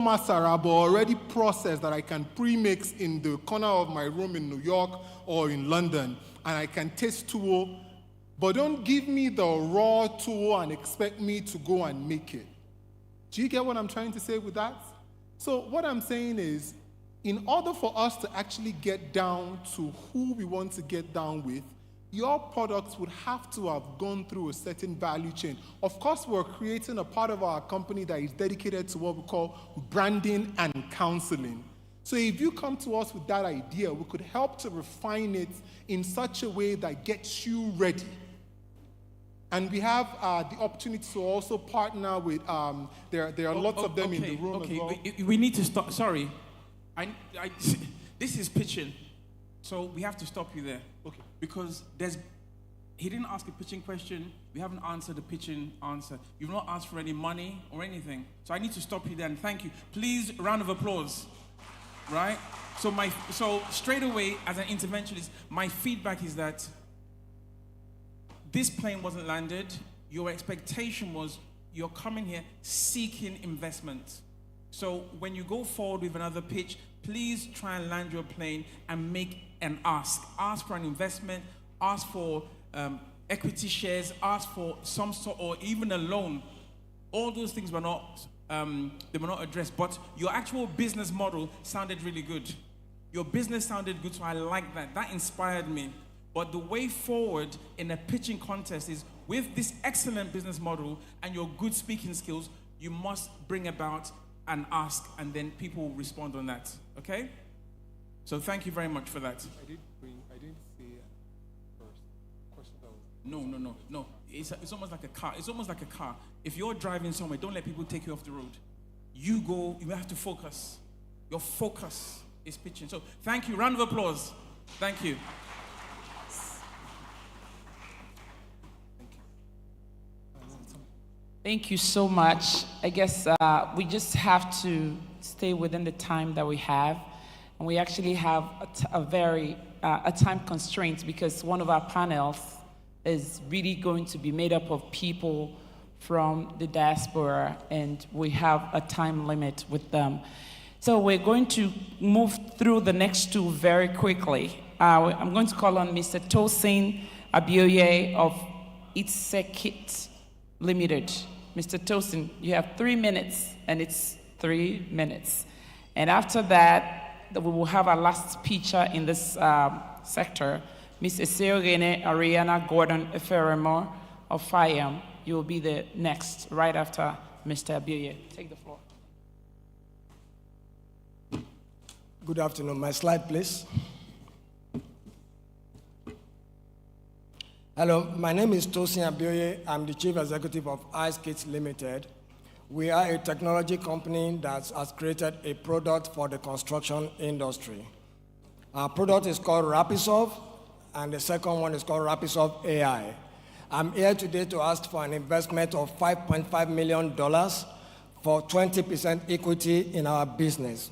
masara, but already processed that I can pre-mix in the corner of my room in New York or in London, and I can taste tuwo, but don't give me the raw tuwo and expect me to go and make it. Do you get what I'm trying to say with that? So what I'm saying is, in order for us to actually get down to who we want to get down with, your products would have to have gone through a certain value chain. Of course, we're creating a part of our company that is dedicated to what we call branding and counseling. So if you come to us with that idea, we could help to refine it in such a way that gets you ready. And we have the opportunity to also partner with, there are lots of them in the room as well. We need to stop, sorry. This is pitching. So we have to stop you there. Okay. Because he didn't ask a pitching question. We haven't answered the pitching answer. You've not asked for any money or anything. So I need to stop you there and thank you. Please, round of applause. Right? So straight away, as an interventionist, my feedback is that this plane wasn't landed. Your expectation was you're coming here seeking investment. So when you go forward with another pitch, please try and land your plane and make an ask. Ask for an investment, ask for equity shares, ask for some sort, or even a loan. All those things were not, they were not addressed, but your actual business model sounded really good. Your business sounded good, so I like that. That inspired me. But the way forward in a pitching contest is with this excellent business model and your good speaking skills, you must bring about and ask, and then people will respond on that. Okay? So thank you very much for that. I didn't say first question that was. No. It's almost like a car. It's almost like a car. If you're driving somewhere, don't let people take you off the road. You go, you have to focus. Your focus is pitching. So thank you. Round of applause. Thank you. Thank you so much. I guess we just have to stay within the time that we have. And we actually have a time constraint because one of our panels is really going to be made up of people from the diaspora, and we have a time limit with them. So we're going to move through the next two very quickly. I'm going to call on Mr. Tosin Abioye of Itsekit Limited. Mr. Tosin, you have 3 minutes, and it's 3 minutes. And after that, we will have our last speaker in this sector, Ms. Eseogene Ariana Gordon Eferemo of FIAM. You will be the next, right after Mr. Abioye. Take the floor. Good afternoon. My slide, please. Hello, my name is Tosin Abioye. I'm the Chief Executive of Ice Kits Limited. We are a technology company that has created a product for the construction industry. Our product is called Rapisolve, and the second one is called Rapisolve AI. I'm here today to ask for an investment of $5.5 million for 20% equity in our business.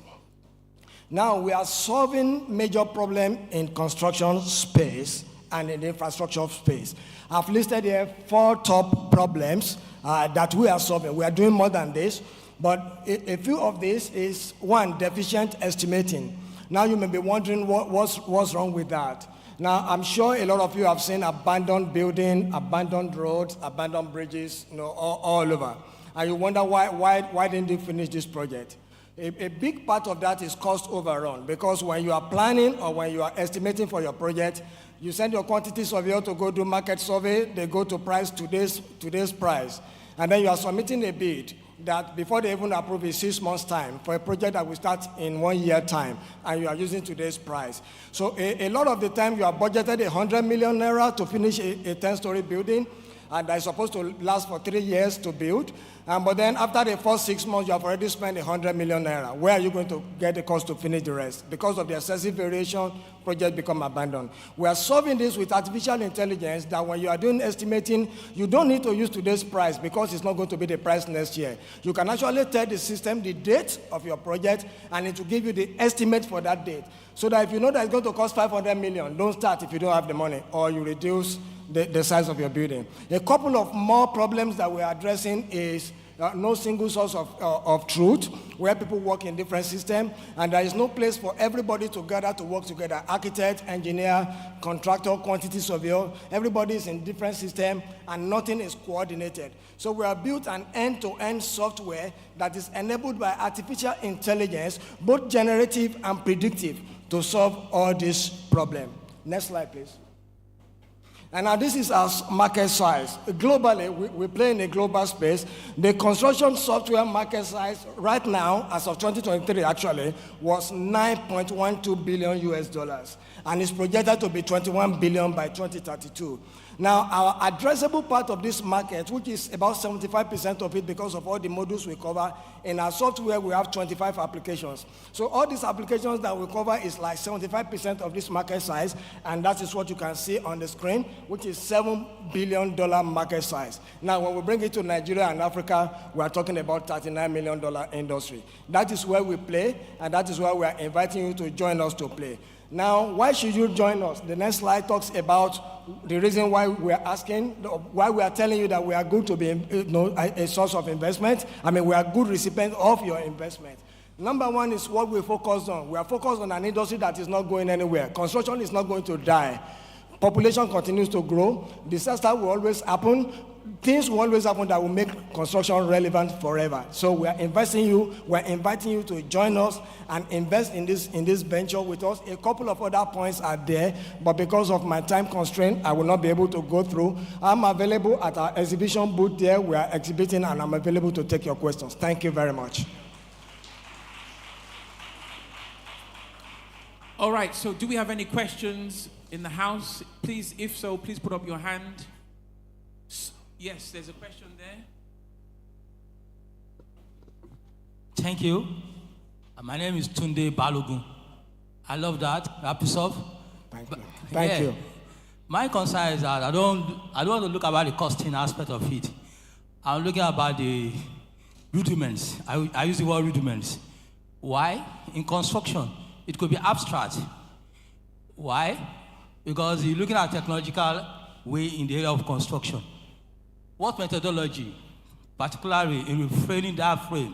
Now, we are solving major problems in construction space and in the infrastructure space. I've listed here 4 top problems that we are solving. We are doing more than this, but a few of these is, 1, deficient estimating. Now you may be wondering what's wrong with that. Now, I'm sure a lot of you have seen abandoned buildings, abandoned roads, abandoned bridges, all over. And you wonder why didn't you finish this project? A big part of that is cost overrun, because when you are planning or when you are estimating for your project, you send your quantity surveyor to go do market survey, they go to price today's price. And then you are submitting a bid that before they even approve is 6 months' time for a project that will start in 1 year time, and you are using today's price. So a lot of the time you are budgeted 100 million naira to finish a 10-story building, and that is supposed to last for 3 years to build. But then after the first 6 months, you have already spent 100 million naira. Where are you going to get the cost to finish the rest? Because of the excessive variation, projects become abandoned. We are solving this with artificial intelligence that when you are doing estimating, you don't need to use today's price because it's not going to be the price next year. You can actually tell the system the date of your project, and it will give you the estimate for that date. So that if you know that it's going to cost 500 million, don't start if you don't have the money, or you reduce the size of your building. A couple of more problems that we're addressing is no single source of truth, where people work in different systems, and there is no place for everybody to gather to work together. Architect, engineer, contractor, quantity surveyor, everybody is in different systems, and nothing is coordinated. So we have built an end-to-end software that is enabled by artificial intelligence, both generative and predictive, to solve all these problems. Next slide, please. And now this is our market size. Globally, we play in a global space. The construction software market size right now, as of 2023 actually, was $9.12 billion US, and is projected to be 21 billion by 2032. Now, our addressable part of this market, which is about 75% of it because of all the modules we cover, in our software we have 25 applications. So all these applications that we cover is like 75% of this market size, and that is what you can see on the screen, which is $7 billion market size. Now, when we bring it to Nigeria and Africa, we are talking about $39 million industry. That is where we play, and that is why we are inviting you to join us to play. Now, why should you join us? The next slide talks about the reason why we are asking, why we are telling you that we are going to be a source of investment. I mean, we are good recipients of your investment. Number one is what we focus on. We are focused on an industry that is not going anywhere. Construction is not going to die. Population continues to grow. Disaster will always happen. Things will always happen that will make construction relevant forever. So we are inviting you to join us and invest in this venture with us. A couple of other points are there, but because of my time constraint, I will not be able to go through. I'm available at our exhibition booth there. We are exhibiting, and I'm available to take your questions. Thank you very much. All right, so do we have any questions in the house? Please, if so, please put up your hand. Yes, there's a question there. Thank you. My name is Tunde Balogun. I love that. Rapisov. Thank you. My concern is that I don't want to look about the costing aspect of it. I'm looking about the rudiments. I use the word rudiments. Why? In construction, it could be abstract. Why? Because you're looking at technological way in the area of construction. What methodology, particularly in refraining that frame,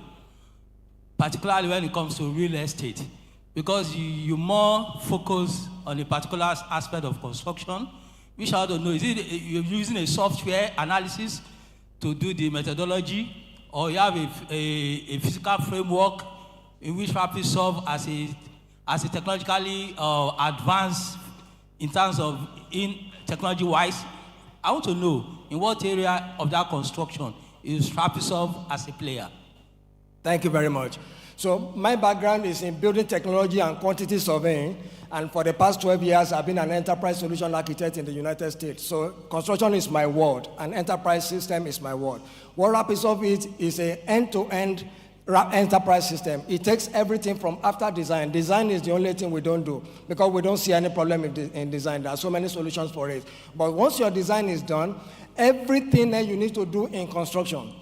particularly when it comes to real estate? Because you more focus on a particular aspect of construction, which I don't know, is it you're using a software analysis to do the methodology, or you have a physical framework in which Rapisolve as a technologically advanced in terms of technology-wise? I want to know in what area of that construction is Rapisolve as a player? Thank you very much. So my background is in building technology and quantity surveying, and for the past 12 years, I've been an enterprise solution architect in the United States. So construction is my world, and enterprise system is my world. What Rapisolve is an end-to-end enterprise system. It takes everything from after design. Design is the only thing we don't do because we don't see any problem in design. There are so many solutions for it. But once your design is done, everything that you need to do in construction,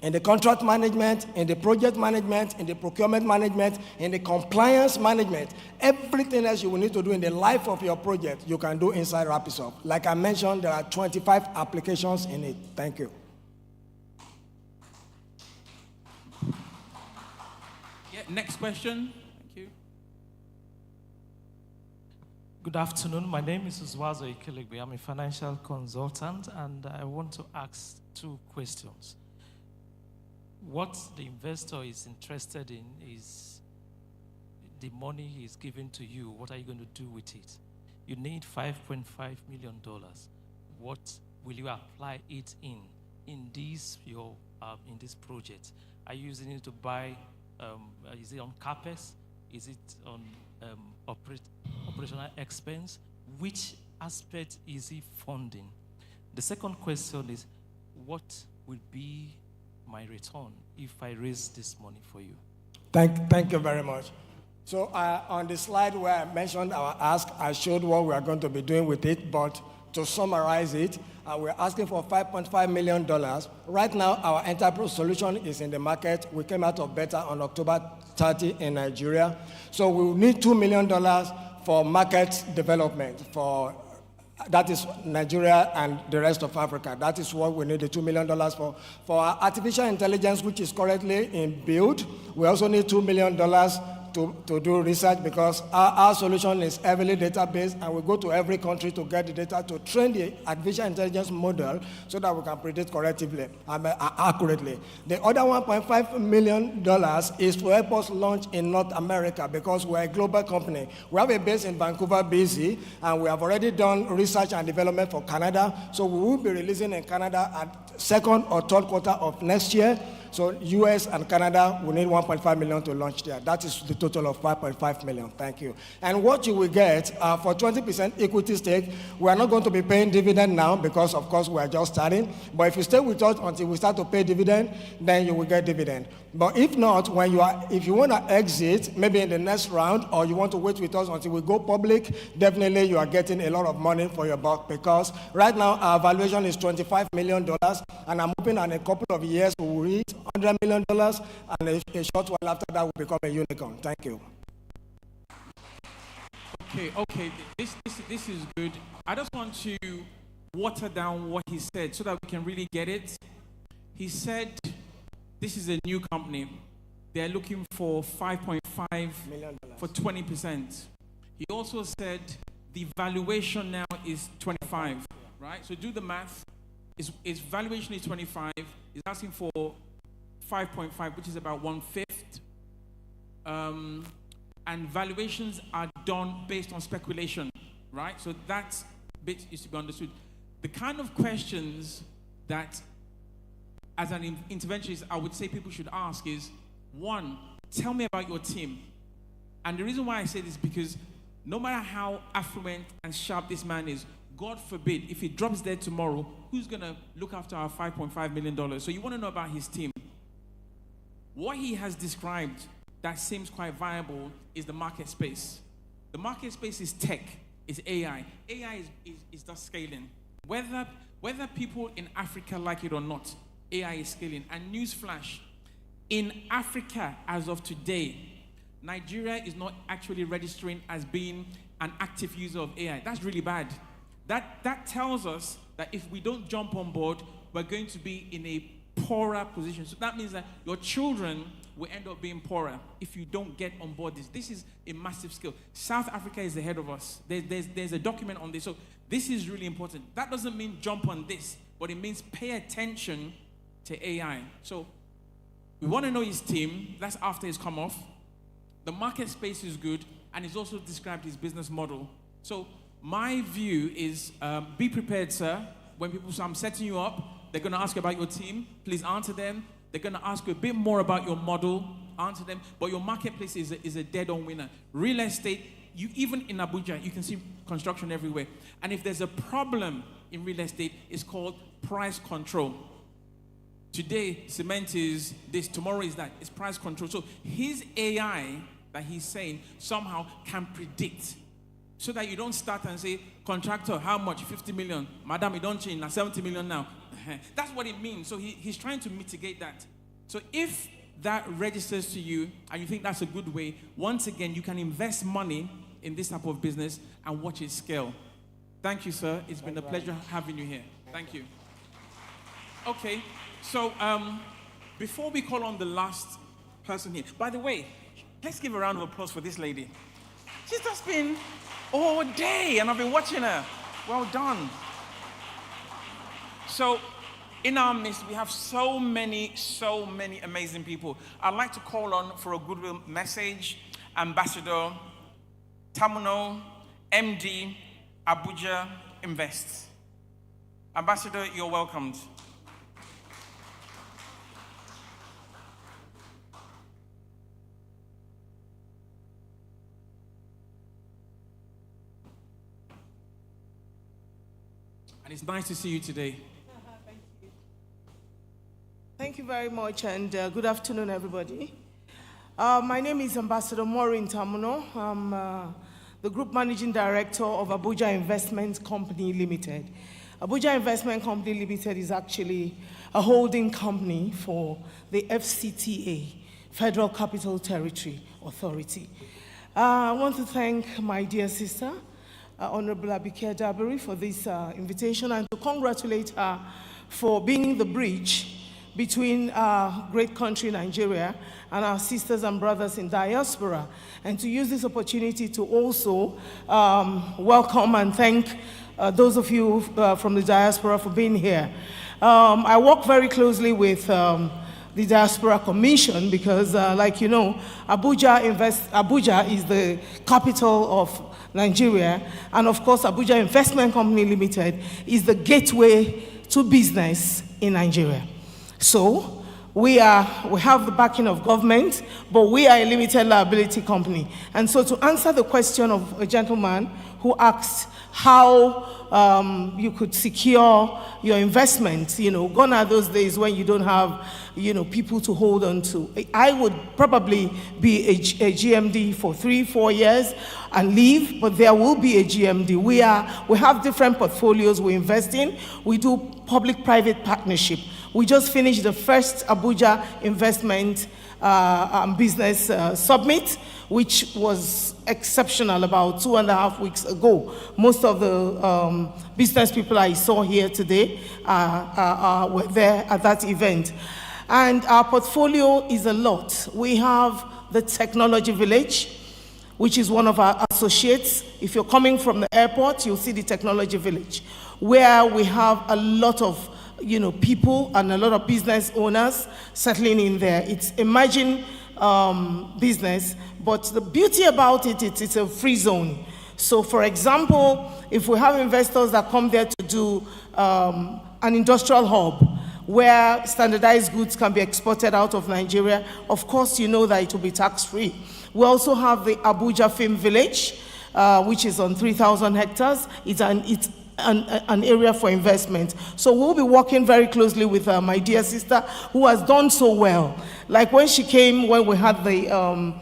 in the contract management, in the project management, in the procurement management, in the compliance management, everything else you will need to do in the life of your project, you can do inside Rapisolve. Like I mentioned, there are 25 applications in it. Thank you. Next question. Thank you. Good afternoon. My name is Uzwazo Ikiligbe. I'm a financial consultant, and I want to ask two questions. What the investor is interested in is the money he is giving to you. What are you going to do with it? You need $5.5 million. What will you apply it in this project? Are you using it to buy? Is it on CapEx? Is it on operational expense? Which aspect is he funding? The second question is, what will be my return if I raise this money for you? Thank you very much. So on the slide where I mentioned our ask, I showed what we are going to be doing with it, but to summarize it, we're asking for $5.5 million. Right now, our enterprise solution is in the market. We came out of beta on October 30 in Nigeria. So we will need $2 million for market development, for That is Nigeria and the rest of Africa. That is what we need the $2 million for. For our artificial intelligence, which is currently in build, we also need $2 million to do research, because our solution is heavily data-based, and we go to every country to get the data to train the artificial intelligence model so that we can predict accurately. The other $1.5 million is to help us launch in North America, because we're a global company. We have a base in Vancouver, BC, and we have already done research and development for Canada, so we will be releasing in Canada at second or third quarter of next year. So US and Canada, we need 1.5 million to launch there. That is the total of 5.5 million. Thank you. And what you will get for 20% equity stake, we are not going to be paying dividend now because, of course, we are just starting. But if you stay with us until we start to pay dividend, then you will get dividend. But if not, if you want to exit, maybe in the next round, or you want to wait with us until we go public, definitely you are getting a lot of money for your buck, because right now our valuation is $25 million, and I'm hoping in a couple of years we will reach $100 million, and a short while after that will become a unicorn. Thank you. Okay, this is good. I just want to water down what he said so that we can really get it. He said this is a new company. They're looking for $5.5 million for 20%. He also said the valuation now is 25, right? So do the math. His valuation is 25. He's asking for 5.5, which is about 1/5. And valuations are done based on speculation, right? So that bit is to be understood. The kind of questions that, as an interventionist, I would say people should ask is, one, tell me about your team. And the reason why I say this is because no matter how affluent and sharp this man is, God forbid, if he drops dead tomorrow, who's going to look after our $5.5 million? So you want to know about his team. What he has described that seems quite viable is the market space. The market space is tech, is AI. AI is just scaling. Whether people in Africa like it or not, AI is scaling. And newsflash, in Africa as of today, Nigeria is not actually registering as being an active user of AI. That's really bad. That tells us that if we don't jump on board, we're going to be in a poorer position. So that means that your children will end up being poorer if you don't get on board this. This is a massive scale. South Africa is ahead of us. There's a document on this. So this is really important. That doesn't mean jump on this, but it means pay attention to AI. So we want to know his team. That's after he's come off. The market space is good, and he's also described his business model. So my view is be prepared, sir. When people say, I'm setting you up, they're going to ask you about your team. Please answer them. They're going to ask you a bit more about your model. Answer them. But your marketplace is a dead-on winner. Real estate, even in Abuja, you can see construction everywhere. And if there's a problem in real estate, it's called price control. Today, cement is this. Tomorrow is that. It's price control. So his AI that he's saying somehow can predict, so that you don't start and say, contractor, how much? 50 million. Madam, you don't change. Now 70 million now. That's what it means. So he's trying to mitigate that. So if that registers to you and you think that's a good way, once again, you can invest money in this type of business and watch it scale. Thank you, sir. It's been a pleasure having you here. Thank you. Okay. So before we call on the last person here, by the way, let's give a round of applause for this lady. She's just been all day, and I've been watching her. Well done. So, in our midst, we have so many amazing people. I'd like to call on, for a Goodwill message, Ambassador Tamuno, MD, Abuja Invest. Ambassador, you're welcomed. And it's nice to see you today. Thank you. Thank you very much, and good afternoon, everybody. My name is Ambassador Maureen Tamuno. I'm the Group Managing Director of Abuja Investment Company Limited. Abuja Investment Company Limited is actually a holding company for the FCTA, Federal Capital Territory Authority. I want to thank my dear sister, Honorable Abike Dabiri for this invitation and to congratulate her for being the bridge between our great country, Nigeria, and our sisters and brothers in diaspora, and to use this opportunity to also welcome and thank those of you from the diaspora for being here. I work very closely with the Diaspora Commission because, like you know, Abuja is the capital of Nigeria, and of course, Abuja Investment Company Limited is the gateway to business in Nigeria. So we have the backing of government, but we are a limited liability company. And so to answer the question of a gentleman who asked how you could secure your investment, gone are those days when you don't have, people to hold on to. I would probably be a GMD for 3-4 years and leave, but there will be a GMD. We have different portfolios we invest in. We do public-private partnership. We just finished the first Abuja Investment Business Summit, which was exceptional about 2.5 weeks ago. Most of the business people I saw here today were there at that event. And our portfolio is a lot. We have the Technology Village, which is one of our associates. If you're coming from the airport, you'll see the Technology Village, where we have a lot of people and a lot of business owners settling in there. It's emerging business, but the beauty about it, it's a free zone. So for example, if we have investors that come there to do an industrial hub where standardized goods can be exported out of Nigeria, of course you know that it will be tax-free. We also have the Abuja Film Village, which is on 3,000 hectares. It's an area for investment. So we'll be working very closely with my dear sister who has done so well. Like when she came, when we had the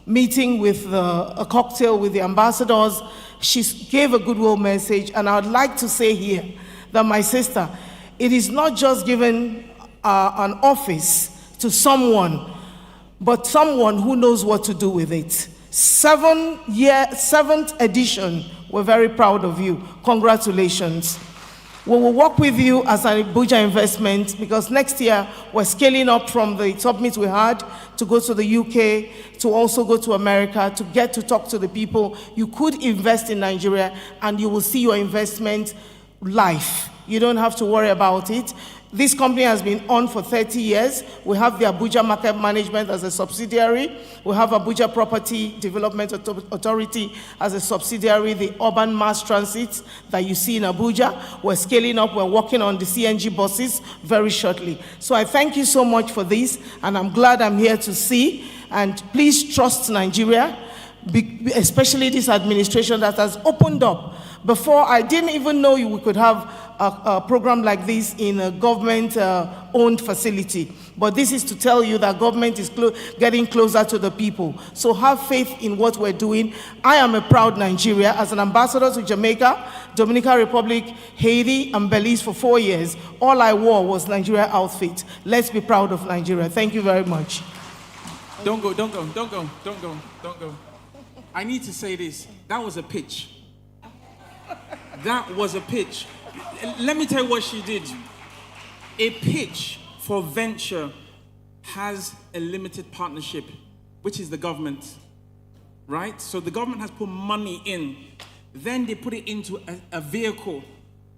meeting with a cocktail with the ambassadors, she gave a goodwill message, and I would like to say here that my sister, it is not just giving an office to someone, but someone who knows what to do with it. 7th edition, we're very proud of you. Congratulations. We will work with you as an Abuja investment because next year we're scaling up from the summit we had to go to the UK, to also go to America, to get to talk to the people. You could invest in Nigeria and you will see your investment live. You don't have to worry about it. This company has been on for 30 years. We have the Abuja Market Management as a subsidiary. We have Abuja Property Development Authority as a subsidiary, the urban mass transit that you see in Abuja. We're scaling up. We're working on the CNG buses very shortly. So I thank you so much for this, and I'm glad I'm here to see. And please trust Nigeria, especially this administration that has opened up. Before, I didn't even know we could have a program like this in a government-owned facility. But this is to tell you that government is getting closer to the people. So have faith in what we're doing. I am a proud Nigeria. As an ambassador to Jamaica, Dominican Republic, Haiti, and Belize for 4 years, all I wore was Nigeria outfit. Let's be proud of Nigeria. Thank you very much. Don't go. I need to say this. That was a pitch. That was a pitch. Let me tell you what she did. A pitch for venture has a limited partnership, which is the government, right? So the government has put money in. Then they put it into a vehicle,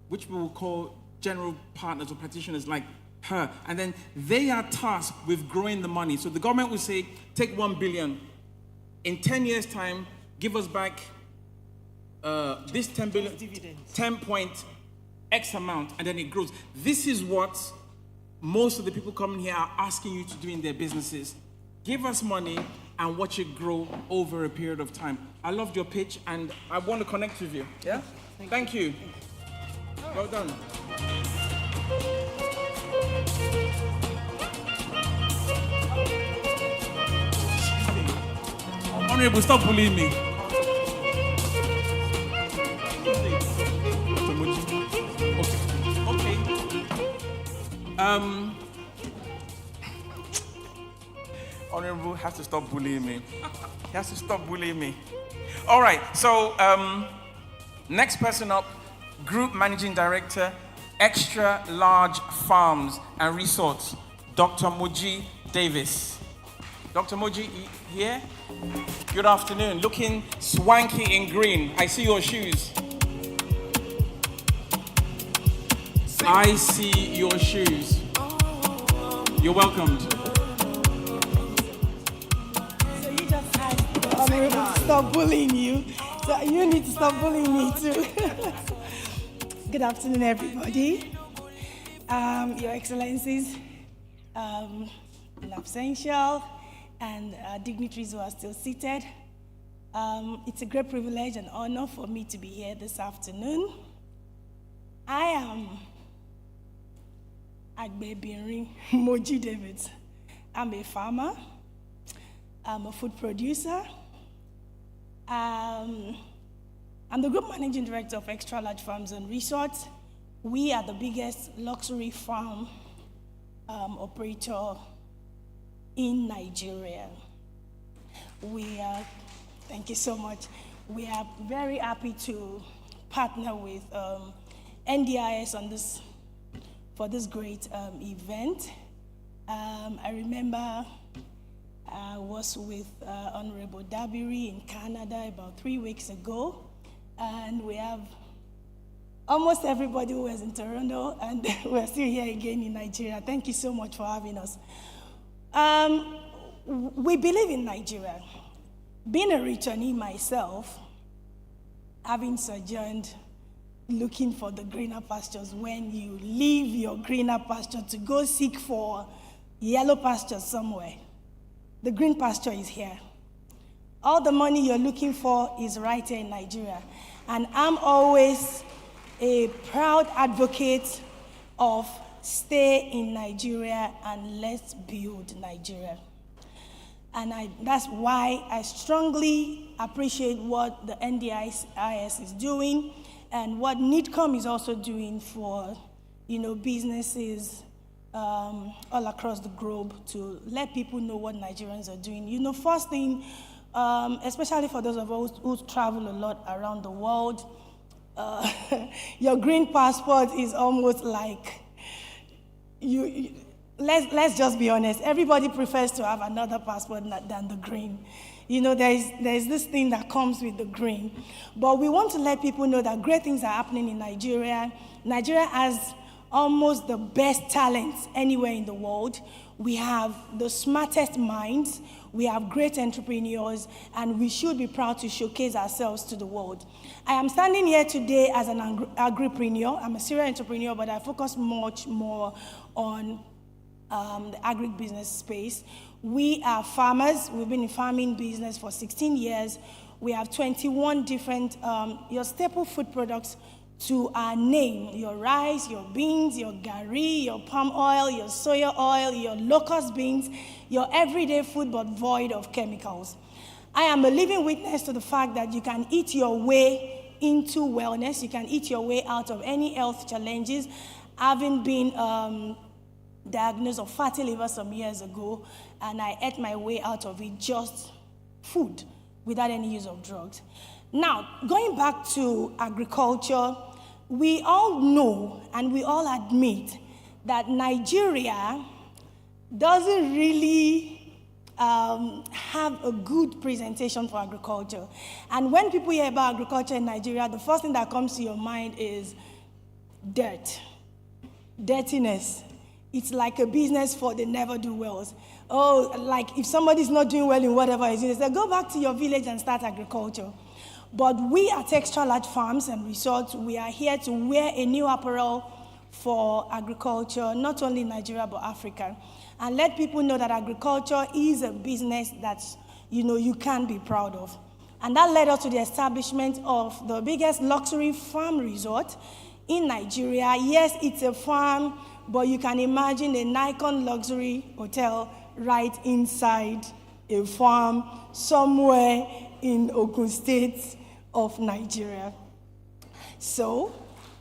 which we will call general partners or practitioners like her. And then they are tasked with growing the money. So the government will say, take 1 billion. In 10 years' time, give us back this 10 billion, 10 point X amount, and then it grows. This is what most of the people coming here are asking you to do in their businesses. Give us money and watch it grow over a period of time. I loved your pitch, and I want to connect with you. Yeah? Thank you. Well done. Honorable, stop bullying me. Honorable has to stop bullying me. He has to stop bullying me. All right, so Next person up, Group Managing Director, Extra Large Farms and Resorts, Dr. Moji Davis. Dr. Moji, here? Good afternoon. Looking swanky in green. I see your shoes. I see your shoes. You're welcomed. So you just had the honorable to stop bullying you. So you need to stop bullying me too. Good afternoon, everybody. Your Excellencies, in absentia, and dignitaries who are still seated. It's a great privilege and honor for me to be here this afternoon. I am Agbebirin Moji David. I'm a farmer. I'm a food producer. I'm the Group Managing Director of Extra Large Farms and Resorts. We are the biggest luxury farm operator in Nigeria. Thank you so much. We are very happy to partner with NDIS on for this great event. I remember I was with Honorable Dabiri in Canada about 3 weeks ago, and we have almost everybody who was in Toronto, and we're still here again in Nigeria. Thank you so much for having us. We believe in Nigeria. Being a returnee myself, having sojourned, looking for the greener pastures, when you leave your greener pasture to go seek for yellow pastures somewhere, the green pasture is here. All the money you're looking for is right here in Nigeria. And I'm always a proud advocate of stay in Nigeria and let's build Nigeria. And that's why I strongly appreciate what the NDIS is doing and what NIDCOM is also doing for, businesses all across the globe to let people know what Nigerians are doing. First thing, especially for those of us who travel a lot around the world, your green passport is almost like let's just be honest. Everybody prefers to have another passport than the green. There's this thing that comes with the green. But we want to let people know that great things are happening in Nigeria. Nigeria has almost the best talents anywhere in the world. We have the smartest minds. We have great entrepreneurs, and we should be proud to showcase ourselves to the world. I am standing here today as an agripreneur. I'm a serial entrepreneur, but I focus much more on the agri-business space. We are farmers. We've been in farming business for 16 years. We have 21 different, your staple food products to our name: your rice, your beans, your gari, your palm oil, your soya oil, your locust beans, your everyday food but void of chemicals. I am a living witness to the fact that you can eat your way into wellness. You can eat your way out of any health challenges. Having been diagnosed of fatty liver some years ago, and I ate my way out of it, just food without any use of drugs. Now, going back to agriculture, we all know and we all admit that Nigeria doesn't really have a good presentation for agriculture. And when people hear about agriculture in Nigeria, the first thing that comes to your mind is dirt, dirtiness. It's like a business for the never-do-wells. Oh, like if somebody's not doing well in whatever it is, they say, go back to your village and start agriculture. But we at Extra Large Farms and Resorts, we are here to wear a new apparel for agriculture, not only in Nigeria, but Africa. And let people know that agriculture is a business that, you can be proud of. And that led us to the establishment of the biggest luxury farm resort in Nigeria. Yes, it's a farm, but you can imagine a NIGERIan luxury hotel right inside a farm somewhere in Ogun State of Nigeria. So,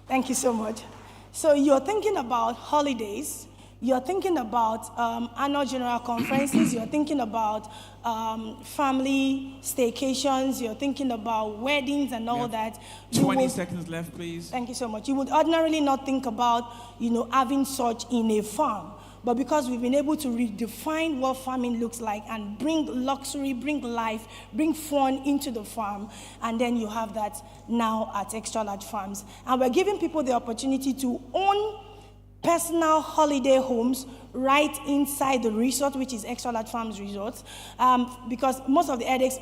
thank you so much. So you're thinking about holidays, you're thinking about annual general conferences, you're thinking about family staycations, you're thinking about weddings and all that. 20 seconds left, please. Thank you so much. You would ordinarily not think about, having such in a farm. But because we've been able to redefine what farming looks like and bring luxury, bring life, bring fun into the farm, and then you have that now at Extra Large Farms. And we're giving people the opportunity to own personal holiday homes right inside the resort, which is Extra Large Farms Resort, because most of the headaches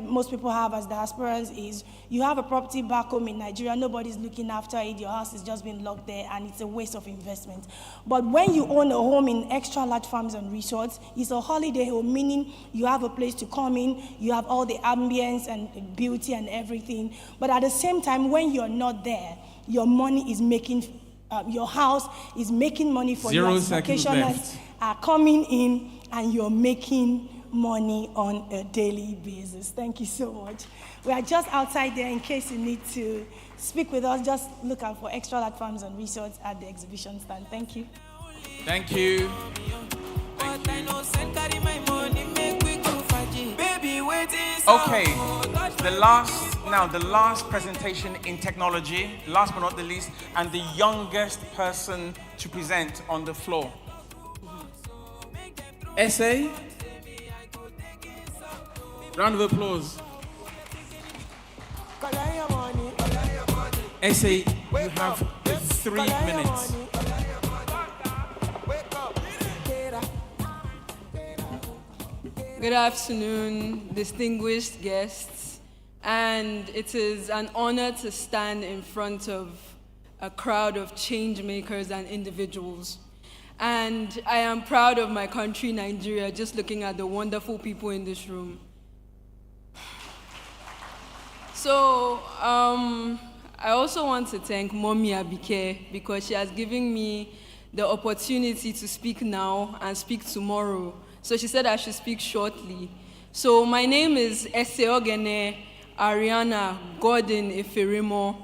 most people have as diasporans is you have a property back home in Nigeria, nobody's looking after it, your house is just being locked there, and it's a waste of investment. But when you own a home in Extra Large Farms and Resorts, it's a holiday home, meaning you have a place to come in, you have all the ambience and beauty and everything, but at the same time, when you're not there, your money is making your house is making money for you as vacationers are coming in, and you're making money on a daily basis. Thank you so much. We are just outside there in case you need to speak with us. Just look out for Extra Large Farms and Resorts at the exhibition stand. Thank you. Thank you. Okay, the last presentation in technology, last but not the least, and the youngest person to present on the floor. Essay. Round of applause. Essay, you have 3 minutes. Good afternoon, distinguished guests, and it is an honor to stand in front of a crowd of change makers and individuals. And I am proud of my country, Nigeria, just looking at the wonderful people in this room. So, I also want to thank Mommy Abike because she has given me the opportunity to speak now and speak tomorrow. So she said I should speak shortly. So my name is Eseogene Ariana Gordon Iferimo,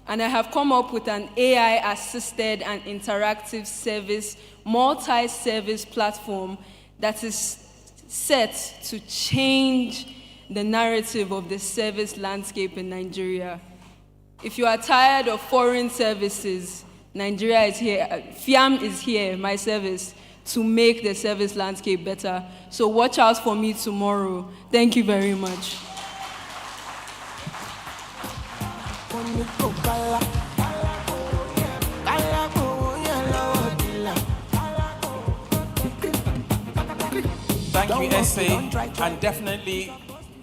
and I have come up with an AI-assisted and interactive service, multi-service platform that is set to change the narrative of the service landscape in Nigeria. If you are tired of foreign services, Nigeria is here, FIAM is here, my service, to make the service landscape better. So watch out for me tomorrow. Thank you very much. Thank you, Essay, and definitely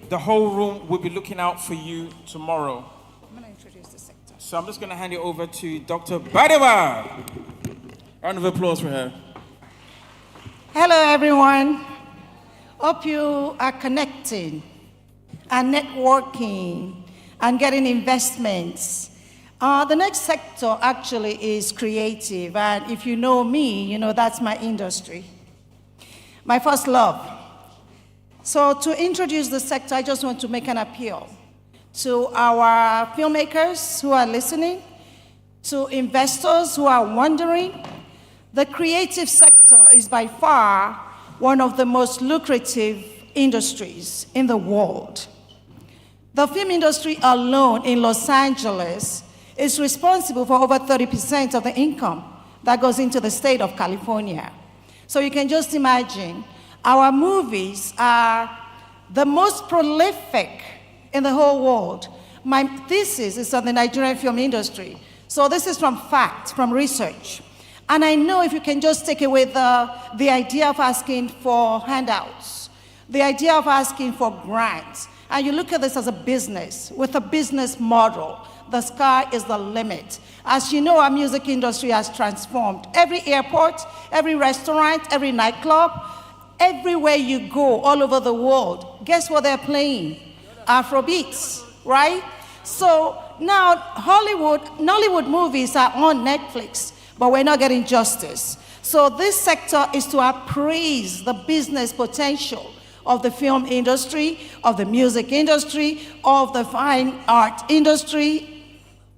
the whole room will be looking out for you tomorrow. I'm going to introduce the sector. So I'm just going to hand it over to Dr. Badewa. Round of applause for her. Hello, everyone. Hope you are connecting and networking and getting investments. The next sector actually is creative, and if you know me, you know that's my industry, my first love. So to introduce the sector, I just want to make an appeal to our filmmakers who are listening, to investors who are wondering. The creative sector is by far one of the most lucrative industries in the world. The film industry alone in Los Angeles is responsible for over 30% of the income that goes into the state of California. So you can just imagine, our movies are the most prolific in the whole world. My thesis is on the Nigerian film industry. So this is from fact, from research. And I know if you can just take away the idea of asking for handouts, the idea of asking for grants, and you look at this as a business, with a business model, the sky is the limit. As you know, our music industry has transformed. Every airport, every restaurant, every nightclub, everywhere you go all over the world, guess what they're playing? Afrobeats, right? So now Nollywood movies are on Netflix, but we're not getting justice. So this sector is to appraise the business potential of the film industry, of the music industry, of the fine art industry,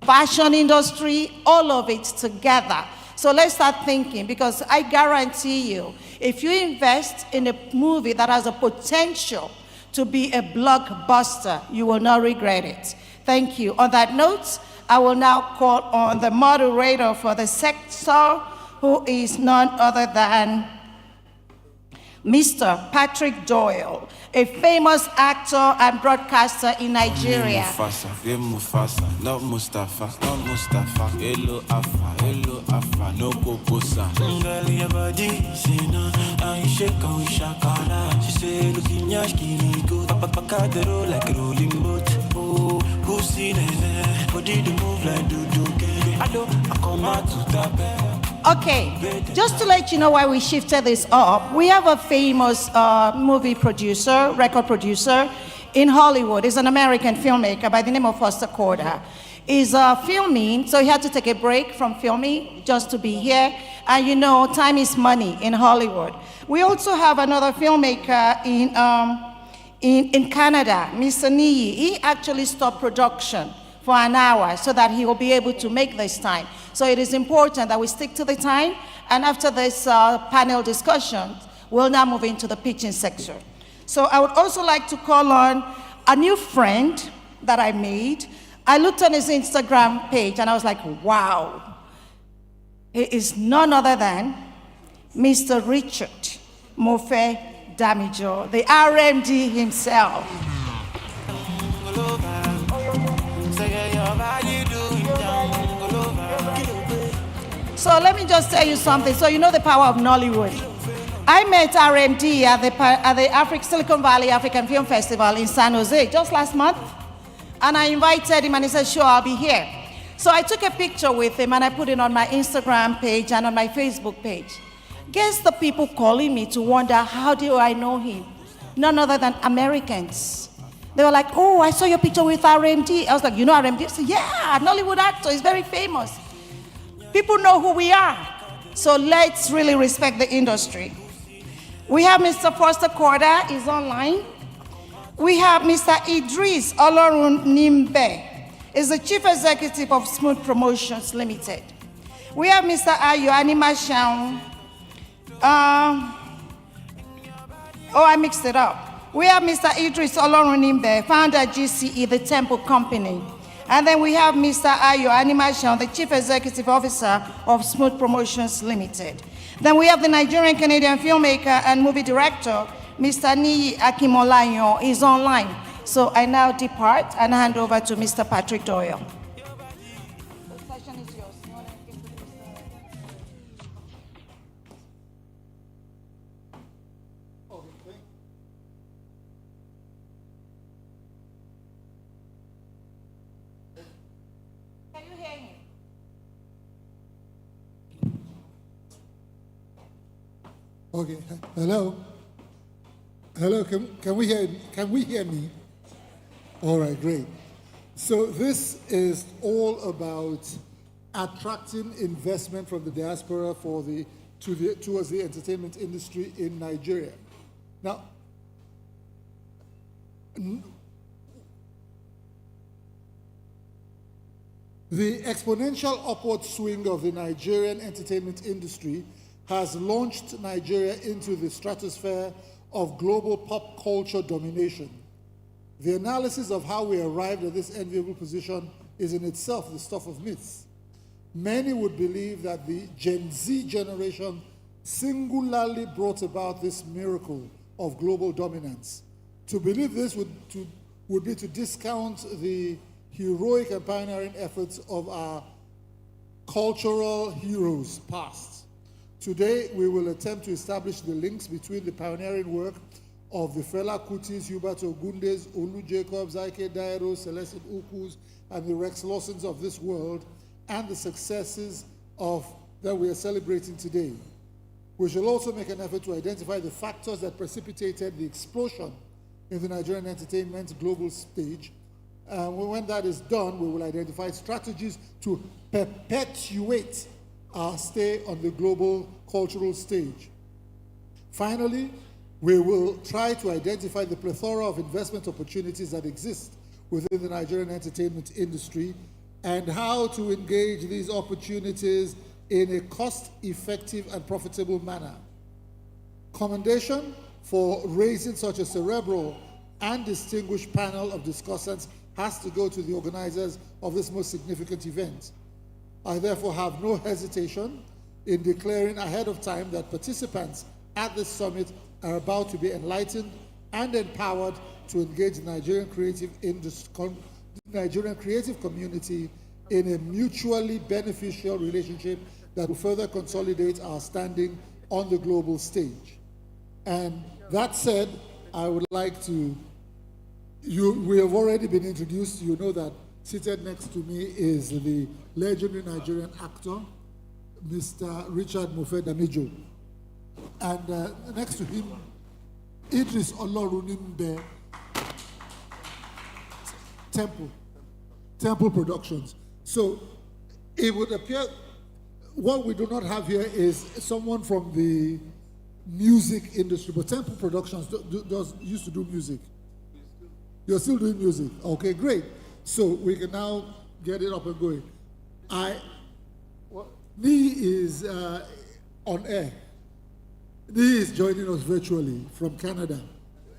fashion industry, all of it together So let's start thinking, because I guarantee you, if you invest in a movie that has a potential to be a blockbuster, you will not regret it. Thank you. On that note, I will now call on the moderator for the sector, who is none other than Mr. Patrick Doyle, a famous actor and broadcaster in Nigeria. Mufasa, not Mustafa, not Mustafa. Hello Afa, no Kokosa. Girl, your body, say no, I shake on Shakana. She say, looking yashki, go papa the roll like a rolling boat. Oh, who see the body the move like do I don't come out to tap. Okay, just to let you know why we shifted this up, we have a famous movie producer, record producer in Hollywood. He's an American filmmaker by the name of Foster Corder. He's filming, so he had to take a break from filming just to be here. And you know, time is money in Hollywood. We also have another filmmaker in Canada, Mr. Niyi. He actually stopped production for an hour so that he will be able to make this time. So it is important that we stick to the time, and after this panel discussion, we'll now move into the pitching section. So I would also like to call on a new friend that I made. I looked on his Instagram page and I was like, wow. He is none other than Mr. Richard Mofe Damijo, the RMD himself. So let me just tell you something. So you know the power of Nollywood. I met RMD at the Silicon Valley African Film Festival in San Jose just last month. And I invited him and he said, sure, I'll be here. So I took a picture with him and I put it on my Instagram page and on my Facebook page. Guess the people calling me to wonder, how do I know him? None other than Americans. They were like, oh, I saw your picture with RMD. I was like, you know RMD? I said, yeah, Nollywood actor, he's very famous. People know who we are. So let's really respect the industry. We have Mr. Foster Corder, he's online. We have Mr. Idris Olorun Nimbe, is the Chief Executive of Smooth Promotions Limited. We have Mr. Ayo Animation. I mixed it up. We have Mr. Idris Olorun Nimbe, founder GCE, the Temple Company. And then we have Mr. Ayo Animation, the Chief Executive Officer of Smooth Promotions Limited. Then we have the Nigerian-Canadian filmmaker and movie director, Mr. Niyi Akimolayo, is online. So I now depart and hand over to Mr. Patrick Doyle. The session is yours. Can you hear him? Okay. Hello. Hello. Can we hear me? All right. Great. So this is all about attracting investment from the diaspora towards the entertainment industry in Nigeria. Now, the exponential upward swing of the Nigerian entertainment industry has launched Nigeria into the stratosphere of global pop culture domination. The analysis of how we arrived at this enviable position is in itself the stuff of myths. Many would believe that the Gen Z generation singularly brought about this miracle of global dominance. To believe this would be to discount the heroic and pioneering efforts of our cultural heroes past. Today, we will attempt to establish the links between the pioneering work of the Fela Kutis, Hubert Ogundes, Olu Jacobs, Ike Dairo, Celestin Ukus, and the Rex Lawsons of this world, and the successes that we are celebrating today. We shall also make an effort to identify the factors that precipitated the explosion in the Nigerian entertainment global stage. When that is done, we will identify strategies to perpetuate our stay on the global cultural stage. Finally, we will try to identify the plethora of investment opportunities that exist within the Nigerian entertainment industry and how to engage these opportunities in a cost-effective and profitable manner. Commendation for raising such a cerebral and distinguished panel of discussants has to go to the organizers of this most significant event. I therefore have no hesitation in declaring ahead of time that participants at this summit are about to be enlightened and empowered to engage the Nigerian creative community in a mutually beneficial relationship that will further consolidate our standing on the global stage. And that said, I would like to, we have already been introduced. You know that seated next to me is the legendary Nigerian actor, Mr. Richard Mofe-Damijo. And next to him, Idris Olorunimbe, Temple Productions. So it would appear what we do not have here is someone from the music industry, but Temple Productions used to do music. You're still doing music. Okay, great. So we can now get it up and going. Ni is on air. Ni is joining us virtually from Canada.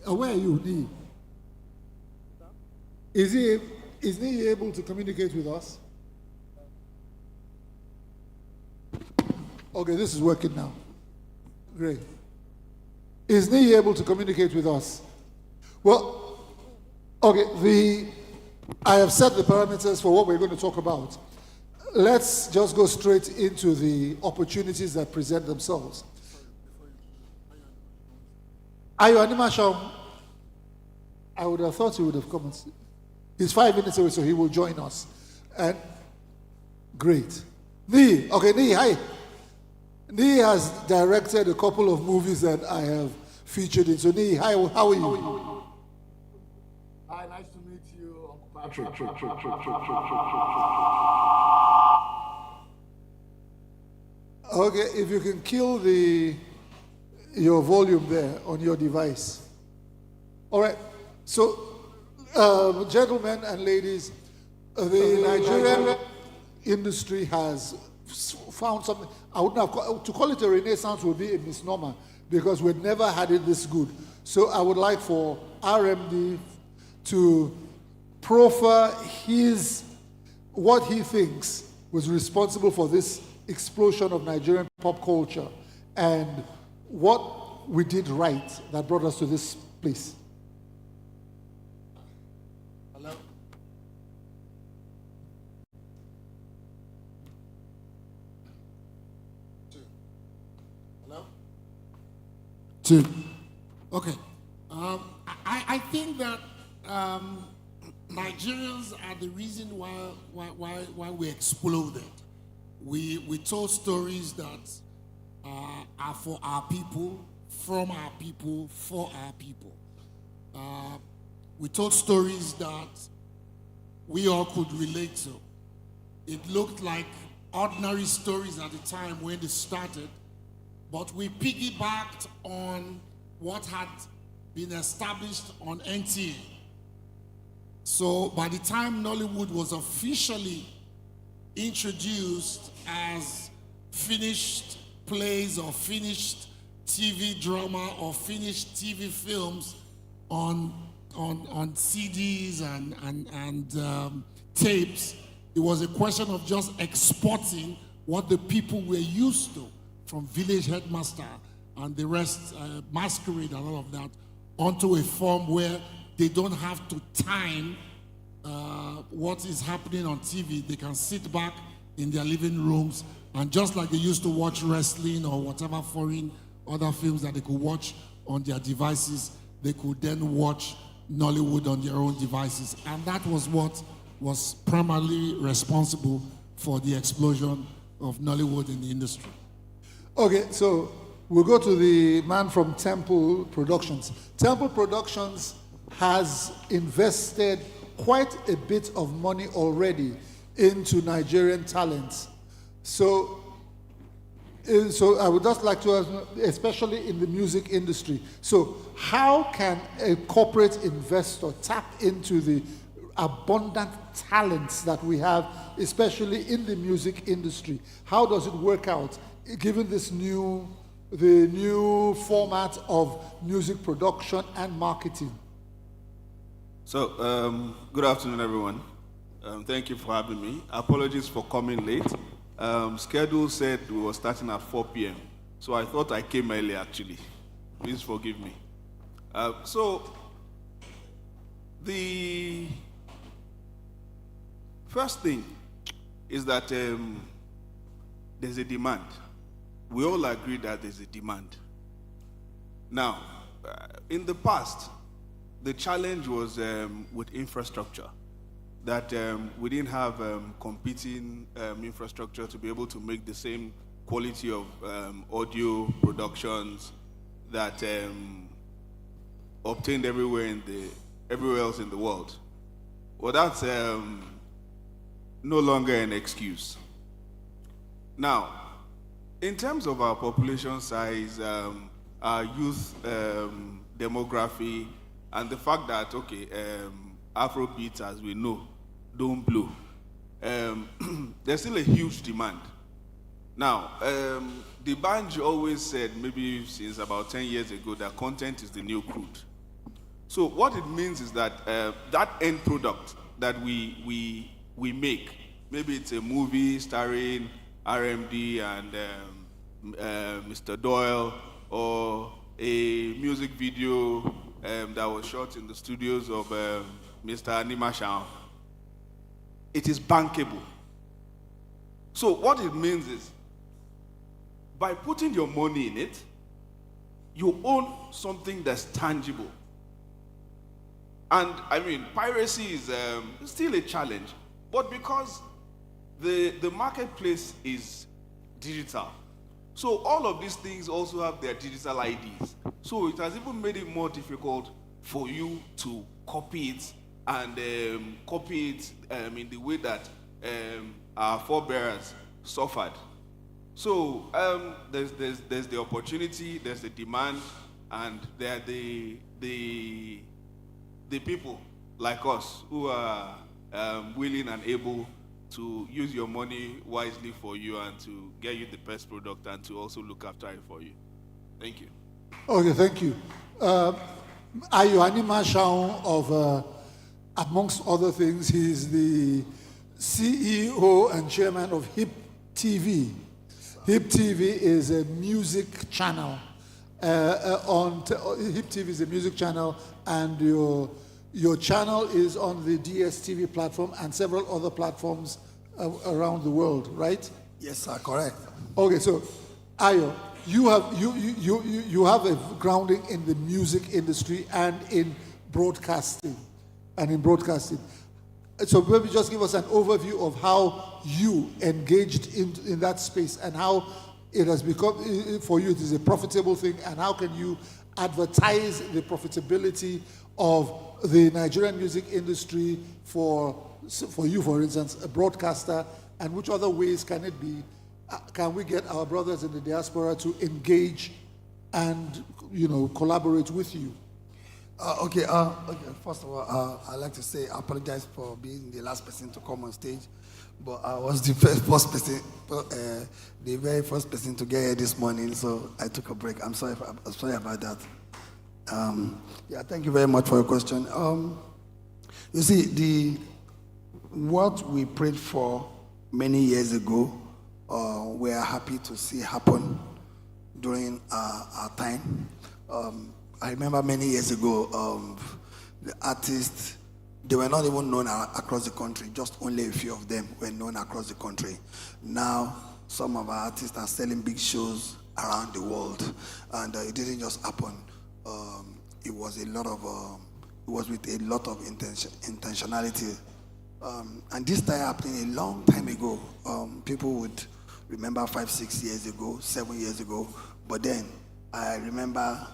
Where are you, Ni? Is Ni able to communicate with us? Okay, this is working now. Great. Is Ni able to communicate with us? Well, okay, I have set the parameters for what we're going to talk about. Let's just go straight into the opportunities that present themselves. Ayo Animation, I would have thought he would have come and see. He's 5 minutes away, so he will join us. And great. Ni, okay, Ni, hi. Ni has directed a couple of movies that I have featured in. So Ni, hi, how are you? Hi, nice to meet you, Uncle Patrick. Okay, if you can kill your volume there on your device. All right, so gentlemen and ladies, the Nigerian industry has found something. I wouldn't have to call it a renaissance would be a misnomer because we'd never had it this good. So I would like for RMD to proffer what he thinks was responsible for this explosion of Nigerian pop culture and what we did right that brought us to this place. Hello? Hello? Two. Okay. I think that Nigerians are the reason why we exploded. We told stories that are for our people, from our people, for our people. We told stories that we all could relate to. It looked like ordinary stories at the time when they started, but we piggybacked on what had been established on NTA. So by the time Nollywood was officially introduced as finished plays or finished TV drama or finished TV films on CDs and tapes, it was a question of just exporting what the people were used to from Village Headmaster and the rest, Masquerade and all of that, onto a form where they don't have to time what is happening on TV. They can sit back in their living rooms and just like they used to watch wrestling or whatever foreign other films that they could watch on their devices, they could then watch Nollywood on their own devices. And that was what was primarily responsible for the explosion of Nollywood in the industry. Okay, so we'll go to the man from Temple Productions. Temple Productions has invested quite a bit of money already into Nigerian talents. So I would just like to ask, especially in the music industry, so how can a corporate investor tap into the abundant talents that we have, especially in the music industry? How does it work out, given the new format of music production and marketing? So, good afternoon, everyone. Thank you for having me. Apologies for coming late. Schedule said we were starting at 4 p.m., so I thought I came early, actually. Please forgive me. So, the first thing is that there's a demand. We all agree that there's a demand. Now, in the past, the challenge was with infrastructure, that we didn't have competing infrastructure to be able to make the same quality of audio productions that obtained everywhere else in the world. Well, that's no longer an excuse. Now, in terms of our population size, our youth demography, and the fact that, okay, Afrobeat, as we know, don't blow, there's still a huge demand. Now, the band always said, maybe since about 10 years ago, that content is the new crude. So what it means is that that end product that we make, maybe it's a movie starring RMD and Mr. Doyle, or a music video that was shot in the studios of Mr. Animashan, it is bankable. So what it means is, by putting your money in it, you own something that's tangible. And I mean, piracy is still a challenge, but because the marketplace is digital, so all of these things also have their digital IDs. So it has even made it more difficult for you to copy it and copy it in the way that our forebears suffered. So there's the opportunity, there's the demand, and there are the people like us who are willing and able to use your money wisely for you and to get you the best product and to also look after it for you. Thank you. Okay, thank you. Ayo Animashan of, amongst other things, he's the CEO and chairman of HIP TV. HIP TV is a music channel. HIP TV is a music channel, and your channel is on the DSTV platform and several other platforms around the world, right? Yes, sir, correct. Okay, so Ayo, you have a grounding in the music industry and in broadcasting. So maybe just give us an overview of how you engaged in that space and how it has become, for you, it is a profitable thing, and how can you advertise the profitability of the Nigerian music industry for you, for instance, a broadcaster, and which other ways can it be? Can we get our brothers in the diaspora to engage and, collaborate with you? Okay. First of all, I'd like to say I apologize for being the last person to come on stage, but I was the very first person to get here this morning, so I took a break. I'm sorry about that. Thank you very much for your question. You see, what we prayed for many years ago, we are happy to see happen during our time. I remember many years ago, the artists, they were not even known across the country. Just only a few of them were known across the country. Now, some of our artists are selling big shows around the world, and it didn't just happen. It was with a lot of intentionality. And this started happening a long time ago. People would remember 5, 6 years ago, 7 years ago. But then I remember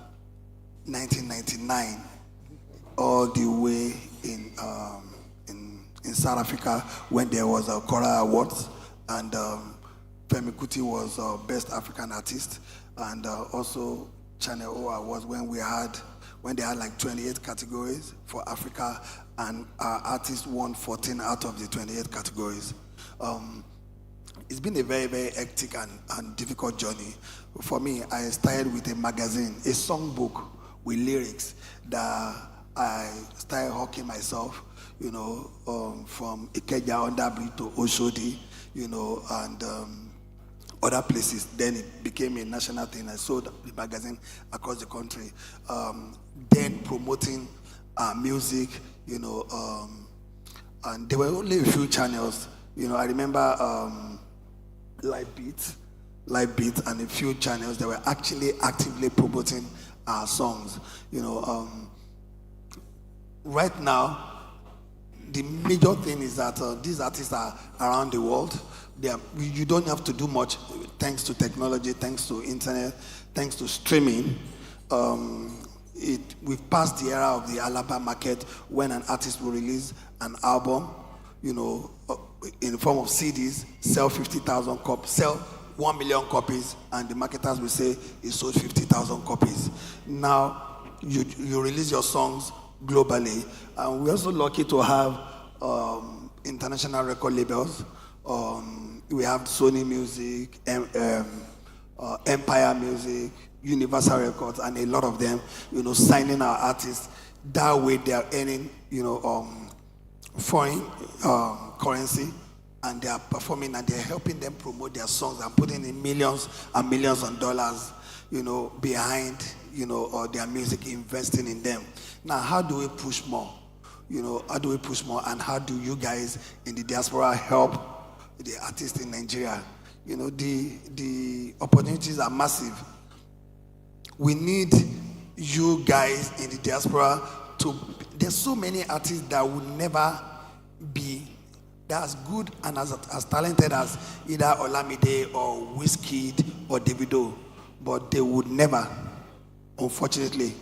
1999, all the way in South Africa, when there was a Kora Awards, and Femi Kuti was Best African Artist, and also Channel O Awards when they had like 28 categories for Africa, and our artists won 14 out of the 28 categories. It's been a very, very hectic and difficult journey. For me, I started with a magazine, a songbook with lyrics that I started hawking myself, from Ikeja Underbridge to Oshodi, and other places. Then it became a national thing. I sold the magazine across the country. Then promoting music, and there were only a few channels. I remember Live Beat, and a few channels that were actually actively promoting our songs. Right now, the major thing is that these artists are around the world. You don't have to do much thanks to technology, thanks to internet, thanks to streaming. We've passed the era of the Alaba market when an artist will release an album, in the form of CDs, sell 50,000 copies, sell 1 million copies, and the marketers will say it sold 50,000 copies. Now, you release your songs globally, and we're also lucky to have international record labels. We have Sony Music, Empire Music, Universal Records, and a lot of them, signing our artists. That way they are earning, foreign currency, and they are performing, and they're helping them promote their songs and putting in millions and millions of dollars, behind, their music, investing in them. Now, how do we push more? How do we push more, and how do you guys in the diaspora help the artists in Nigeria? The opportunities are massive. We need you guys in the diaspora there's so many artists that will never be as good and as talented as either Olamide or Wizkid or Davido, but they would never, unfortunately,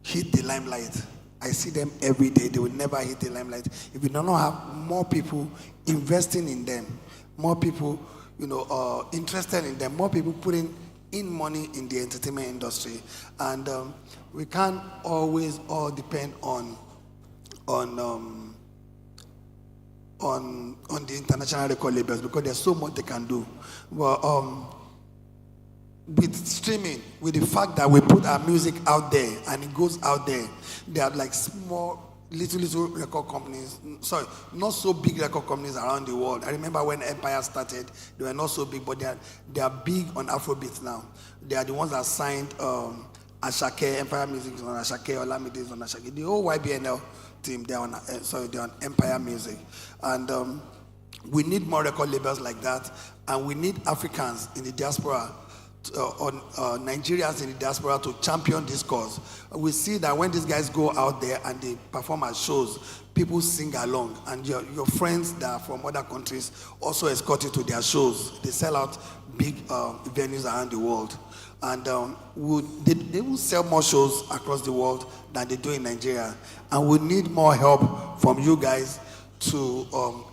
hit the limelight. I see them every day. They will never hit the limelight if we do not have more people investing in them, more people, interested in them, more people putting in money in the entertainment industry. And we can't always all depend on the international record labels, because there's so much they can do. Well, with streaming, with the fact that we put our music out there and it goes out there, there are like small, little record companies, not so big record companies around the world. I remember when Empire started, they were not so big, but they are big on Afrobeat now. They are the ones that signed Ashake, Empire Music is on Ashake, Olamide is on Ashake. The whole YBNL team, they're on Empire Music. And we need more record labels like that, and we need Africans in the diaspora, Nigerians in the diaspora, to champion this cause. We see that when these guys go out there and they perform at shows, people sing along, and your friends that are from other countries also escort you to their shows. They sell out big venues around the world, and they will sell more shows across the world than they do in Nigeria. And we need more help from you guys to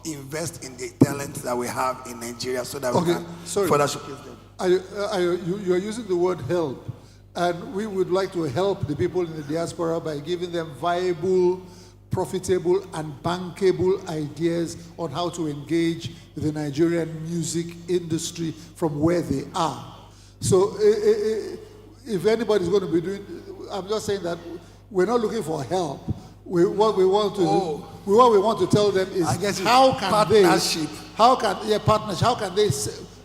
invest in the talent that we have in Nigeria, so that we can further showcase them. You are using the word help, and we would like to help the people in the diaspora by giving them viable, profitable, and bankable ideas on how to engage the Nigerian music industry from where they are. So if anybody's going to be doing, I'm just saying that we're not looking for help. What we want to tell them is partnership.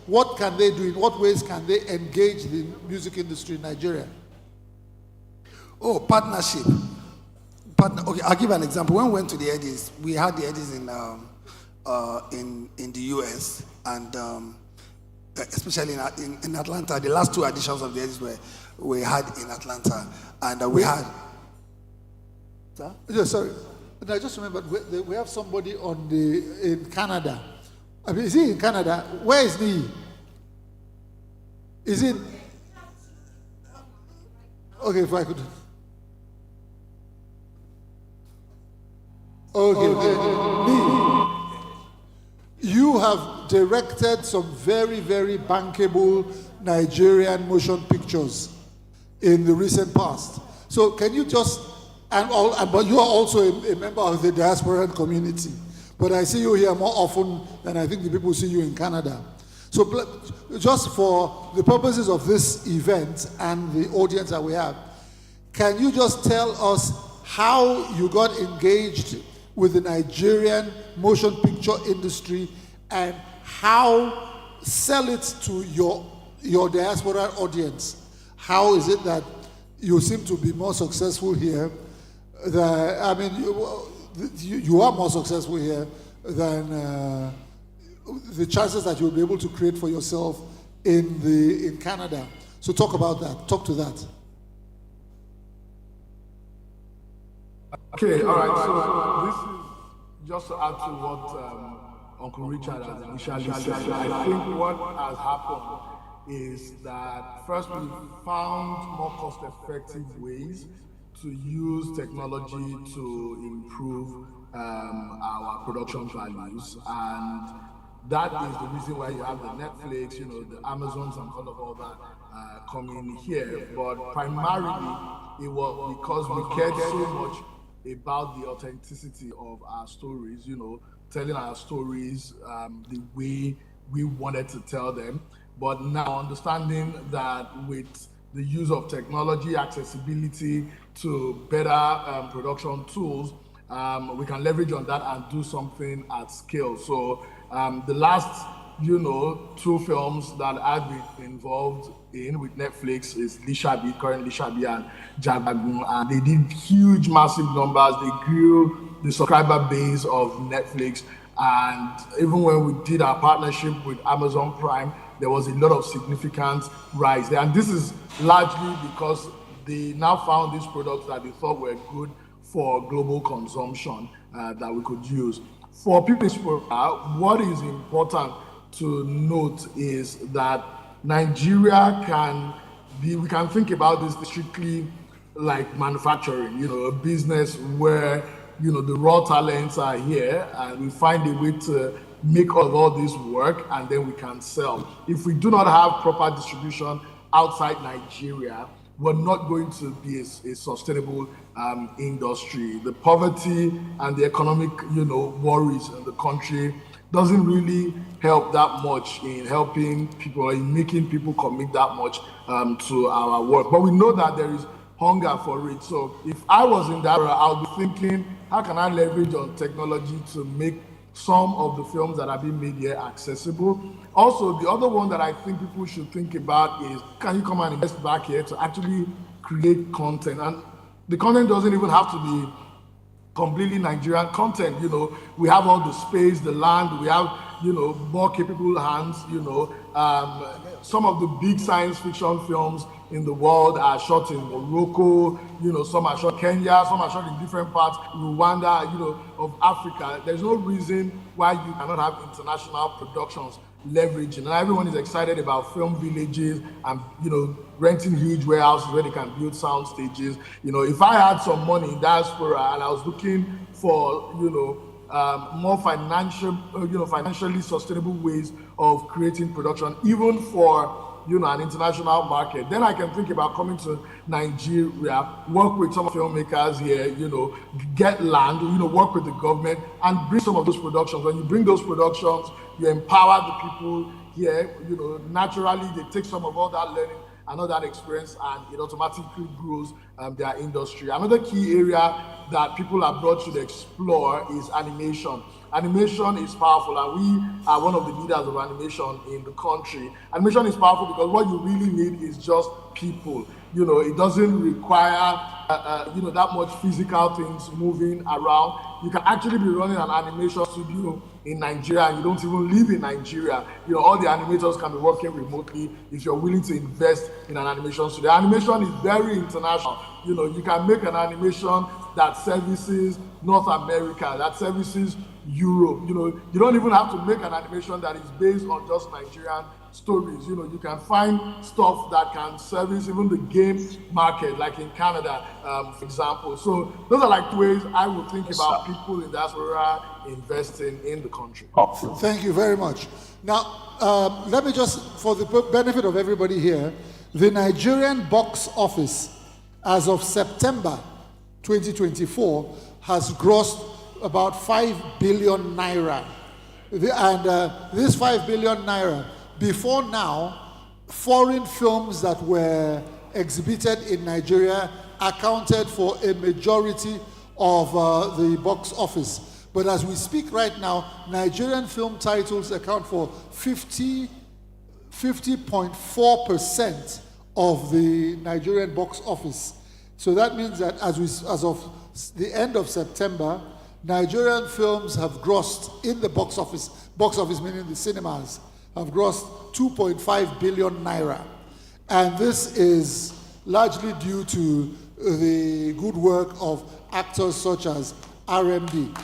What can they do? In what ways can they engage the music industry in Nigeria? Partnership. Okay, I'll give an example. When we went to the Eddies, we had the Eddies in the US, and especially in Atlanta. The last two editions of the Eddies we had in Atlanta, and we had. Sir? Yeah, sorry. I just remembered we have somebody in Canada. I mean, is he in Canada? Where is he? Is it? Okay, if I could. Okay. You have directed some very, very bankable Nigerian motion pictures in the recent past. So can you just But you are also a member of the diasporan community. But I see you here more often than I think the people see you in Canada. So just for the purposes of this event and the audience that we have, can you just tell us how you got engaged with the Nigerian motion picture industry and how sell it to your diaspora audience? How is it that you seem to be more successful here? You are more successful here than the chances that you'll be able to create for yourself in Canada. So talk about that. Talk to that. Okay, all right. So this is just to add to what Uncle Richard has initially said. I think what has happened is that first we found more cost-effective ways to use technology to improve our production values, and that is the reason why you have the Netflix, the Amazons and all that coming here. But primarily, it was because we cared so much about the authenticity of our stories, telling our stories the way we wanted to tell them. But now understanding that with the use of technology, accessibility to better production tools, we can leverage on that and do something at scale. So the last, 2 films that I've been involved in with Netflix is current Lishabi and Jagagun, and they did huge, massive numbers. They grew the subscriber base of Netflix, and even when we did our partnership with Amazon Prime, there was a lot of significant rise there. And this is largely because they now found these products that they thought were good for global consumption that we could use. For people, what is important to note is that Nigeria we can think about this strictly like manufacturing, a business where, the raw talents are here and we find a way to make all this work and then we can sell. If we do not have proper distribution outside Nigeria, we're not going to be a sustainable industry. The poverty and the economic, worries in the country doesn't really help that much in helping people, in making people commit that much to our work. But we know that there is hunger for it. So if I was in that era, I would be thinking, how can I leverage on technology to make some of the films that are being made here accessible? Also, the other one that I think people should think about is, can you come and invest back here to actually create content? And the content doesn't even have to be completely Nigerian content. We have all the space, the land, we have, more capable hands. Some of the big science fiction films in the world are shot in Morocco, some are shot in Kenya, some are shot in different parts, Rwanda, of Africa. There's no reason why you cannot have international productions leveraging. And everyone is excited about film villages and, renting huge warehouses where they can build sound stages. If I had some money in diaspora and I was looking for, more financially sustainable ways of creating production, even for, an international market, then I can think about coming to Nigeria, work with some filmmakers here, get land, work with the government and bring some of those productions. When you bring those productions, you empower the people here, naturally they take some of all that learning and all that experience and it automatically grows their industry. Another key area that people abroad should explore is animation. Animation is powerful, and we are one of the leaders of animation in the country. Animation is powerful because what you really need is just people. It doesn't require, that much physical things moving around. You can actually be running an animation studio in Nigeria and you don't even live in Nigeria. All the animators can be working remotely if you're willing to invest in an animation studio. Animation is very international. You can make an animation that services North America, that services Europe. You don't even have to make an animation that is based on just Nigerian stories. You can find stuff that can service even the game market, like in Canada, for example. So those are like ways I would think about people in diaspora investing in the country. Thank you very much. Now, let me just, for the benefit of everybody here, the Nigerian box office as of September 2024 has grossed about 5 billion naira. This 5 billion naira, before now, foreign films that were exhibited in Nigeria accounted for a majority of the box office. But as we speak right now, Nigerian film titles account for 50.4% of the Nigerian box office. So that means that as of the end of September, Nigerian films have grossed in the box office meaning the cinemas, have grossed 2.5 billion naira. And this is largely due to the good work of actors such as RMD.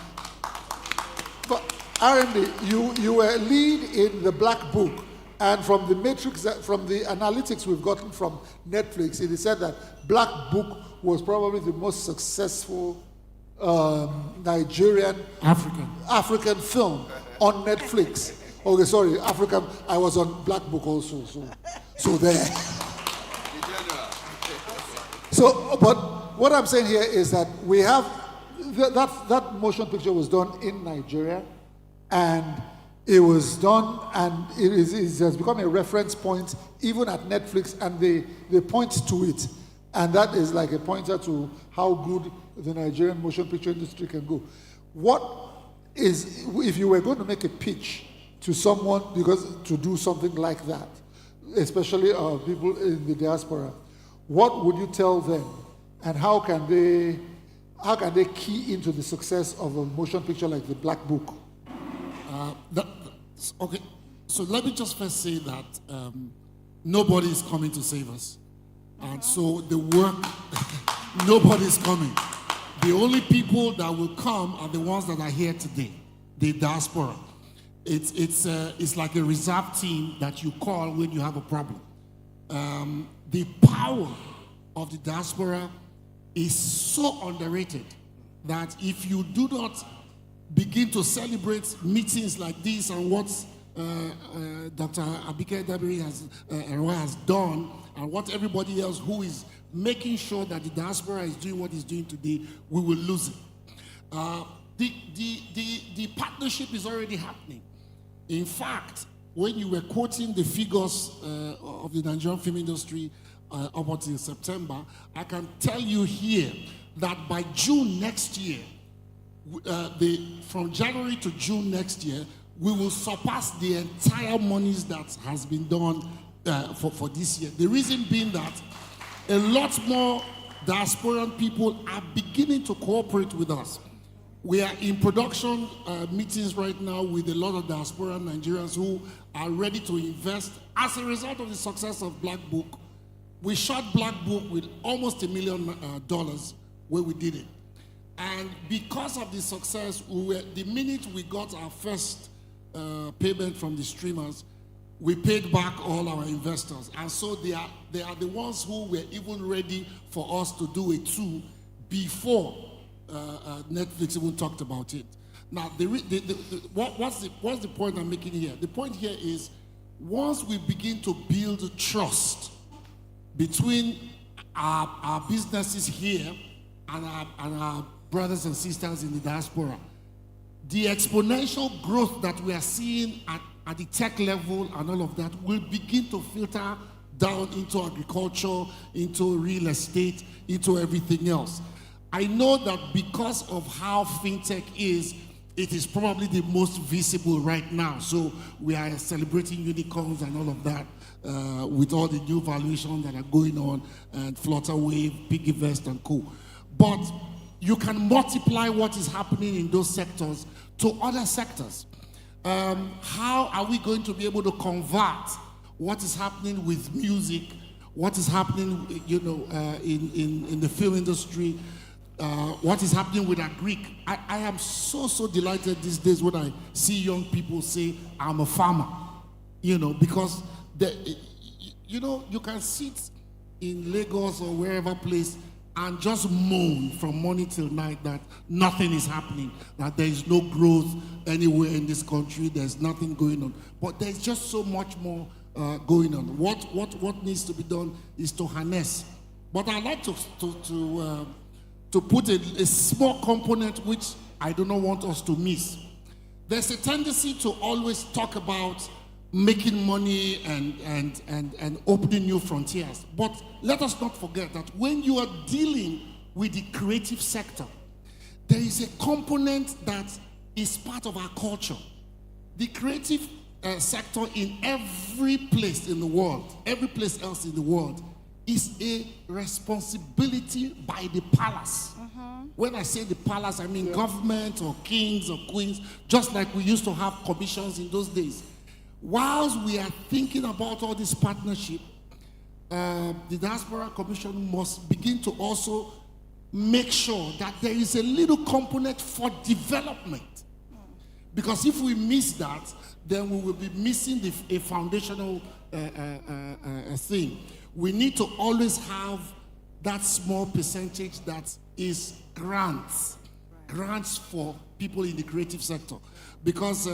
But RMD, you were lead in the Black Book, and from the matrix, from the analytics we've gotten from Netflix, it is said that Black Book was probably the most successful Nigerian African film on Netflix. Okay, sorry, African. I was on Black Book also, so there. So, but what I'm saying here is that we have that motion picture was done in Nigeria, and it was done, and it has become a reference point even at Netflix, and they point to it, and that is like a pointer to how good the Nigerian motion picture industry can go. What is, if you were going to make a pitch to someone to do something like that, especially people in the diaspora, what would you tell them, and how can they key into the success of a motion picture like the Black Book? Okay, so let me just first say that nobody is coming to save us, and so the work, nobody's coming. The only people that will come are the ones that are here today, the diaspora. It's like a reserve team that you call when you have a problem. The power of the diaspora is so underrated that if you do not begin to celebrate meetings like this and what Dr. Abike Dabiri has done, and what everybody else who is making sure that the diaspora is doing what it's doing today, we will lose it. The partnership is already happening. In fact, when you were quoting the figures of the Nigerian film industry up until September, I can tell you here that by June next year, from January to June next year, we will surpass the entire monies that has been done for this year. The reason being that a lot more diasporan people are beginning to cooperate with us. We are in production meetings right now with a lot of diasporan Nigerians who are ready to invest as a result of the success of Black Book. We shot Black Book with almost $1 million where we did it. And because of the success, the minute we got our first payment from the streamers, we paid back all our investors. And so they are the ones who were even ready for us to do it too before Netflix even talked about it. Now, what's the point I'm making here? The point here is once we begin to build trust between our businesses here and our brothers and sisters in the diaspora, the exponential growth that we are seeing at the tech level and all of that will begin to filter down into agriculture, into real estate, into everything else. I know that because of how fintech is, it is probably the most visible right now. So we are celebrating unicorns and all of that with all the new valuations that are going on, and Flutterwave, Piggyvest, and co. But you can multiply what is happening in those sectors to other sectors. How are we going to be able to convert what is happening with music, what is happening, in the film industry, what is happening with Agri? I am so delighted these days when I see young people say, I'm a farmer, because you can sit in Lagos or wherever place and just moan from morning till night that nothing is happening, that there is no growth anywhere in this country, there's nothing going on. But there's just so much more going on. What needs to be done is to harness. But I'd like to to put a small component which I do not want us to miss. There's a tendency to always talk about making money and opening new frontiers. But let us not forget that when you are dealing with the creative sector, there is a component that is part of our culture. The creative sector in every place in the world, every place else in the world, is a responsibility by the palace. When I say the palace, I mean government or kings or queens, just like we used to have commissions in those days. Whilst we are thinking about all this partnership, the Diaspora Commission must begin to also make sure that there is a little component for development. Because if we miss that, then we will be missing a foundational thing. We need to always have that small percentage that is grants for people in the creative sector. Because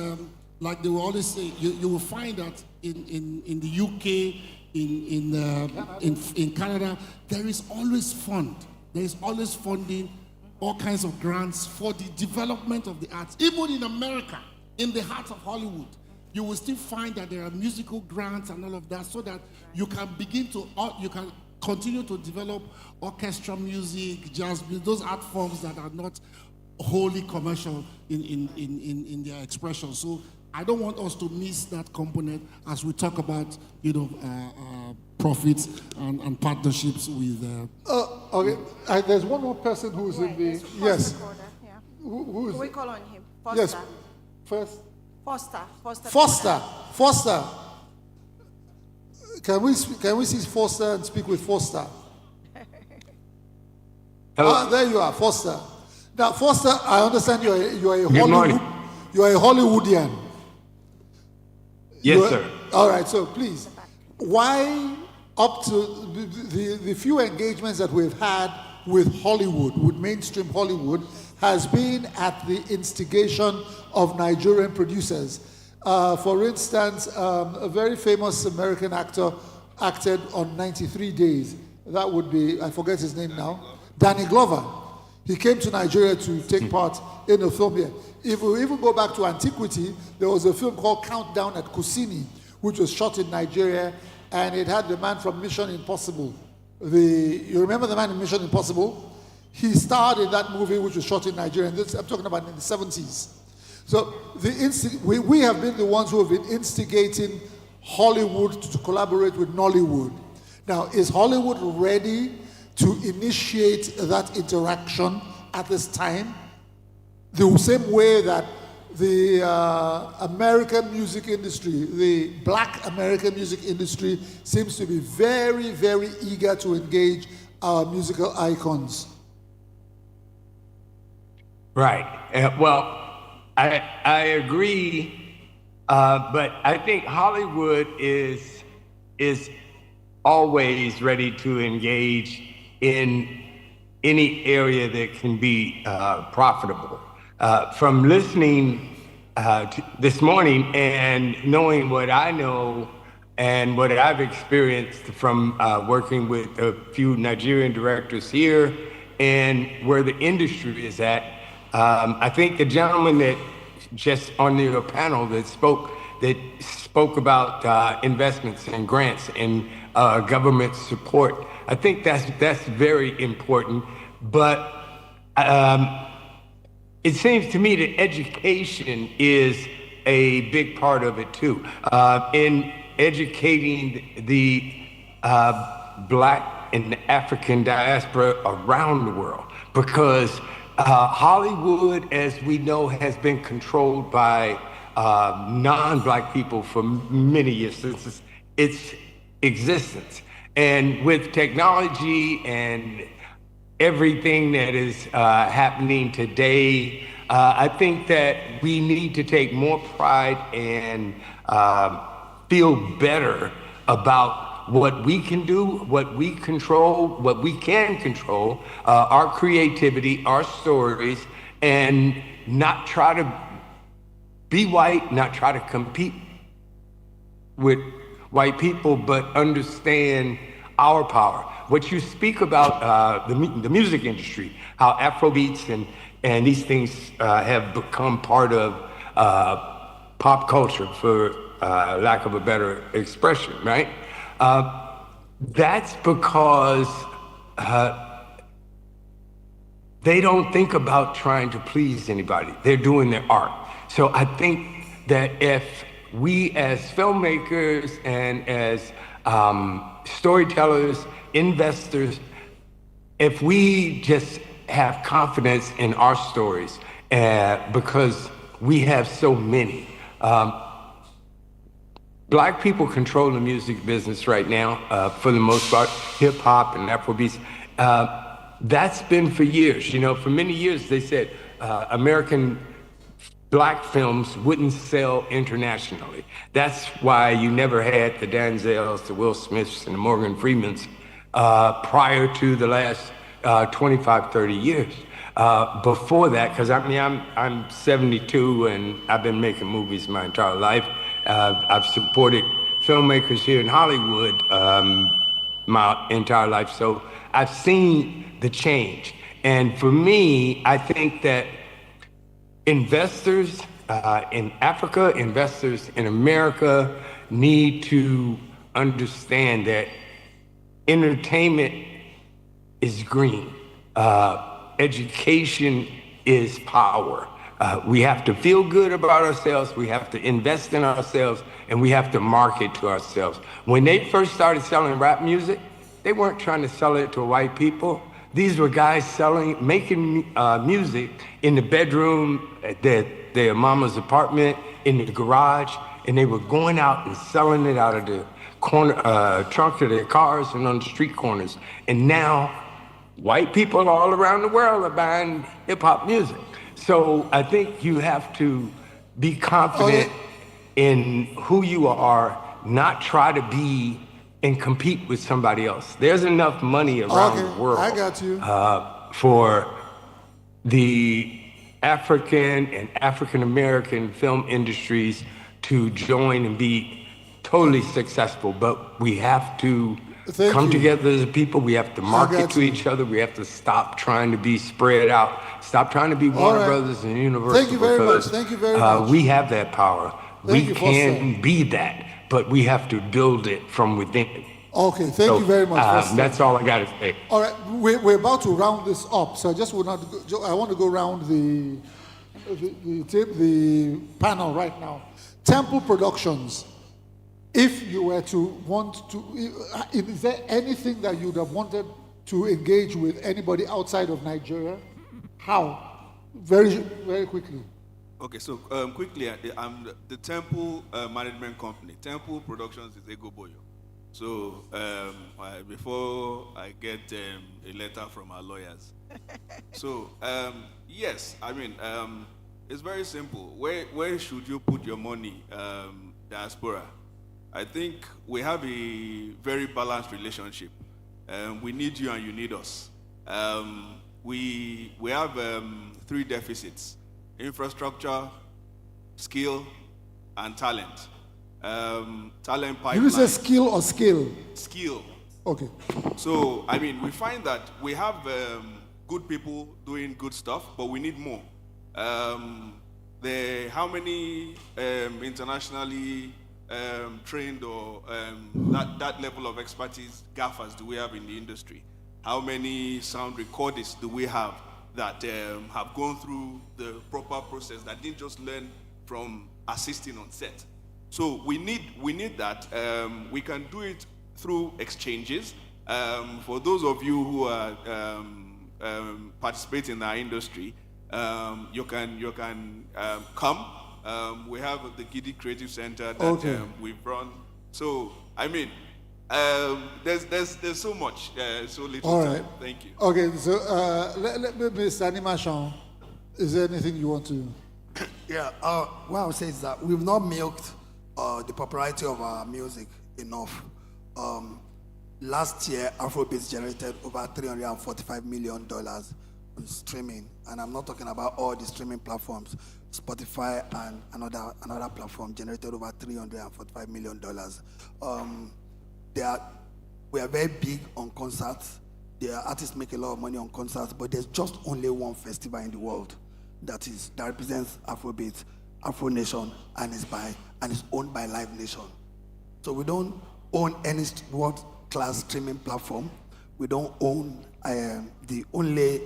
like they will always say, you will find that in the UK, in Canada, there is always fund. There is always funding, all kinds of grants for the development of the arts. Even in America, in the heart of Hollywood, you will still find that there are musical grants and all of that, so that you can begin to, you can continue to develop orchestral music, jazz music, those art forms that are not wholly commercial in their expression. So I don't want us to miss that component as we talk about, profits and partnerships with. Okay, there's one more person who's in the yes. Yeah. Who is? We call on him. Foster. Yes. First. Foster. Can we see Foster and speak with Foster? Hello. There you are, Foster. Now, Foster, I understand you are a Good morning. You are a Hollywoodian. Yes, sir. All right, so please, why up to the few engagements that we've had with Hollywood, with mainstream Hollywood, has been at the instigation of Nigerian producers. For instance, a very famous American actor acted on 93 Days. That would be, I forget his name now, Danny Glover. He came to Nigeria to take part in a film here. If we even go back to antiquity, there was a film called Countdown at Kusini, which was shot in Nigeria, and it had the man from Mission Impossible. You remember the man in Mission Impossible? He starred in that movie, which was shot in Nigeria. And I'm talking about in the 70s. So we have been the ones who have been instigating Hollywood to collaborate with Nollywood. Now, is Hollywood ready to initiate that interaction at this time? The same way that the American music industry, the black American music industry, seems to be very, very eager to engage our musical icons. Right. Well, I agree, but I think Hollywood is always ready to engage in any area that can be profitable. From listening this morning and knowing what I know and what I've experienced from working with a few Nigerian directors here and where the industry is at, I think the gentleman that just on your panel that spoke about investments and grants and government support, I think that's very important. But it seems to me that education is a big part of it too. In educating the Black and African diaspora around the world, because Hollywood, as we know, has been controlled by non-Black people for many years since its existence. And with technology and everything that is happening today, I think that we need to take more pride and feel better about what we can do, what we control, what we can control, our creativity, our stories, and not try to be white, not try to compete with white people, but understand our power. What you speak about the music industry, how Afrobeats and these things have become part of pop culture, for lack of a better expression, right? That's because they don't think about trying to please anybody. They're doing their art. So I think that if we as filmmakers and as storytellers, investors, if we just have confidence in our stories, because we have so many. Black people control the music business right now, for the most part, hip hop and Afrobeats. That's been for years. You know, for many years they said American Black films wouldn't sell internationally. That's why you never had the Denzels, the Will Smiths, and the Morgan Freemans prior to the last 25, 30 years. Before that, because I mean, I'm 72 and I've been making movies my entire life. I've supported filmmakers here in Hollywood my entire life, so I've seen the change. And for me, I think that investors in Africa, investors in America need to understand that entertainment is green. Education is power. We have to feel good about ourselves, we have to invest in ourselves, and we have to market to ourselves. When they first started selling rap music, they weren't trying to sell it to white people. These were guys making music in the bedroom, at their mama's apartment, in the garage, and they were going out and selling it out of the trunk of their cars and on the street corners. And now, white people all around the world are buying hip-hop music. So I think you have to be confident in who you are, not try to be and compete with somebody else. There's enough money around the world. I got you. For the African and African-American film industries to join and be totally successful. But we have to come together as a people. We have to market to each other. We have to stop trying to be spread out. Stop trying to be Warner Brothers and Universal. Thank you very much. Thank you very much. We have that power. We can be that, but we have to build it from within. Okay, thank you very much. That's all I got to say. All right, we're about to round this up, so I just would not. I want to go around the panel right now. Temple Productions. If you were to want to, is there anything that you would have wanted to engage with anybody outside of Nigeria? How? Very, very quickly. Okay, so quickly, I'm the Temple Management Company. Temple Productions is Ego Boyo. So before I get a letter from our lawyers. So yes, I mean, it's very simple. Where should you put your money, diaspora? I think we have a very balanced relationship. We need you and you need us. We have 3 deficits: infrastructure, skill, and talent. Talent pipeline. Did you say skill or skill? Skill. Okay. So, I mean, we find that we have good people doing good stuff, but we need more. How many internationally trained or that level of expertise gaffers do we have in the industry? How many sound recordists do we have that have gone through the proper process, that didn't just learn from assisting on set? So we need that. We can do it through exchanges. For those of you who are participating in our industry, you can come. We have the Giddy Creative Center that we've run. So I mean, there's so much, so little All time. right. Thank you. Okay, so let me, Mr. Animation, is there anything you want to? Yeah, what I would say is that we've not milked the popularity of our music enough. Last year, Afrobeats generated over $345 million on streaming, and I'm not talking about all the streaming platforms. Spotify and another platform generated over $345 million. There are We are very big on concerts. The artists make a lot of money on concerts, but there's just only one festival in the world that represents Afrobeat, Afro Nation, and is owned by Live Nation. So we don't own any world-class streaming platform. We don't own the only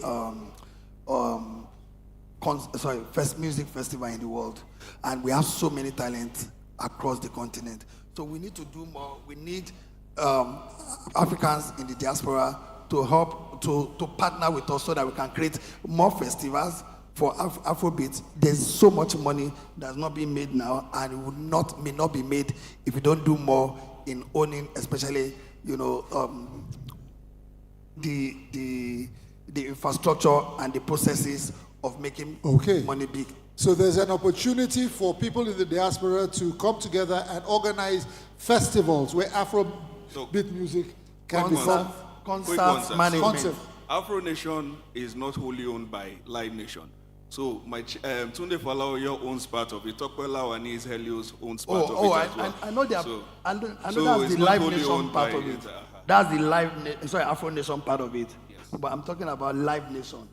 first music festival in the world, and we have so many talents across the continent. So we need to do more. We need Africans in the diaspora to help to partner with us so that we can create more festivals for Afrobeat. There's so much money that's not being made now, and it may not be made if we don't do more in owning, especially the infrastructure and the processes of making money big. So there's an opportunity for people in the diaspora to come together and organize festivals where Afrobeat music can become concerts, management. Afro Nation is not wholly owned by Live Nation. So my Tunde Falaoyo owns part of it. Tokwela and Helios owns part of it as well. I know that. So, I know so that's the Live Nation owned part by of it. That's the Afro Nation part of it. Yes. But I'm talking about Live Nation.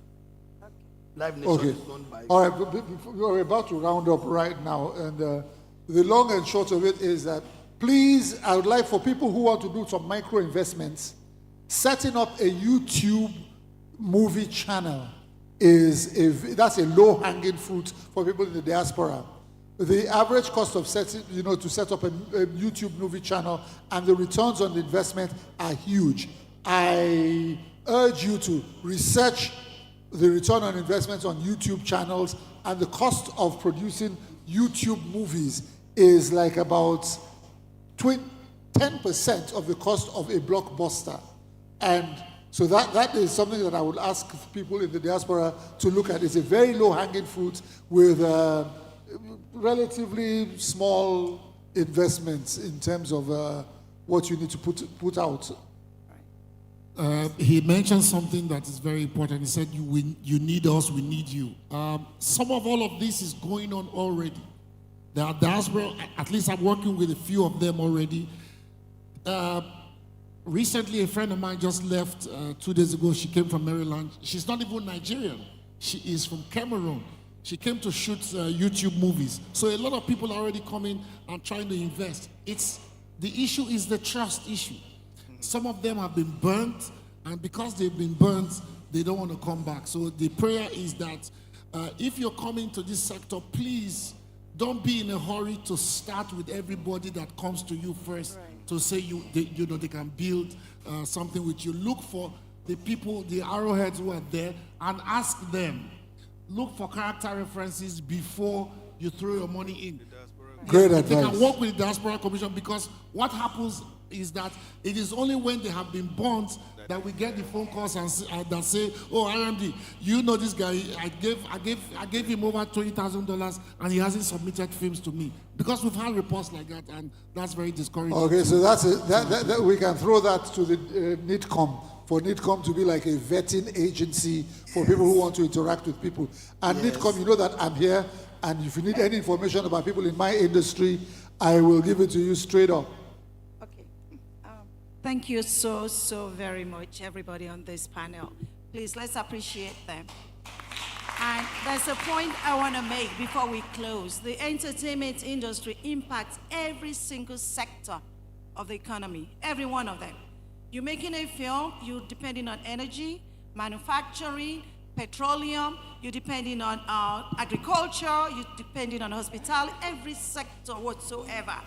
Live Nation is owned by. All right, we're about to round up right now, and the long and short of it is that, please, I would like for people who want to do some micro investments, setting up a YouTube movie channel that's a low-hanging fruit for people in the diaspora. The average cost of to set up a YouTube movie channel and the returns on the investment are huge. I urge you to research the return on investments on YouTube channels, and the cost of producing YouTube movies is like about 10% of the cost of a blockbuster. And so that is something that I would ask people in the diaspora to look at. It's a very low-hanging fruit with relatively small investments in terms of what you need to put out. He mentioned something that is very important. He said, you need us, we need you. Some of all of this is going on already. There are diaspora, at least I'm working with a few of them already. Recently, a friend of mine just left 2 days ago. She came from Maryland. She's not even Nigerian. She is from Cameroon. She came to shoot YouTube movies. So a lot of people are already coming and trying to invest. The issue is the trust issue. Some of them have been burnt, and because they've been burnt, they don't want to come back. So the prayer is that if you're coming to this sector, please don't be in a hurry to start with everybody that comes to you first, to say they can build something with you. Look for the people, the arrowheads who are there, and ask them. Look for character references before you throw your money in. Great advice. They can work with the Diaspora Commission, because what happens is that it is only when they have been burnt that we get the phone calls that say, "Oh, RMD, you know this guy? I gave him over $20,000 and he hasn't submitted films to me." Because we've had reports like that, and that's very discouraging. Okay, so that's it. That we can throw that to the NIDCOM, for NIDCOM to be like a vetting agency for people who want to interact with people. And NIDCOM, you know that I'm here, and if you need any information about people in my industry, I will give it to you straight up. Thank you so very much, everybody on this panel. Please, let's appreciate them. And there's a point I want to make before we close. The entertainment industry impacts every single sector of the economy, every one of them. You're making a film, you're depending on energy, manufacturing, petroleum, you're depending on agriculture, you're depending on hospitality, every sector whatsoever.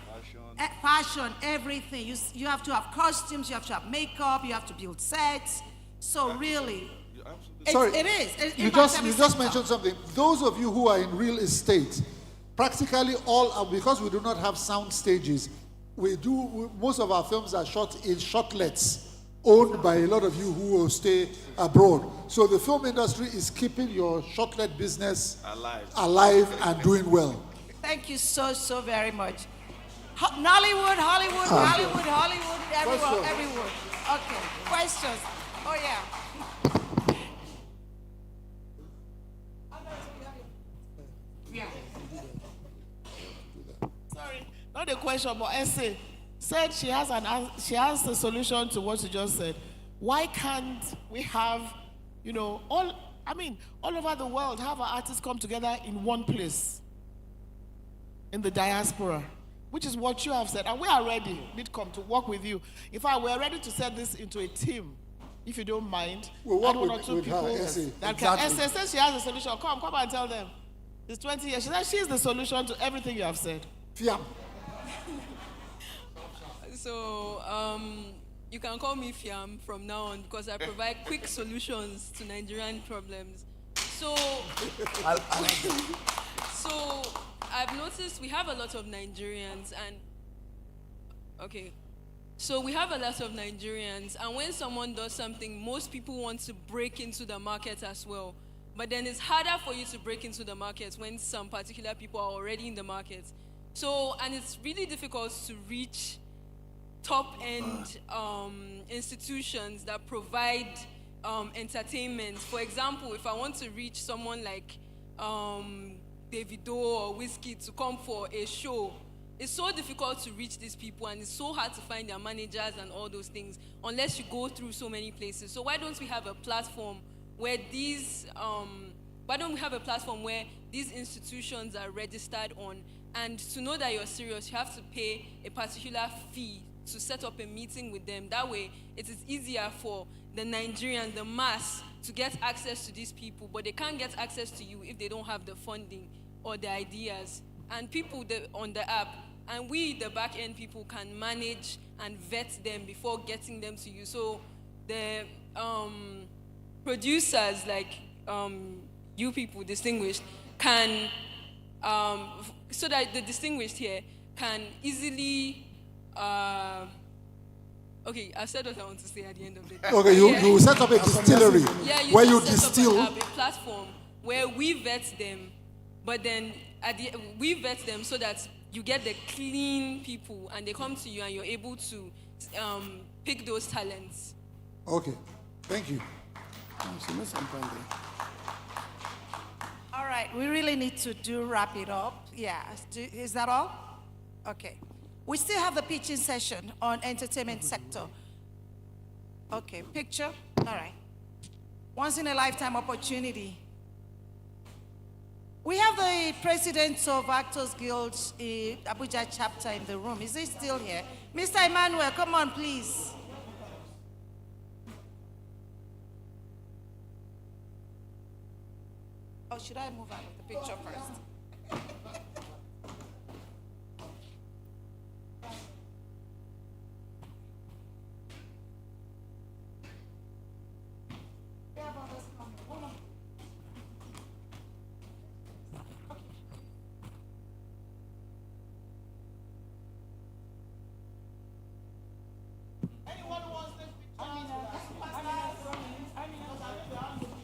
Fashion, everything. You have to have costumes, you have to have makeup, you have to build sets. So really, it is. You just mentioned something. Those of you who are in real estate, practically all, because we do not have sound stages, most of our films are shot in shotlets, owned by a lot of you who will stay abroad. So the film industry is keeping your shotlet business alive and doing well. Thank you so very much. Nollywood, Hollywood, everywhere. Okay, questions? Oh yeah. Sorry, not a question, but essay. said she has the solution to what you just said. Why can't we have, all over the world, have our artists come together in one place, in the diaspora, which is what you have said. And we are ready, NIDCOM, to work with you. In fact, we're ready to set this into a team, if you don't mind. We'll work one or two people that can. Esther says she has a solution. Come and tell them. It's 20 years. She said she's the solution to everything you have said. Fiam. So, you can call me Fiam from now on because I provide quick solutions to Nigerian problems. So, so I've noticed we have a lot of Nigerians So we have a lot of Nigerians, and when someone does something, most people want to break into the market as well. But then it's harder for you to break into the market when some particular people are already in the market. So, and it's really difficult to reach top-end institutions that provide entertainment. For example, if I want to reach someone like Davido or Whiskey to come for a show, it's so difficult to reach these people, and it's so hard to find their managers and all those things unless you go through so many places. So why don't we have a platform where these institutions are registered on, and to know that you're serious, you have to pay a particular fee to set up a meeting with them. That way, it is easier for the Nigerians, the mass, to get access to these people, but they can't get access to you if they don't have the funding or the ideas. And people on the app, and we, the back-end people, can manage and vet them before getting them to you. So the producers, like you people, distinguished, can, so that the distinguished here can easily, okay, I've said what I want to say at the end of the day. Okay, you set up a distillery where you distill. A platform where we vet them, but then we vet them so that you get the clean people and they come to you and you're able to pick those talents. Okay, thank you. All right, we really need to wrap it up. Yeah, is that all? Okay. We still have the pitching session on entertainment sector. Okay, picture? All right. Once in a lifetime opportunity. We have the president of Actors Guild Abuja chapter in the room. Is he still here? Mr. Emmanuel, come on, please. Oh, should I move out of the picture first?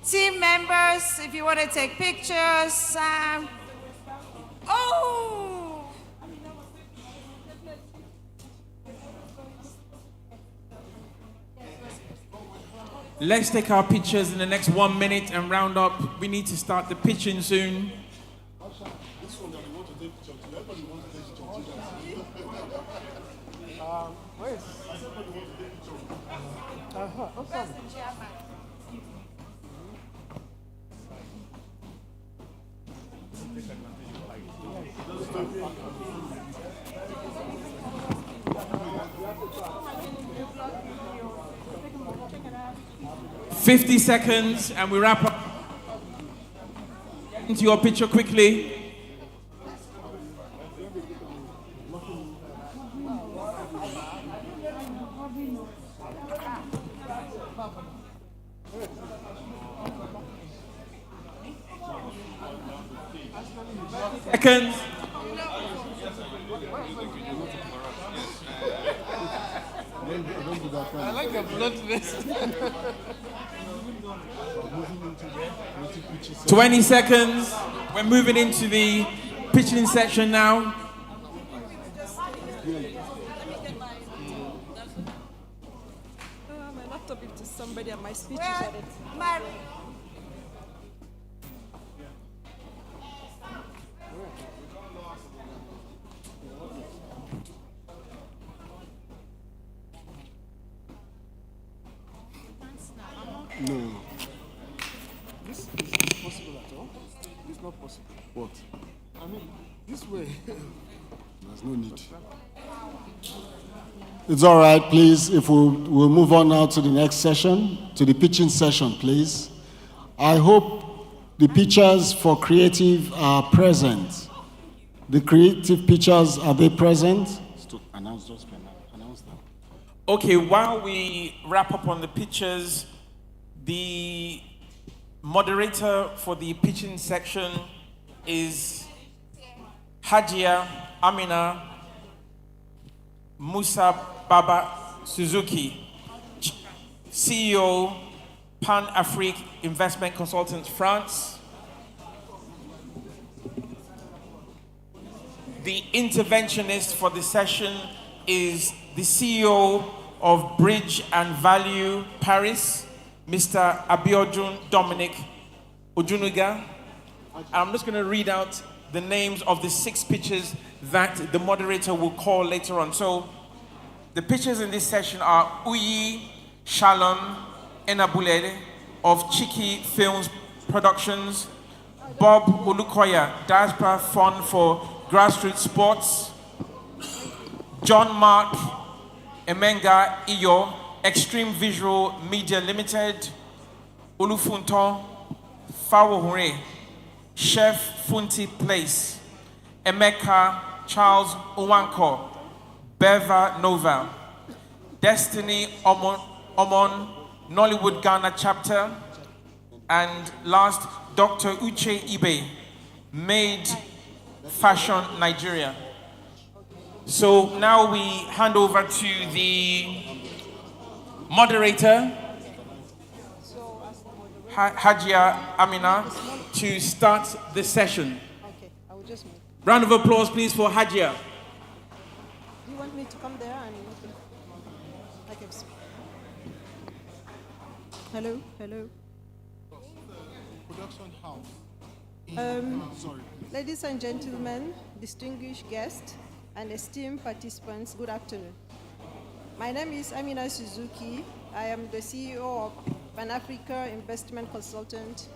'Team members, if you want to take pictures. Oh! Let's take our pictures in the next 1 minute and round up. We need to start the pitching soon. $50 seconds and we wrap up. Into your picture quickly. Seconds. I like a blood vest. 20 seconds. We're moving into the pitching section now. My laptop is to somebody and my speech is on it. No. This is not possible at all. It's not possible. What? I mean, this way. There's no need. It's all right, please. If we'll move on now to the next session, to the pitching session, please. I hope the pitchers for creative are present. The creative pitchers, are they present? Announce them. Okay, while we wrap up on the pitches, the moderator for the pitching section is Hajia Amina Musa Baba Suzuki, CEO, Pan-Afrique Investment Consultants France. The interventionist for the session is the CEO of Bridge and Value Paris, Mr. Abiodun Dominic Ojunuga. I'm just going to read out the names of the 6 pitchers that the moderator will call later on. So the pitchers in this session are Uyi Shalom Enabulede of Chiki Films Productions, Bob Olukoya, Diaspora Fund for Grassroots Sports, John Mark Emenga Iyo, Extreme Visual Media Limited, Olufunton Fawohure, Chef Funti Place, Emeka Charles Uwanko, Beva Nova, Destiny Omon, Nollywood Ghana chapter, and last, Dr. Uche Ibe, Made Fashion Nigeria. So now we hand over to the moderator, Hajia Amina, to start the session. Okay, I will just move. Round of applause, please, for Hajia. Do you want me to come there and I can speak? Hello, hello. Production house. Ladies and gentlemen, distinguished guests, and esteemed participants, good afternoon. My name is Amina Suzuki. I am the CEO of Pan-Africa Investment Consultant.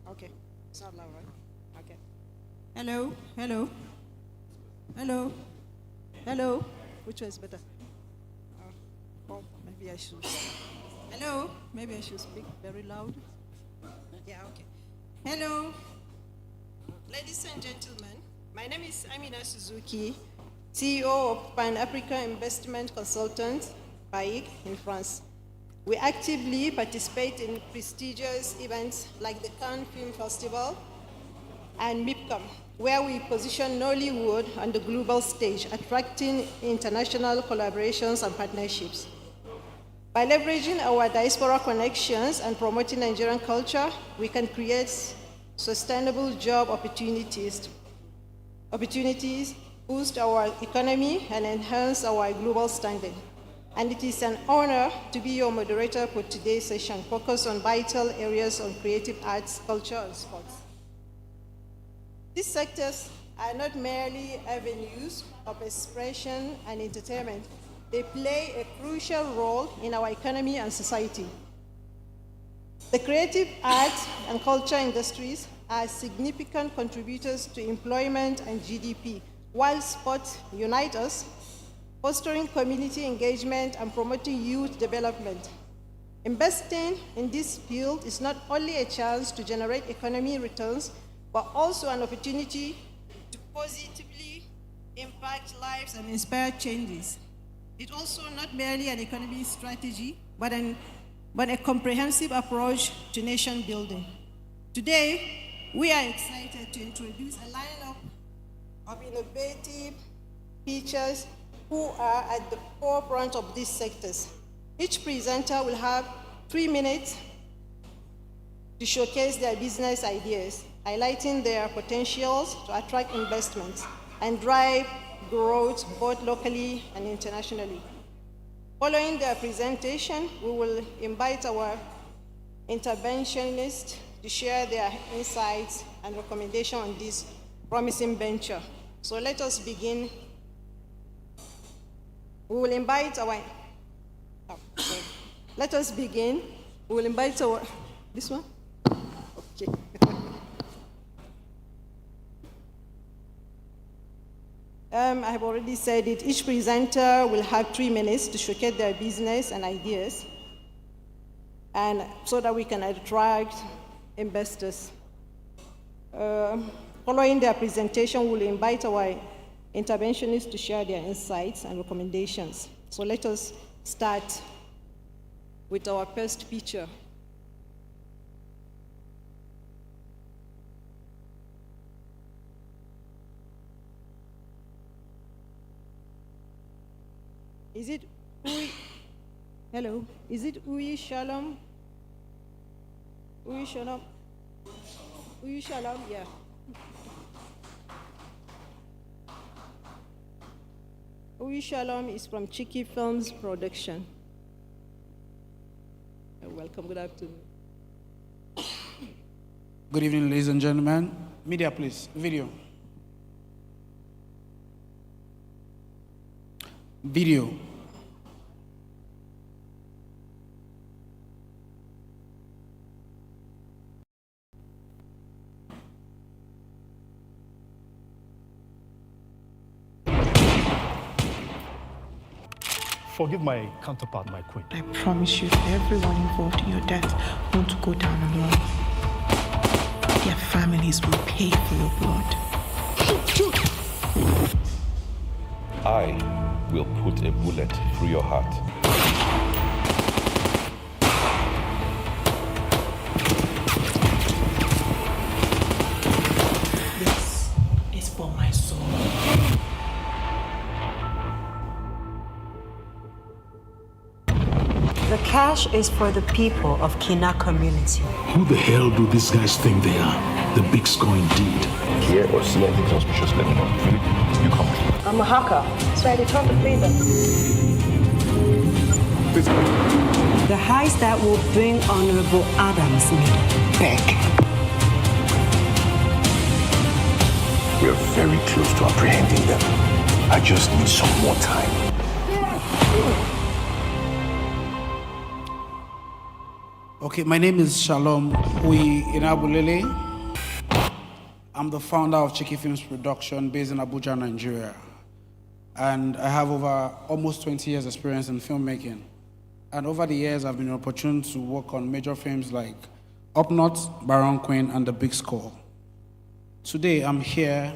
Okay, it's not loud, right? Okay. Hello, hello, hello, hello. Which one is better? Oh, maybe I should. Hello, maybe I should speak very loud. Yeah, okay. Hello, ladies and gentlemen. My name is Amina Suzuki, CEO of Pan-Africa Investment Consultants, PAIC, in France. We actively participate in prestigious events like the Cannes Film Festival and NIDCOM, where we position Nollywood on the global stage, attracting international collaborations and partnerships. By leveraging our diaspora connections and promoting Nigerian culture, we can create sustainable job opportunities, boost our economy, and enhance our global standing. And it is an honor to be your moderator for today's session, focused on vital areas of creative arts, culture, and sports. These sectors are not merely avenues of expression and entertainment. They play a crucial role in our economy and society. The creative arts and culture industries are significant contributors to employment and GDP, while sports unite us, fostering community engagement and promoting youth development. Investing in this field is not only a chance to generate economic returns, but also an opportunity to positively impact lives and inspire changes. It's also not merely an economic strategy, but a comprehensive approach to nation building. Today, we are excited to introduce a lineup of innovative features who are at the forefront of these sectors. Each presenter will have 3 minutes to showcase their business ideas, highlighting their potentials to attract investments and drive growth both locally and internationally. Following their presentation, we will invite our interventionists to share their insights and recommendations on this promising venture. So let us begin. We will invite our, let us begin We'll invite our, this one? Okay. I have already said it. Each presenter will have 3 minutes to showcase their business and ideas, and so that we can attract investors. Following their presentation, we'll invite our interventionists to share their insights and recommendations. So let us start with our first speaker. Is it Uyi? Hello, is it Uyi Shalom? Uyi Shalom? Uyi Shalom, yeah. Uyi Shalom is from Chiki Films Production. Welcome, good afternoon. Good evening, ladies and gentlemen. Media, please. Video. Video. Forgive my counterpart, my queen. I promise you, everyone involved in your death won't go down alone. Their families will pay for your blood. I will put a bullet through your heart. This is for my soul. The cash is for the people of Kina community. Who the hell do these guys think they are? The big score indeed. Hear or see anything suspicious, let me know. Philip, you come. I'm a hacker, so I return the favor. The heist that will bring Honorable Adams me back. We're very close to apprehending them. I just need some more time. Okay, my name is Shalom Uyi Inabulele. I'm the founder of Chiki Films Production based in Abuja, Nigeria. And I have over almost 20 years experience in filmmaking. And over the years, I've been opportune to work on major films like Up North, Baron Queen, and The Big Score. Today, I'm here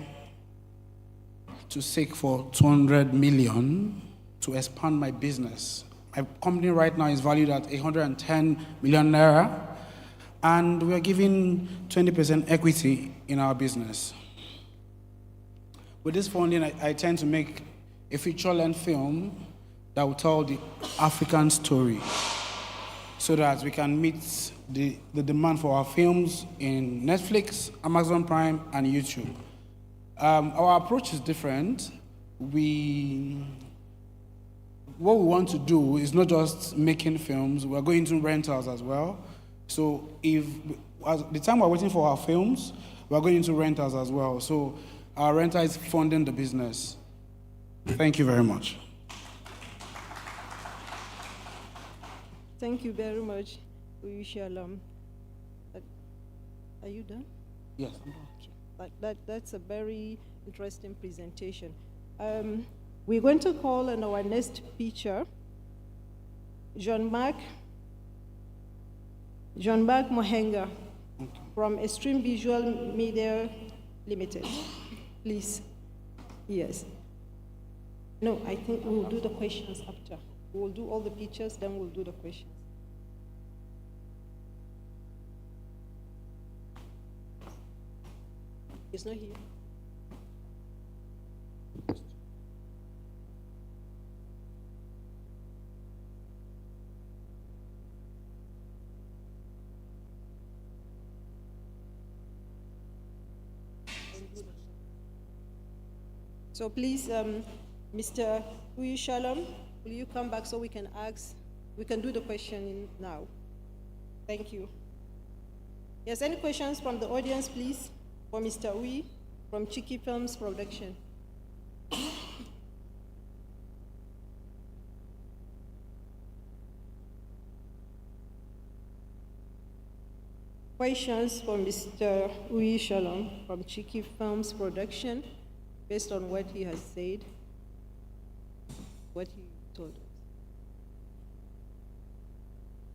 to seek for 200 million to expand my business. My company right now is valued at 110 million naira, and we are giving 20% equity in our business. With this funding, I tend to make a feature-length film that will tell the African story so that we can meet the demand for our films in Netflix, Amazon Prime, and YouTube. Our approach is different. What we want to do is not just making films, we're going into rentals as well. So at the time we're waiting for our films, we're going into rentals as well. So our renter is funding the business. Thank you very much. Thank you very much, Uyi Shalom. Are you done? Yes. That's a very interesting presentation. We're going to call on our next speaker, Jean-Marc Mohenga from Extreme Visual Media Limited. Please. Yes. No, I think we'll do the questions after. We'll do all the pictures, then we'll do the questions. He's not here. So please, Mr. Uyi Shalom, will you come back so we can do the question now? Thank you. Yes, any questions from the audience, please, for Mr. Uyi from Chiki Films Production? questions for Mr. Uyi Shalom from Chiki Films Production, based on what he has said, what he told us.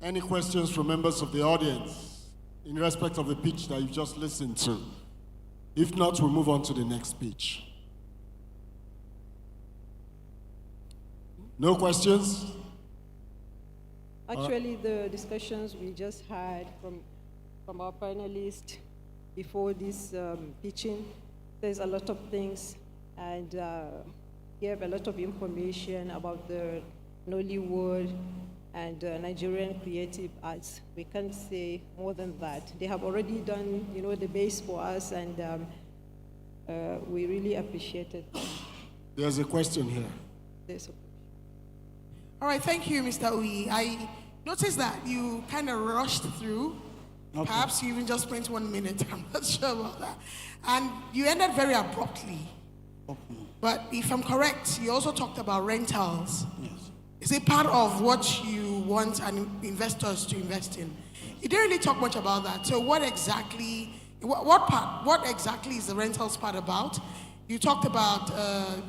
Any questions from members of the audience in respect of the pitch that you've just listened to? If not, we'll move on to the next speech. No questions? Actually, the discussions we just had from our panelists before this pitching, there's a lot of things, and gave a lot of information about the Nollywood and Nigerian creative arts. We can't say more than that. They have already done, the base for us, and we really appreciate it. There's a question here. There's a All right, thank you, Mr. Uyi. I noticed that you kind of rushed through. Okay. Perhaps you even just spent 1 minute. I'm not sure about that. And you ended very abruptly. Okay. But if I'm correct, you also talked about rentals. Yes. Is it part of what you want investors to invest in? You didn't really talk much about that. So what exactly is the rentals part about? You talked about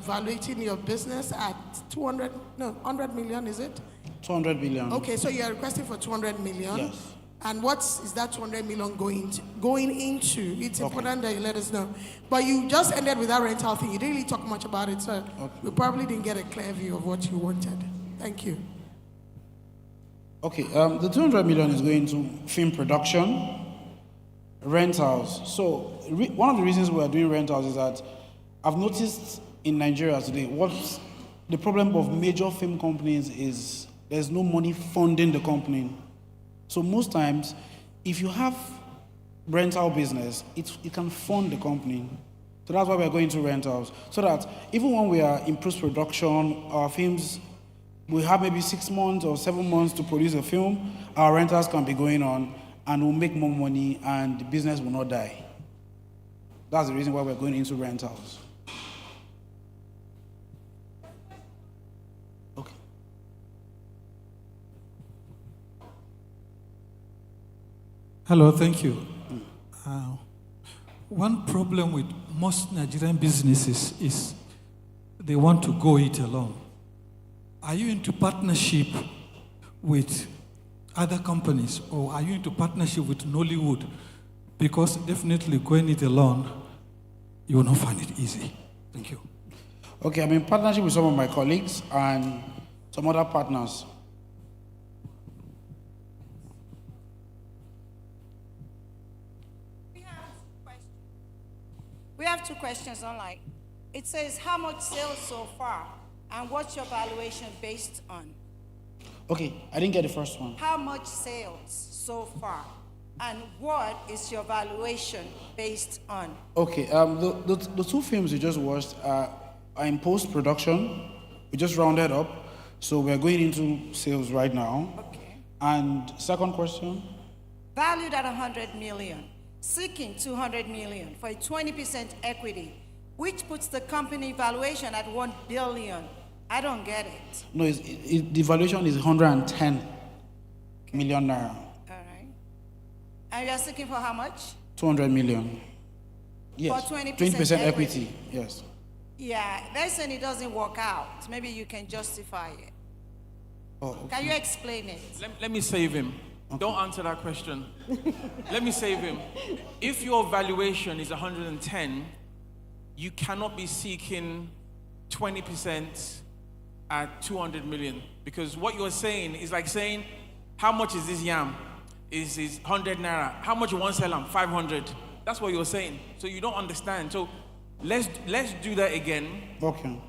evaluating your business at 100 million, is it? 200 billion. Okay, so you are requesting for 200 million. Yes. And what is that 200 million going into? It's important that you let us know. But you just ended with that rental thing. You didn't really talk much about it, so we probably didn't get a clear view of what you wanted. Thank you. Okay, the 200 million is going to film production, rentals. So one of the reasons we are doing rentals is that I've noticed in Nigeria today, what's the problem of major film companies is there's no money funding the company. So most times, if you have rental business, it can fund the company. So that's why we're going to rentals. So that even when we are in post-production, our films, we have maybe 6 months or 7 months to produce a film, our rentals can be going on and we'll make more money and the business will not die. That's the reason why we're going into rentals. Okay. Hello, thank you. One problem with most Nigerian businesses is they want to go it alone. Are you into partnership with other companies, or are you into partnership with Nollywood? Because definitely going it alone, you will not find it easy. Thank you. Okay, I'm in partnership with some of my colleagues and some other partners. We have 2 questions online. It says, how much sales so far, and what's your valuation based on? Okay, I didn't get the first one. How much sales so far, and what is your valuation based on? Okay, the 2 films you just watched are in post-production. We just rounded up, so we're going into sales right now. Okay. And second question? Valued at 100 million, seeking 200 million for a 20% equity, which puts the company valuation at 1 billion. I don't get it. No, the valuation is 110 million naira. All right. And you are seeking for how much? 200 million. Yes. For 20% equity. Yes. Yeah, they're saying it doesn't work out. Maybe you can justify it. Oh, okay. Can you explain it? Let me save him. Okay. Don't answer that question. Let me save him. If your valuation is 110, you cannot be seeking 20% at 200 million, because what you're saying is like saying, how much is this yam? Is 100 naira. How much you want to sell them? 500. That's what you're saying. So you don't understand. So let's do that again. Okay.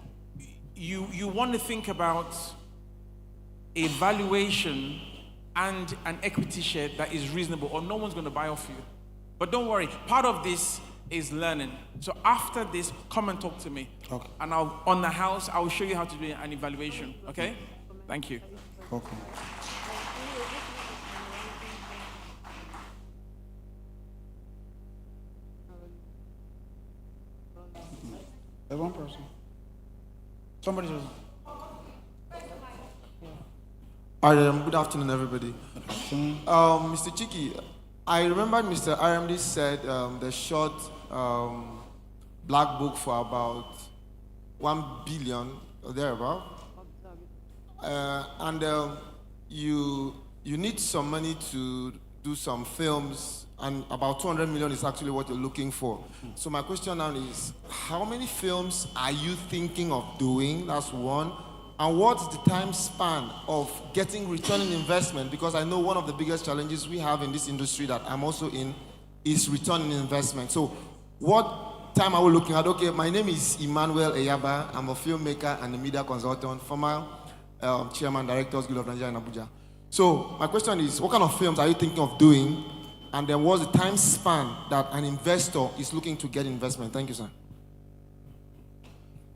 You want to think about a valuation and an equity share that is reasonable, or no one's going to buy off you. But don't worry, part of this is learning. So after this, come and talk to me. Okay. And on the house, I will show you how to do an evaluation. Okay? Thank you. Okay. There's one person. Somebody says. All right, good afternoon, everybody. Mr. Chiki, I remember Mr. RMD said the short black book for about 1 billion or thereabout. You need some money to do some films, and about 200 million is actually what you're looking for. So my question now is, how many films are you thinking of doing? That's one. And what's the time span of getting return on investment? Because I know one of the biggest challenges we have in this industry that I'm also in is return on investment. So what time are we looking at? Okay, my name is Emmanuel Eyaba. I'm a filmmaker and a media consultant, former chairman, directors, Guild of Nigeria in Abuja. So my question is, what kind of films are you thinking of doing? And then what's the time span that an investor is looking to get investment? Thank you, sir.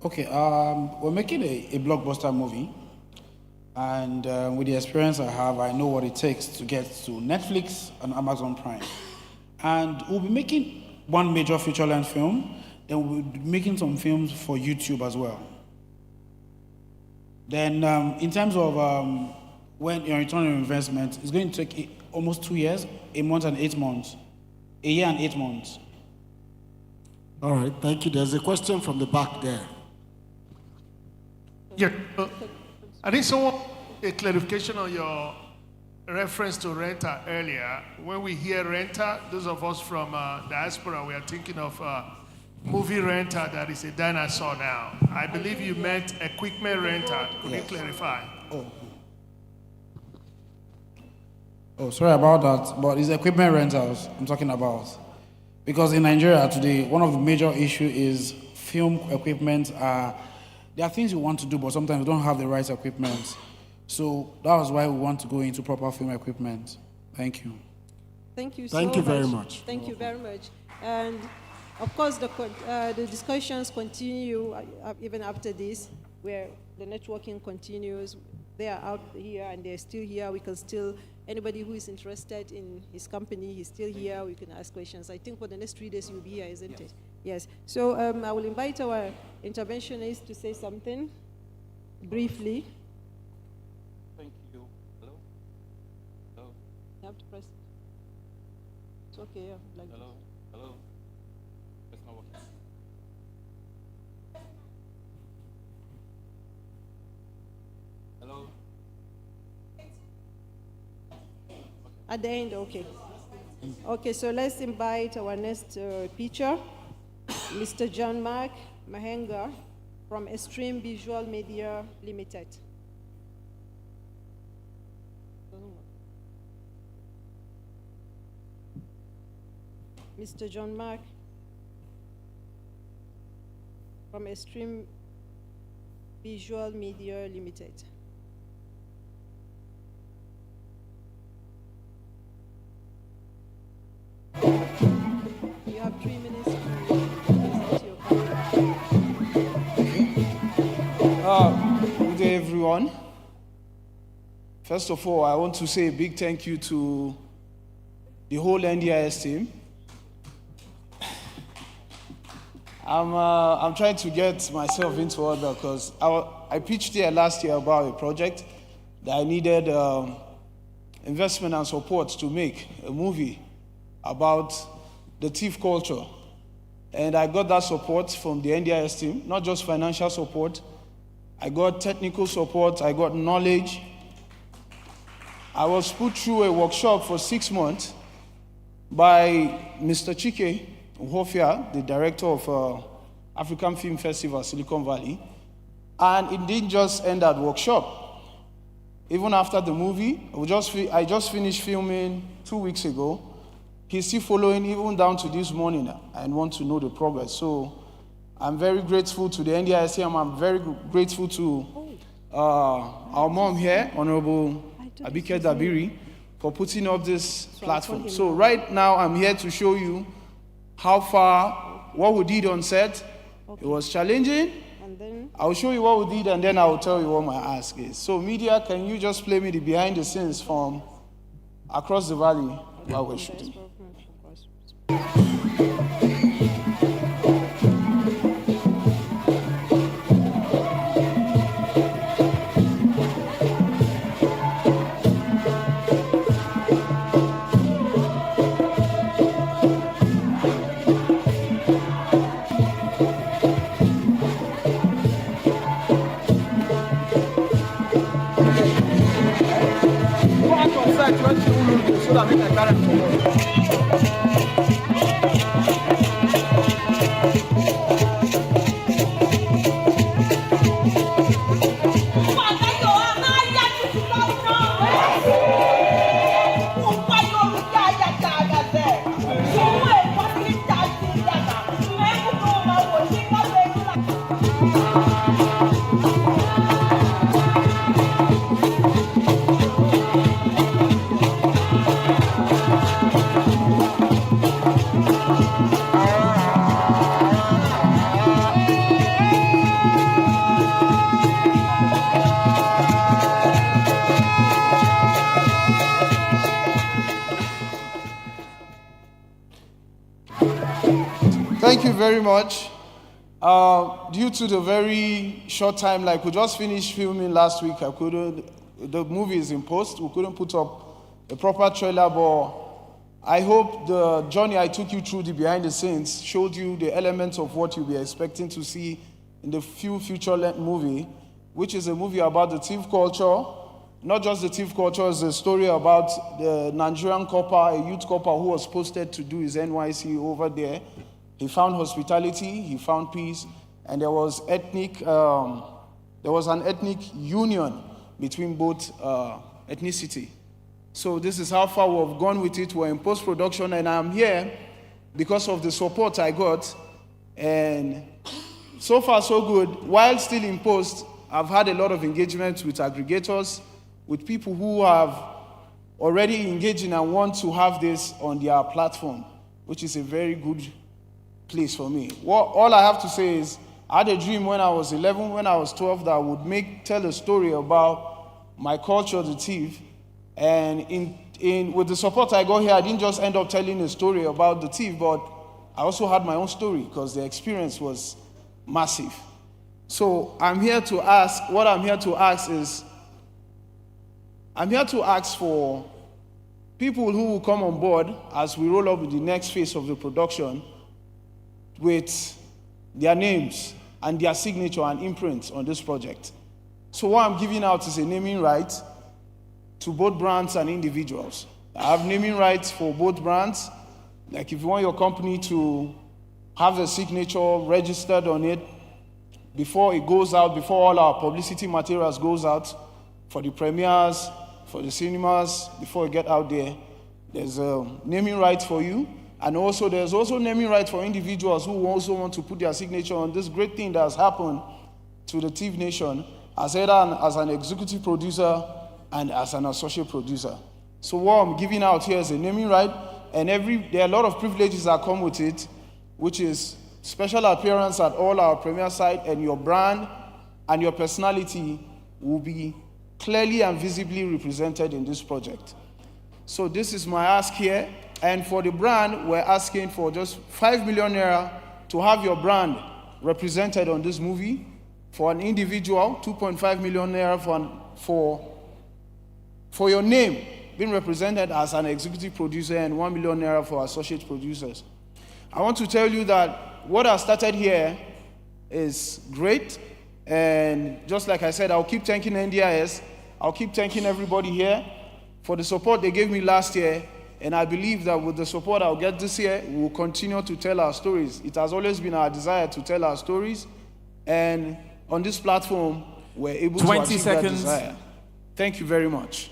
Okay, we're making a blockbuster movie, and with the experience I have, I know what it takes to get to Netflix and Amazon Prime. And we'll be making one major feature-length film, then we'll be making some films for YouTube as well. Then in terms of when your return on investment, it's going to take almost 2 years, a month and 8 months, a year and 8 months. All right, thank you. There's a question from the back there. Yeah, I think someone a clarification on your reference to renter earlier. When we hear renter, those of us from diaspora, we are thinking of movie renter that is a dinosaur now. I believe you meant equipment renter. Could you clarify? Oh, sorry about that, but it's equipment rentals I'm talking about. Because in Nigeria today, one of the major issues is film equipment. There are things you want to do, but sometimes you don't have the right equipment. So that was why we want to go into proper film equipment. Thank you. Thank you Thank you very much. Thank you very much. And of course, the discussions continue even after this, where the networking continues. They are out here and they're still here. We can still, anybody who is interested in his company, he's still here. We can ask questions. I think for the next 3 days you'll be here, isn't it? Yes. So I will invite our interventionist to say something briefly. Thank you. Hello? Hello? You have to press. It's okay, yeah. Like Hello? this. Hello? It's not working. Hello? At the end, okay. Okay, so let's invite our next speaker, Mr. John Mark Mahenga from Extreme Visual Media Limited. Mr. John Mark from Extreme Visual Media Limited. You have 3 minutes to present your Good day, everyone. First of all, I want to say a big thank you to the whole NDIS team. I'm trying to get myself into order because I pitched here last year about a project that I needed investment and support to make a movie about the thief culture. And I got that support from the NDIS team, not just financial support. I got technical support, I got knowledge. I was put through a workshop for 6 months by Mr. Chike Uhofia, the director of African Film Festival, Silicon Valley. And it didn't just end at workshop. Even after the movie, I just finished filming 2 weeks ago. He's still following even down to this morning and want to know the progress. So I'm very grateful to the NDIC. I'm very grateful to our mom here, Honorable Abike Dabiri, for putting up this platform. So right now I'm here to show you how far, what we did on set. It was challenging. And then I'll show you what we did and then I'll tell you what my ask is. So media, can you just play me the behind the scenes from across the valley while we're shooting? Thank you very much. Due to the very short time, like we just finished filming last week, the movie is in post. We couldn't put up a proper trailer, but I hope the journey I took you through the behind the scenes showed you the elements of what you'll be expecting to see in the future-length movie, which is a movie about the thief culture. Not just the thief culture, it's a story about the Nigerian copper, a youth copper who was posted to do his NYC over there. He found hospitality, he found peace, and there was an ethnic union between both ethnicity. So this is how far we've gone with it. We're in post-production, and I'm here because of the support I got. And so far, so good. While still in post, I've had a lot of engagement with aggregators, with people who have already engaged in and want to have this on their platform, which is a very good place for me. All I have to say is, I had a dream when I was 11, when I was 12, that I would tell a story about my culture, the thief. And with the support I got here, I didn't just end up telling a story about the thief, but I also had my own story because the experience was massive. So I'm here to ask for people who will come on board as we roll up with the next phase of the production with their names and their signature and imprint on this project. So what I'm giving out is a naming right to both brands and individuals. I have naming rights for both brands. Like if you want your company to have a signature registered on it before it goes out, before all our publicity materials goes out, for the premieres, for the cinemas, before we get out there, there's a naming right for you. And also, there's also naming rights for individuals who also want to put their signature on this great thing that has happened to the Thief Nation, as either as an executive producer and as an associate producer. So what I'm giving out here is a naming right, and there are a lot of privileges that come with it, which is special appearance at all our premiere site, and your brand and your personality will be clearly and visibly represented in this project. So this is my ask here. And for the brand, we're asking for just 5 million naira to have your brand represented on this movie. For an individual, 2.5 million naira for your name being represented as an executive producer, and 1 million naira for associate producers. I want to tell you that what I started here is great. And just like I said, I'll keep thanking NDIS. I'll keep thanking everybody here for the support they gave me last year. And I believe that with the support I'll get this year, we'll continue to tell our stories. It has always been our desire to tell our stories. And on this platform, we're able to achieve that desire. Thank you very much.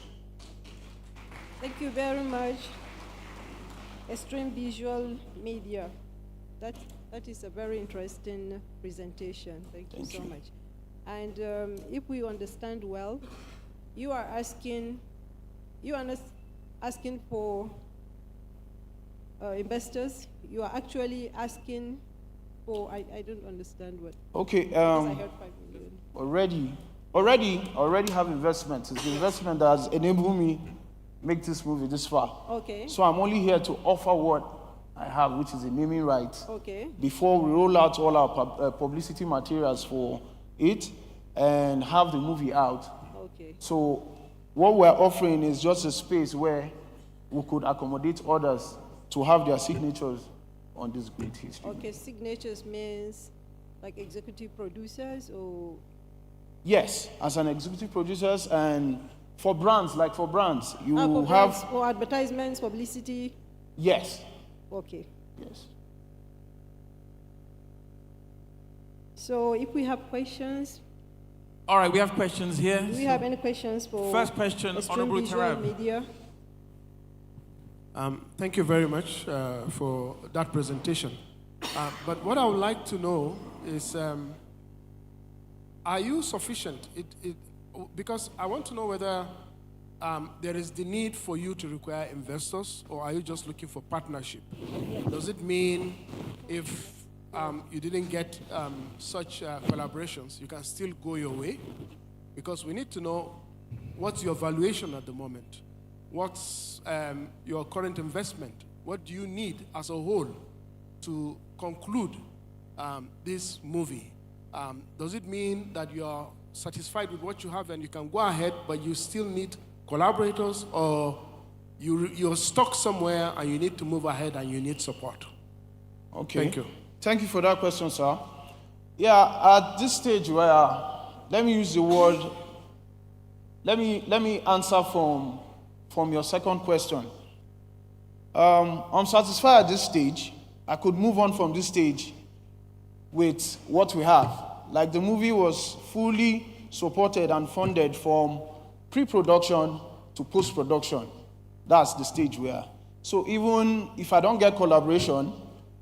Thank you very much. Extreme Visual Media. That is a very interesting presentation. Thank you so much. And if we understand well, you are not asking for investors. You are actually asking for, I don't understand what. Okay. Because I heard 5 million. Already have investment. It's the investment that has enabled me make this movie this far. Okay. So I'm only here to offer what I have, which is a naming right. Okay. Before we roll out all our publicity materials for it and have the movie out. Okay. So what we're offering is just a space where we could accommodate others to have their signatures on this great history. Okay, signatures means like executive producers or? Yes, as an executive producers and For brands, like for brands, you for have... brands, or advertisements, publicity? Yes. Okay. Yes. So if we have questions... All right, we have questions here. Do we have any questions for... First question, Extreme Honorable Visual Tarab. Media? Thank you very much for that presentation. But what I would like to know is, are you sufficient? Because I want to know whether there is the need for you to require investors, or are you just looking for partnership? Does it mean if you didn't get such collaborations, you can still go your way? Because we need to know what's your valuation at the moment. What's your current investment? What do you need as a whole to conclude this movie? Does it mean that you are satisfied with what you have and you can go ahead, but you still need collaborators, or you're stuck somewhere and you need to move ahead and you need support? Okay. Thank you. Thank you for that question, sir. Yeah, at this stage where, let me use the word, let me answer from your second question. I'm satisfied at this stage. I could move on from this stage with what we have. Like, the movie was fully supported and funded from pre-production to post-production. That's the stage we are. So even if I don't get collaboration,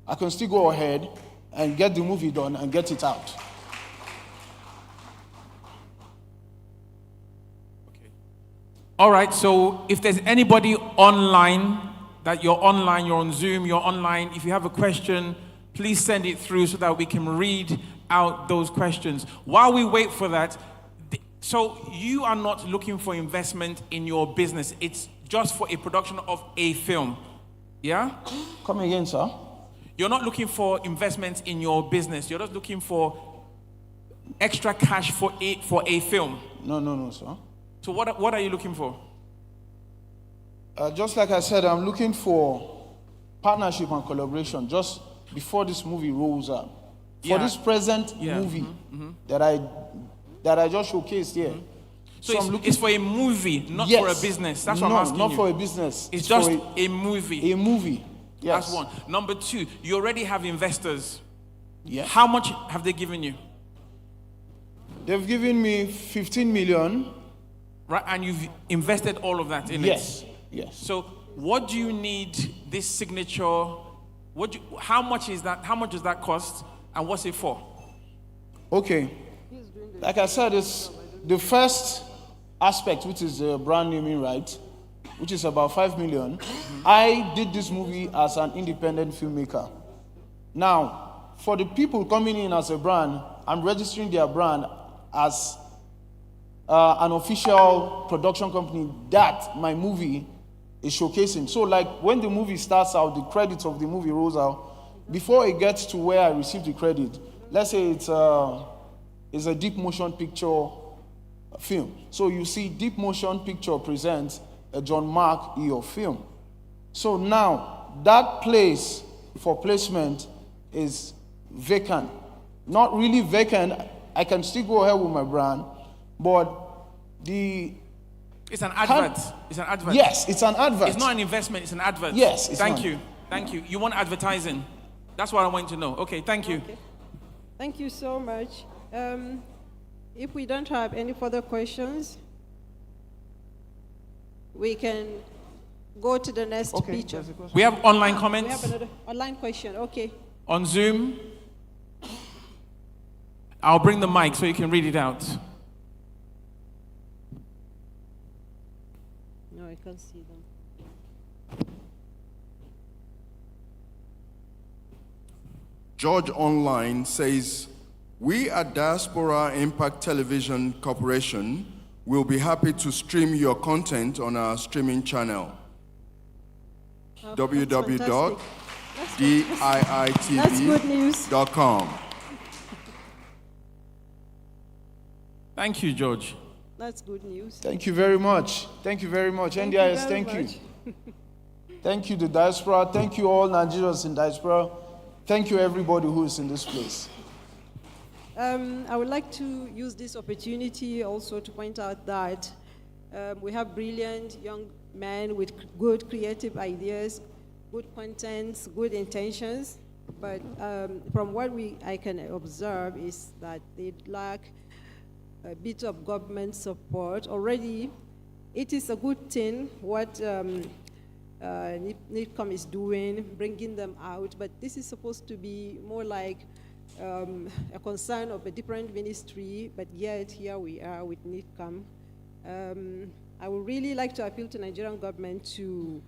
I can still go ahead and get the movie done and get it out. All right, so if there's anybody online, that you're online, you're on Zoom, you're online, if you have a question, please send it through so that we can read out those questions. While we wait for that, so you are not looking for investment in your business. It's just for a production of a film. Yeah? Come again, sir. You're not looking for investment in your business. You're just looking for extra cash for a film. No, sir. So what are you looking for? Just like I said, I'm looking for partnership and collaboration just before this movie rolls out. For this present movie that I just showcased here. So it's for a movie, not for a business. That's what I'm asking you. Not for a business. It's just a movie. A movie. Yes. That's one. Number two, you already have investors. Yeah. How much have they given you? They've given me 15 million. Right, and you've invested all of that in it? Yes. Yes. So what do you need this signature? How much is that? How much does that cost? And what's it for? Okay. Like I said, it's the first aspect, which is the brand naming right, which is about 5 million. I did this movie as an independent filmmaker. Now, for the people coming in as a brand, I'm registering their brand as an official production company that my movie is showcasing. So like when the movie starts out, the credits of the movie rolls out, before it gets to where I receive the credit, let's say it's a deep motion picture film. So you see Deep Motion Picture presents a John Mark E.O. film. So now that place for placement is vacant. Not really vacant. I can still go ahead with my brand, but it's an advert. It's an advert. Yes, it's an advert. It's not an investment, it's an advert. Yes, Thank you. Thank you. You want advertising. That's what I want to know. Okay, thank you. Okay. Thank you so much. If we don't have any further questions, we can go to the next picture. We have online comments. We have another online question. Okay. On Zoom. I'll bring the mic so you can read it out. No, I can't see them. George Online says, we at Diaspora Impact Television Corporation will be happy to stream your content on our streaming channel. www.diitv.com. Thank you, George. That's good news. Thank you very much. Thank you very much. NDIS, thank you. Thank you, the diaspora. Thank you, all Nigerians in diaspora. Thank you, everybody who is in this place. I would like to use this opportunity also to point out that We have brilliant young men with good creative ideas, good contents, good intentions, but from what I can observe is that they lack a bit of government support. Already, it is a good thing what NIDCOM is doing, bringing them out, but this is supposed to be more like a concern of a different ministry, but yet here we are with NIDCOM. I would really like to appeal to Nigerian government to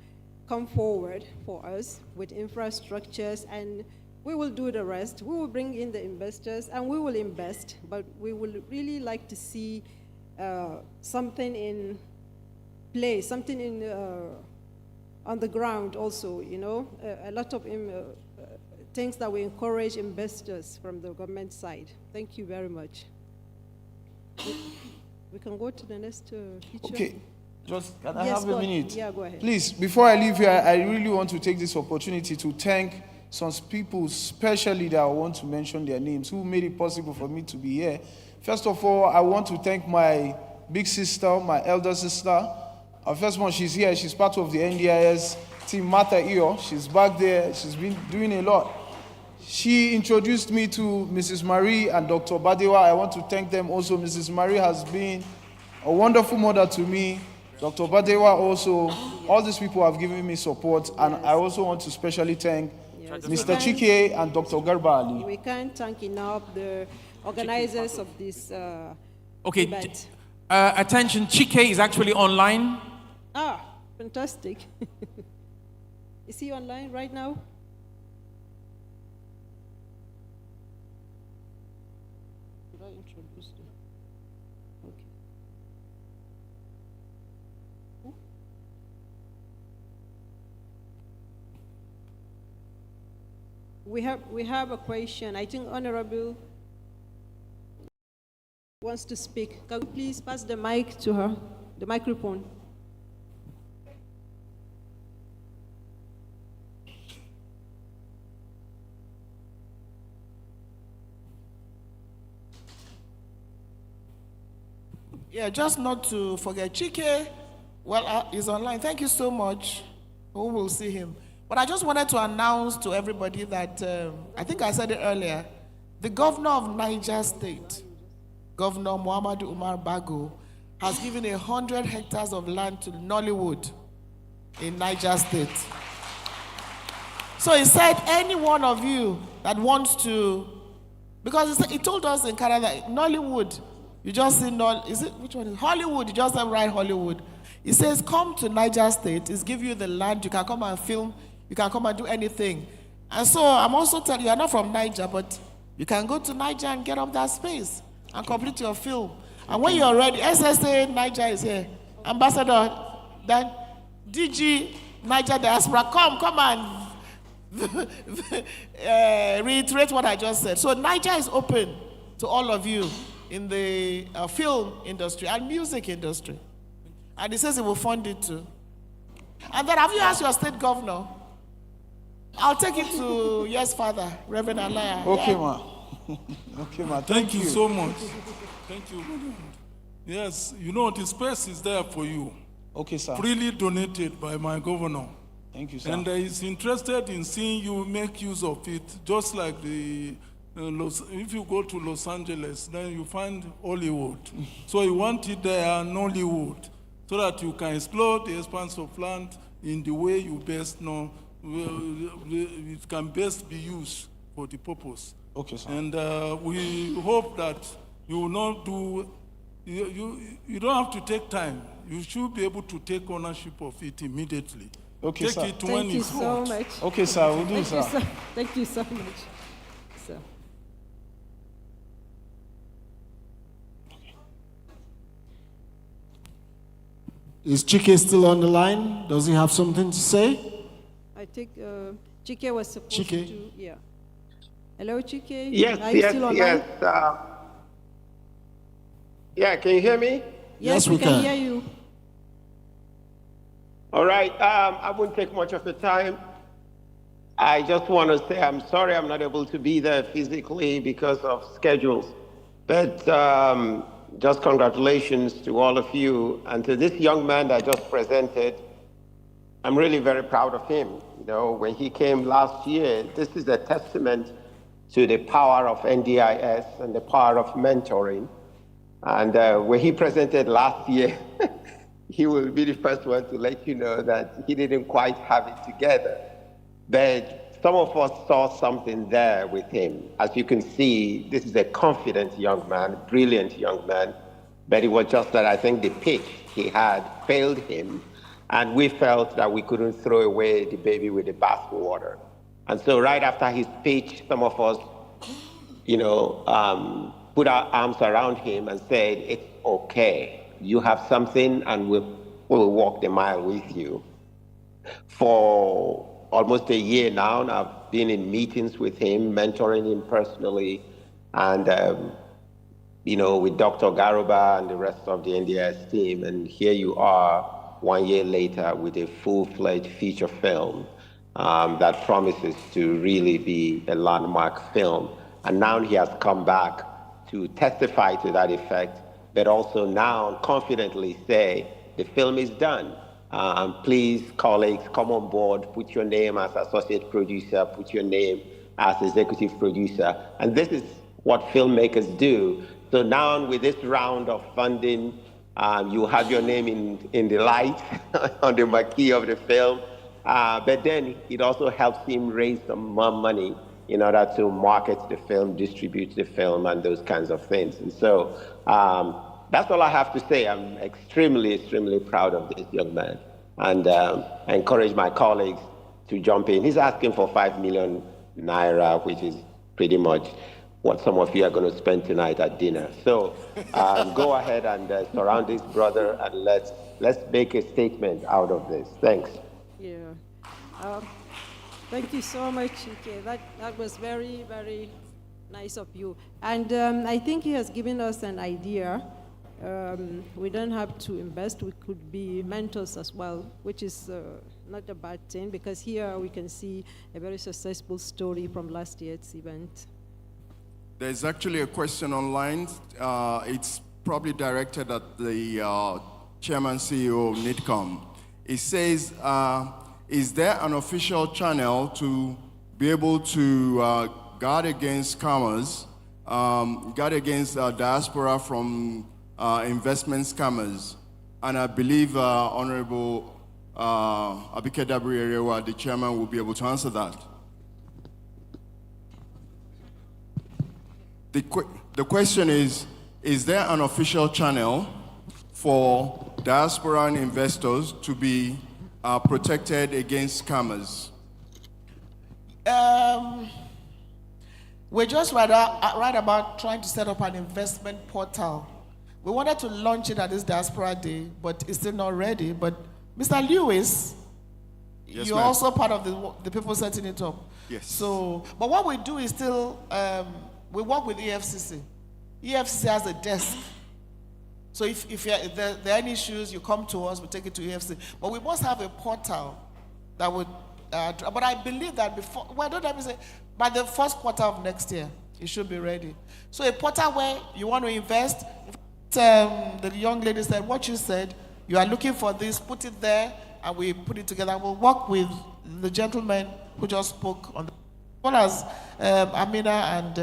come forward for us with infrastructures, and we will do the rest. We will bring in the investors and we will invest, but we would really like to see something in place, something in on the ground also, you know, a lot of things that will encourage investors from the government side. Thank you very much. We can go to the next picture. Okay, just can I Yes, have a minute? Yeah, go ahead. Please, before I leave here, I really want to take this opportunity to thank some people, especially that I want to mention their names, who made it possible for me to be here. First of all, I want to thank my big sister, my elder sister. First one, she's here. She's part of the NDIS team, Martha Iyo. She's back there. She's been doing a lot. She introduced me to Mrs. Marie and Dr. Badewa. I want to thank them also. Mrs. Marie has been a wonderful mother to me. Dr. Badewa also. All these people have given me support. And I also want to specially thank Mr. Chike and Dr. Garba Ali. We can't thank enough the organizers of this Okay, event. Attention, Chike is actually online. Ah, fantastic. Is he online right now? Should I introduce him? Okay. Who? We have a question. I think Honorable wants to speak. Can you please pass the mic to her, the microphone? Yeah, just not to forget Chike. Well, he's online. Thank you so much. We will see him. But I just wanted to announce to everybody that, I think I said it earlier, the governor of Niger State, Governor Muhammadu Umar Bago, has given 100 hectares of land to Nollywood in Niger State. So he said, any one of you that wants to, because he told us in Canada, Nollywood, you just see, which one is Hollywood? You just have right Hollywood. He says, come to Niger State. He's give you the land. You can come and film. You can come and do anything. And so I'm also telling you, you're not from Niger, but you can go to Niger and get up that space and complete your film. And when you're ready, SSA Niger is here. Ambassador, then DG Niger Diaspora, come and reiterate what I just said. So Niger is open to all of you in the film industry and music industry. And he says he will fund it too. And then have you asked your state governor? I'll take it to yes, Father, Reverend Alaya. Okay, yeah. ma. Okay, ma. Thank you so much. Thank you. Yes, you know, the space is there for you. Okay, sir. Freely donated by my governor. Thank you, sir. And he's interested in seeing you make use of it, just like the if you go to Los Angeles, then you find Hollywood. So you want it there, Nollywood, so that you can explore the expanse of land in the way you best know, it can best be used for the purpose. Okay, sir. And we hope that you will not do, you don't have to take time. You should be able to take ownership of it immediately. Okay, take sir. it when Thank you it's so hot. much. Okay, sir, we'll do, sir. Thank you so much. Sir. Is Chike still on the line? Does he have something to say? I think Chike was supposed to, yeah. Hello, Chike? Yes, Are you still online? Yeah, can you hear me? Yes, we can hear you. All right, I won't take much of the time. I just want to say I'm sorry I'm not able to be there physically because of schedules. But just congratulations to all of you. And to this young man that I just presented, I'm really very proud of him. You know, when he came last year, this is a testament to the power of NDIS and the power of mentoring. And when he presented last year, he will be the first one to let you know that he didn't quite have it together. But some of us saw something there with him. As you can see, this is a confident young man, brilliant young man, but it was just that I think the pitch he had failed him, and we felt that we couldn't throw away the baby with the bathwater. And so right after his pitch, some of us, you know, put our arms around him and said, it's okay, you have something and we'll walk the mile with you. For almost a year now, I've been in meetings with him, mentoring him personally, and you know, with Dr. Garuba and the rest of the NDS team, and here you are 1 year later with a full-fledged feature film that promises to really be a landmark film. And now he has come back to testify to that effect, but also now confidently say, the film is done. And please, colleagues, come on board, put your name as associate producer, put your name as executive producer. And this is what filmmakers do. So now with this round of funding, you have your name in the light on the marquee of the film. But then it also helps him raise some more money in order to market the film, distribute the film, and those kinds of things. And so that's all I have to say. I'm extremely, extremely proud of this young man. And I encourage my colleagues to jump in. He's asking for 5 million naira, which is pretty much what some of you are going to spend tonight at dinner. So go ahead and surround this brother, and let's make a statement out of this. Thanks. Yeah. Thank you so much, Ike. That was very, very nice of you. And I think he has given us an idea. We don't have to invest. We could be mentors as well, which is not a bad thing, because here we can see a very successful story from last year's event. There's actually a question online. It's probably directed at the chairman CEO of NIDCOM. It says, is there an official channel to be able to guard against scammers, guard against diaspora from investment scammers? And I believe Honorable Abike Dabiri-Erewa, the chairman, will be able to answer that. The question is there an official channel for diasporan investors to be protected against scammers? We're just right about trying to set up an investment portal. We wanted to launch it at this Diaspora Day, but it's still not ready. But Mr. Lewis, yes, you're also part of the people setting it up. Yes. So, but what we do is still, we work with EFCC. EFCC has a desk. So if there are any issues, you come to us, we take it to EFCC. But we must have a portal that would, but I believe that before, well, don't let me say, by the first quarter of next year, it should be ready. So a portal where you want to invest, the young lady said, what you said, you are looking for this, put it there, and we put it together. We'll work with the gentleman who just spoke on the, as well as Amina and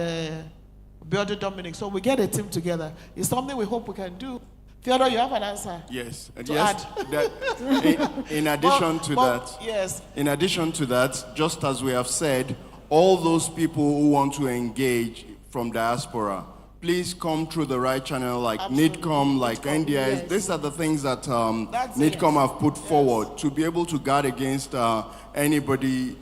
Biode Dominic. So we get a team together. It's something we hope we can do. Theodore, you have an answer? Yes. To yes. In addition to that, yes. In addition to that, just as we have said, all those people who want to engage from diaspora, please come through the right channel, like NIDCOM, like NDIS. Yes. These are the things that NIDCOM have put forward to be able to guard against anybody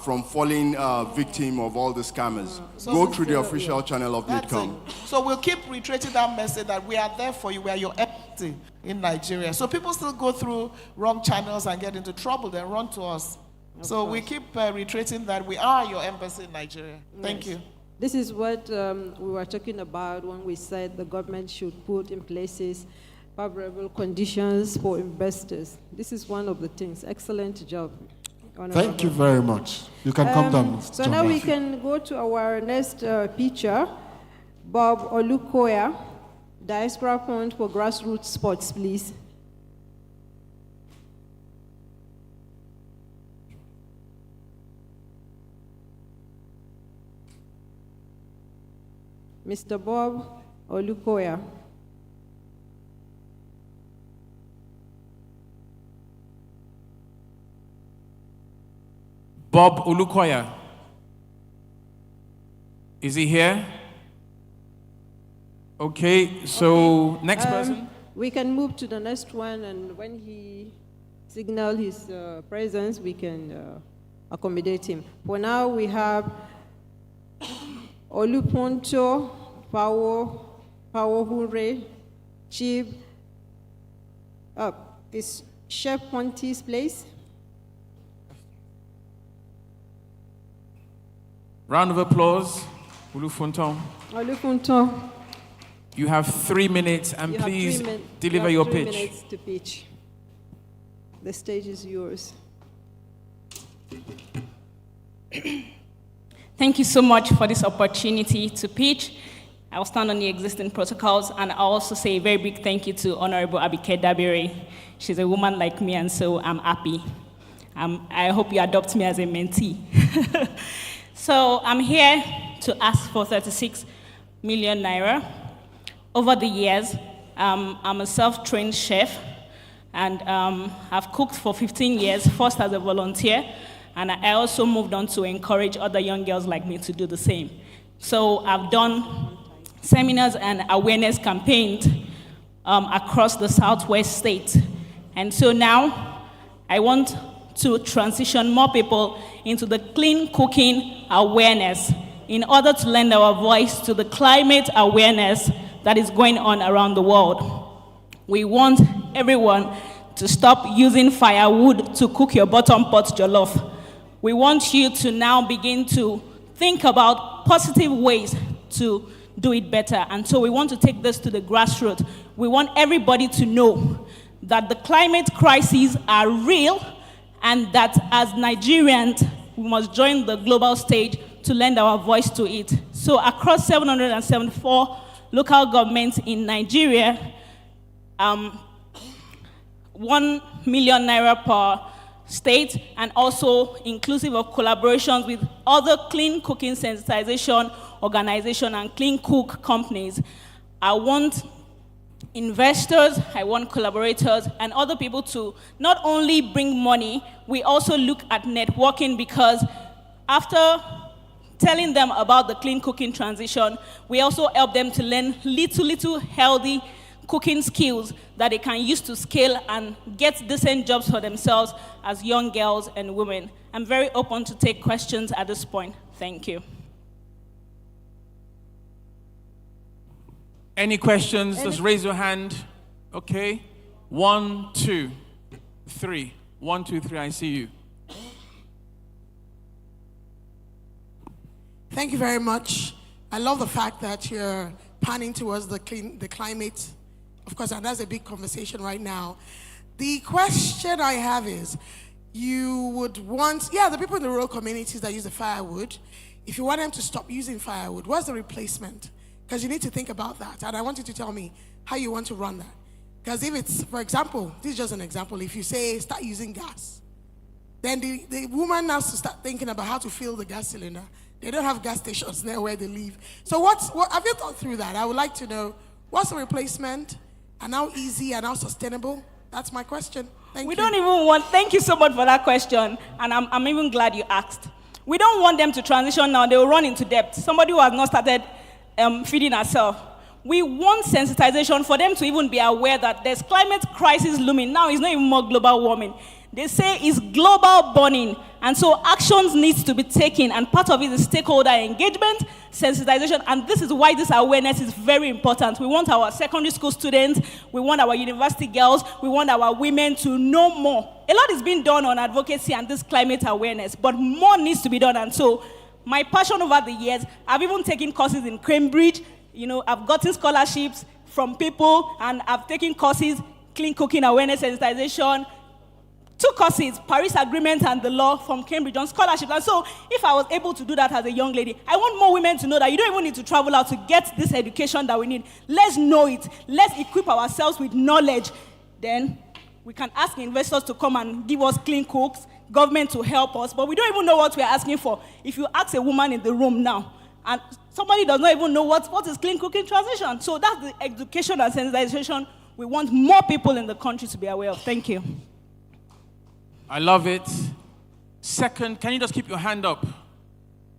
from falling victim of all the scammers. So go through the official channel of NIDCOM. So we'll keep reiterating that message that we are there for you. We are your empathy in Nigeria. So people still go through wrong channels and get into trouble, then run to us. So we keep reiterating that we are your embassy in Nigeria. Thank you. This is what we were talking about when we said the government should put in places favorable conditions for investors. This is one of the things. Excellent job. Thank you very much. You can come down. So now we can go to our next picture, Bob Olukoya, Diaspora Fund for Grassroots Sports, please. Mr. Bob Olukoya. Bob Olukoya. Is he here? Okay, so Okay. next person. We can move to the next one, and when he signal his presence, we can accommodate him. For now, we have Olupunto Pawohure, Chief. Is Chef Ponti's place? Round of applause. Olufunton. Olupunto. You have 3 minutes, and You have please 3 min- deliver you your have 3 pitch. minutes to pitch. The stage is yours. Thank you so much for this opportunity to pitch. I will stand on the existing protocols, and I'll also say a very big thank you to Honorable Abike Dabere. She's a woman like me, and so I'm happy. I hope you adopt me as a mentee. So I'm here to ask for 36 million naira. Over the years, I'm a self-trained chef, and I've cooked for 15 years, first as a volunteer, and I also moved on to encourage other young girls like me to do the same. So I've done seminars and awareness campaigns across the Southwest state. And so now I want to transition more people into the clean cooking awareness in order to lend our voice to the climate awareness that is going on around the world. We want everyone to stop using firewood to cook your bottom pot jollof. We want you to now begin to think about positive ways to do it better. And so we want to take this to the grassroots. We want everybody to know that the climate crises are real, and that as Nigerians, we must join the global stage to lend our voice to it. So across 774 local governments in Nigeria, 1 million naira per state, and also inclusive of collaborations with other clean cooking sensitization organizations and clean cook companies. I want investors, I want collaborators, and other people to not only bring money, we also look at networking, because after telling them about the clean cooking transition, we also help them to learn little healthy cooking skills that they can use to scale and get decent jobs for themselves as young girls and women. I'm very open to take questions at this point. Thank you. Any questions? Just raise your hand. Okay. 1, 2, 3. 1, 2, 3. I see you. Thank you very much. I love the fact that you're panning towards the climate. Of course, and that's a big conversation right now. The question I have is, you would want, the people in the rural communities that use the firewood, if you want them to stop using firewood, what's the replacement? Because you need to think about that. And I want you to tell me how you want to run that. Because if it's, for example, this is just an example, if you say start using gas, then the woman has to start thinking about how to fill the gas cylinder. They don't have gas stations near where they live. So what have you thought through that? I would like to know, what's the replacement, and how easy and how sustainable? That's my question. Thank you. Thank you so much for that question, and I'm even glad you asked. We don't want them to transition now. They will run into debt. Somebody who has not started feeding herself. We want sensitization for them to even be aware that there's climate crisis looming. Now it's not even more global warming. They say it's global burning, and so actions needs to be taken, and part of it is stakeholder engagement, sensitization, and this is why this awareness is very important. We want our secondary school students, we want our university girls, we want our women to know more. A lot is being done on advocacy and this climate awareness, but more needs to be done, and so my passion over the years, I've even taken courses in Cambridge, I've gotten scholarships from people, and I've taken courses, clean cooking awareness, sensitization, 2 courses, Paris Agreement and the law from Cambridge on scholarship. And so if I was able to do that as a young lady, I want more women to know that you don't even need to travel out to get this education that we need. Let's know it. Let's equip ourselves with knowledge. Then we can ask investors to come and give us clean cooks, government to help us, but we don't even know what we're asking for. If you ask a woman in the room now, and somebody does not even know what is clean cooking transition. So that's the education and sensitization we want more people in the country to be aware of. Thank you. I love it. Second, can you just keep your hand up?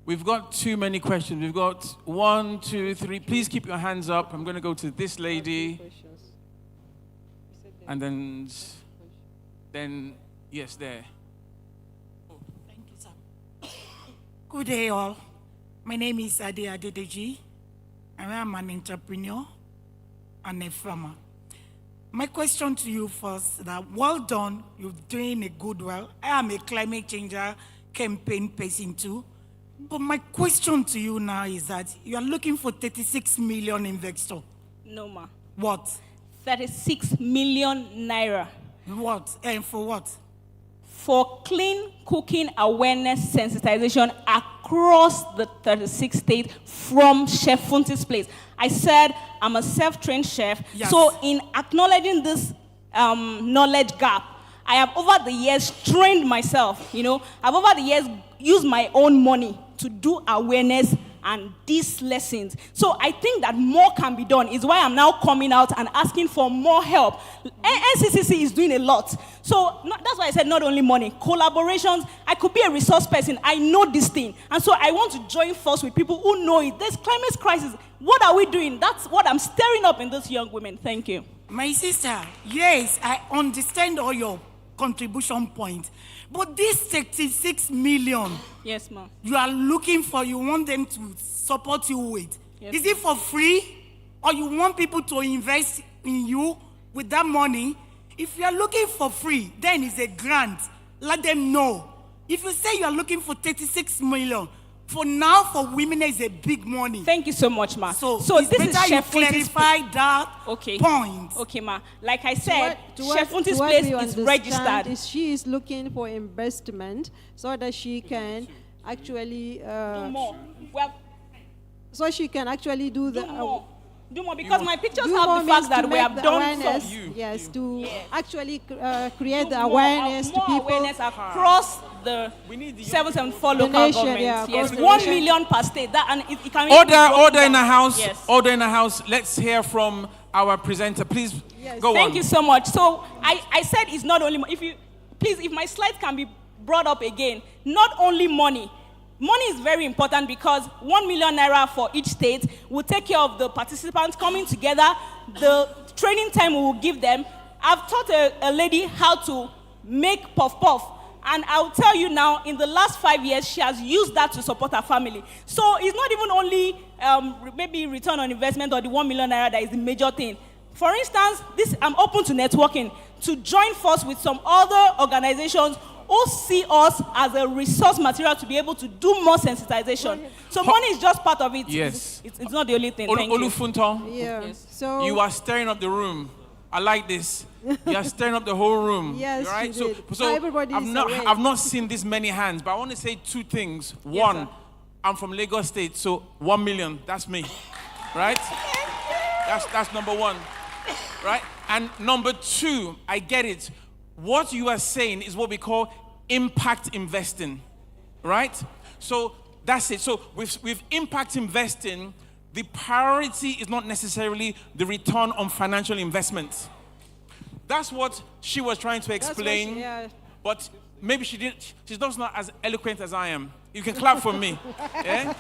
We've got too many questions. We've got 1, 2, 3. Please keep your hands up. I'm going to go to this lady. And then yes, there. Thank you, sir. Good day, all. My name is Ade Adedeji. I am an entrepreneur and a farmer. My question to you first, that well done, you're doing a Goodwill. I am a climate changer campaign person too. But my question to you now is that you are looking for 36 million investor. No, ma. What? 36 million naira. What? And for what? For clean cooking awareness sensitization across the 36 states from Chef Funti's place. I said I'm a self-trained chef. Yes. So in acknowledging this knowledge gap, I have over the years trained myself, I've over the years used my own money to do awareness and these lessons. So I think that more can be done. Is why I'm now coming out and asking for more help. NCCC is doing a lot. So that's why I said not only money, collaborations. I could be a resource person. I know this thing. And so I want to join force with people who know it. There's climate crisis. What are we doing? That's what I'm stirring up in those young women. Thank you. My sister, yes, I understand all your contribution points. But this 36 million, yes, ma'am, you are looking for, you want them to support you with. Yes, is it for free? Or you want people to invest in you with that money? If you are looking for free, then it's a grant. Let them know. If you say you are looking for 36 million, for now, for women, is a big money. Thank you so much, ma. So this is Chef Funti's clarify that point. Okay, ma. Like I said, Chef Funti's place is registered. She is looking for investment so that she can actually do more. Well, so she can actually do the do more because my pictures have the fact that we have done some. Yes, to actually create the awareness to people. Awareness across the 774 local governments. Yeah, yes, 1 million per state. That and it can order in the house. Yes. Order in the house. Let's hear from our presenter. Please go on. Thank you so much. So I said it's not only if my slides can be brought up again. Not only money. Money is very important because 1 million naira for each state will take care of the participants coming together, the training time we will give them. I've taught a lady how to make puff-puff. And I'll tell you now, in the last 5 years, she has used that to support her family. So it's not even only maybe return on investment or the 1 million naira that is the major thing. For instance, I'm open to networking, to join force with some other organizations who see us as a resource material to be able to do more sensitization. So money is just part of it. Yes. It's not the only thing. Thank you. Olufunton, yes. So you are stirring up the room. I like this. You are stirring up the whole room. Yes, right? So everybody I've not seen this many hands, but I want to say 2 things. Yes, One, sir. I'm from Lagos State, so 1 million, that's me. Right? That's number 1. Right? And number 2, I get it. What you are saying is what we call impact investing, right? So that's it. So with impact investing, the priority is not necessarily the return on financial investment. That's what she was trying to explain, but maybe she's just not as eloquent as I am. You can clap for me. Yeah?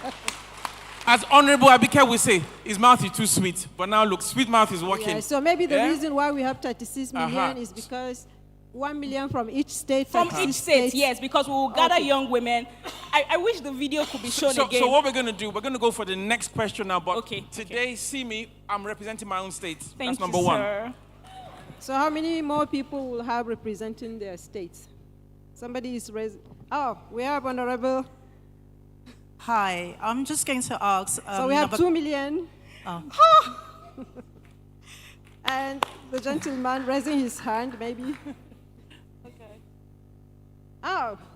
As Honorable Abike will say, his mouth is too sweet, but now look, sweet mouth is working. Yeah, so maybe the reason why we have 36 million is because 1 million from each state. From each state, yes, because we will gather young women. I wish the video could be shown again. So what we're going to do, we're going to go for the next question now. But today, okay. See me, I'm representing my own state. Thank That's number you, 1. Sir. So how many more people will have representing their states? Somebody is raising. Oh, we have Honorable. Hi, I'm just going to ask. So we have 2 million. Oh. And the gentleman raising his hand, maybe.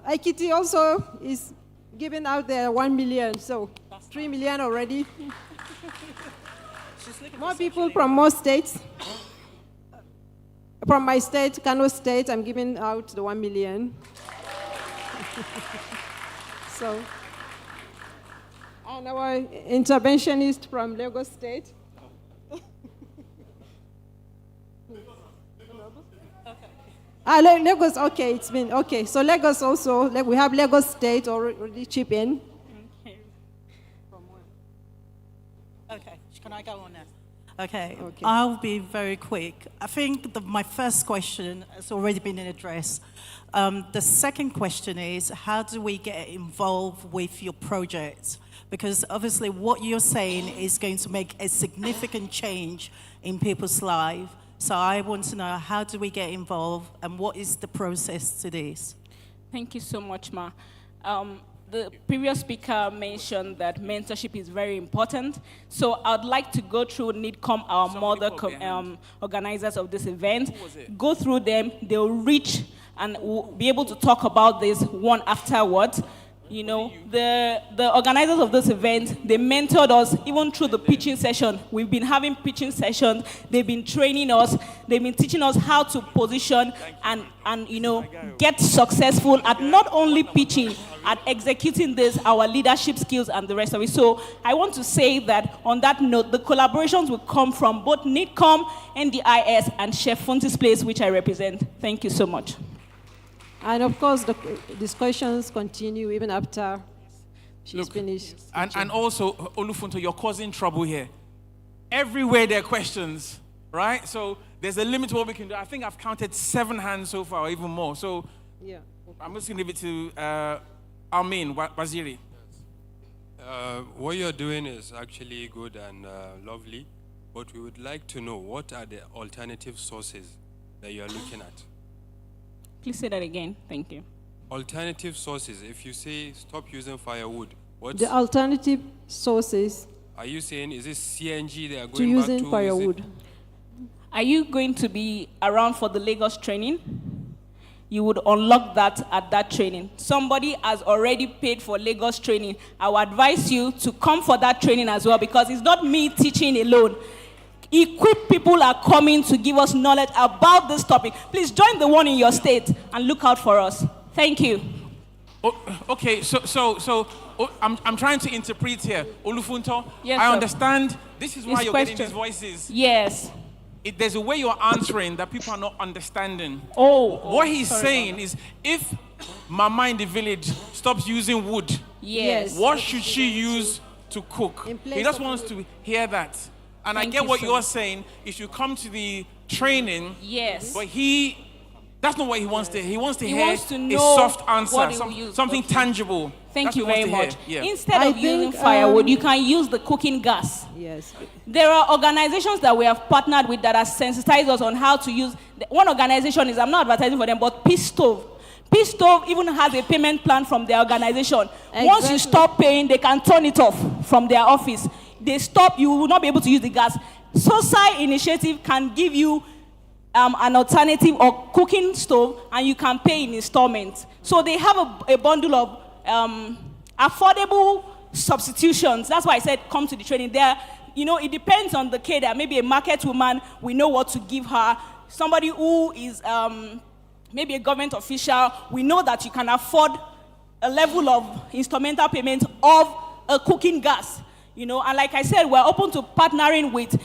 Aikiti also is giving out their 1 million, so 3 million already. More people from more states. From my state, Kano State, I'm giving out the 1 million. So, and our interventionist from Lagos State. Lagos, okay, it's been, okay. So Lagos also, we have Lagos State already chip in. Okay, can I go on now? Okay, I'll be very quick. I think my first question has already been addressed. The second question is, how do we get involved with your project? Because obviously what you're saying is going to make a significant change in people's lives. So I want to know, how do we get involved and what is the process to this? Thank you so much, Ma. The previous speaker mentioned that mentorship is very important. So I'd like to go through NIDCOM, our mother organizers of this event, go through them, they'll reach and we'll be able to talk about this one afterwards. You know, the organizers of this event, they mentored us even through the pitching session. We've been having pitching sessions. They've been training us. They've been teaching us how to position and you know, get successful at not only pitching, at executing this, our leadership skills and the rest of it. So I want to say that on that note, the collaborations will come from both NIDCOM, NDIS, and Chef Fonti's Place, which I represent. Thank you so much. And of course, the discussions continue even after she's finished. And also, Olufunto, you're causing trouble here. Everywhere there are questions, right? So there's a limit to what we can do. I think I've counted 7 hands so far, or even more. So yeah, I'm just going to leave it to Almin Waziri. What you're doing is actually good and lovely, but we would like to know, what are the alternative sources that you're looking at? Please say that again. Thank you. Alternative sources. If you say stop using firewood, what's the alternative sources? Are you saying, is it CNG they are going to using firewood? Are you going to be around for the Lagos training? You would unlock that at that training. Somebody has already paid for Lagos training. I would advise you to come for that training as well, because it's not me teaching alone. Equipped people are coming to give us knowledge about this topic. Please join the one in your state and look out for us. Thank you. Okay, I'm trying to interpret here. Olufunto, yes, I sir. understand. This is why you're getting these voices. Yes. There's a way you're answering that people are not understanding. What he's saying is, if Mama in the village stops using wood, yes, what should she use to cook? He just wants to hear that. And I get what you're saying. You should come to the training. Yes. But that's not what he wants to hear. He wants to hear know a soft answer, what he will use. something tangible. Thank That's you what he very wants much. to hear. Yeah. Instead of using firewood, you can use the cooking gas. Yes. There are organizations that we have partnered with that have sensitized us on how to use. One organization is, I'm not advertising for them, but Peace Stove. Peace Stove even has a payment plan from their organization. Exactly. Once you stop paying, they can turn it off from their office. They stop, you will not be able to use the gas. SOSI initiative can give you an alternative or cooking stove, and you can pay in installments. So they have a bundle of affordable substitutions. That's why I said come to the training. There, you know, it depends on the kid. Maybe a market woman, we know what to give her. Somebody who is maybe a government official, we know that you can afford a level of instrumental payment of a cooking gas. You know, and like I said, we're open to partnering with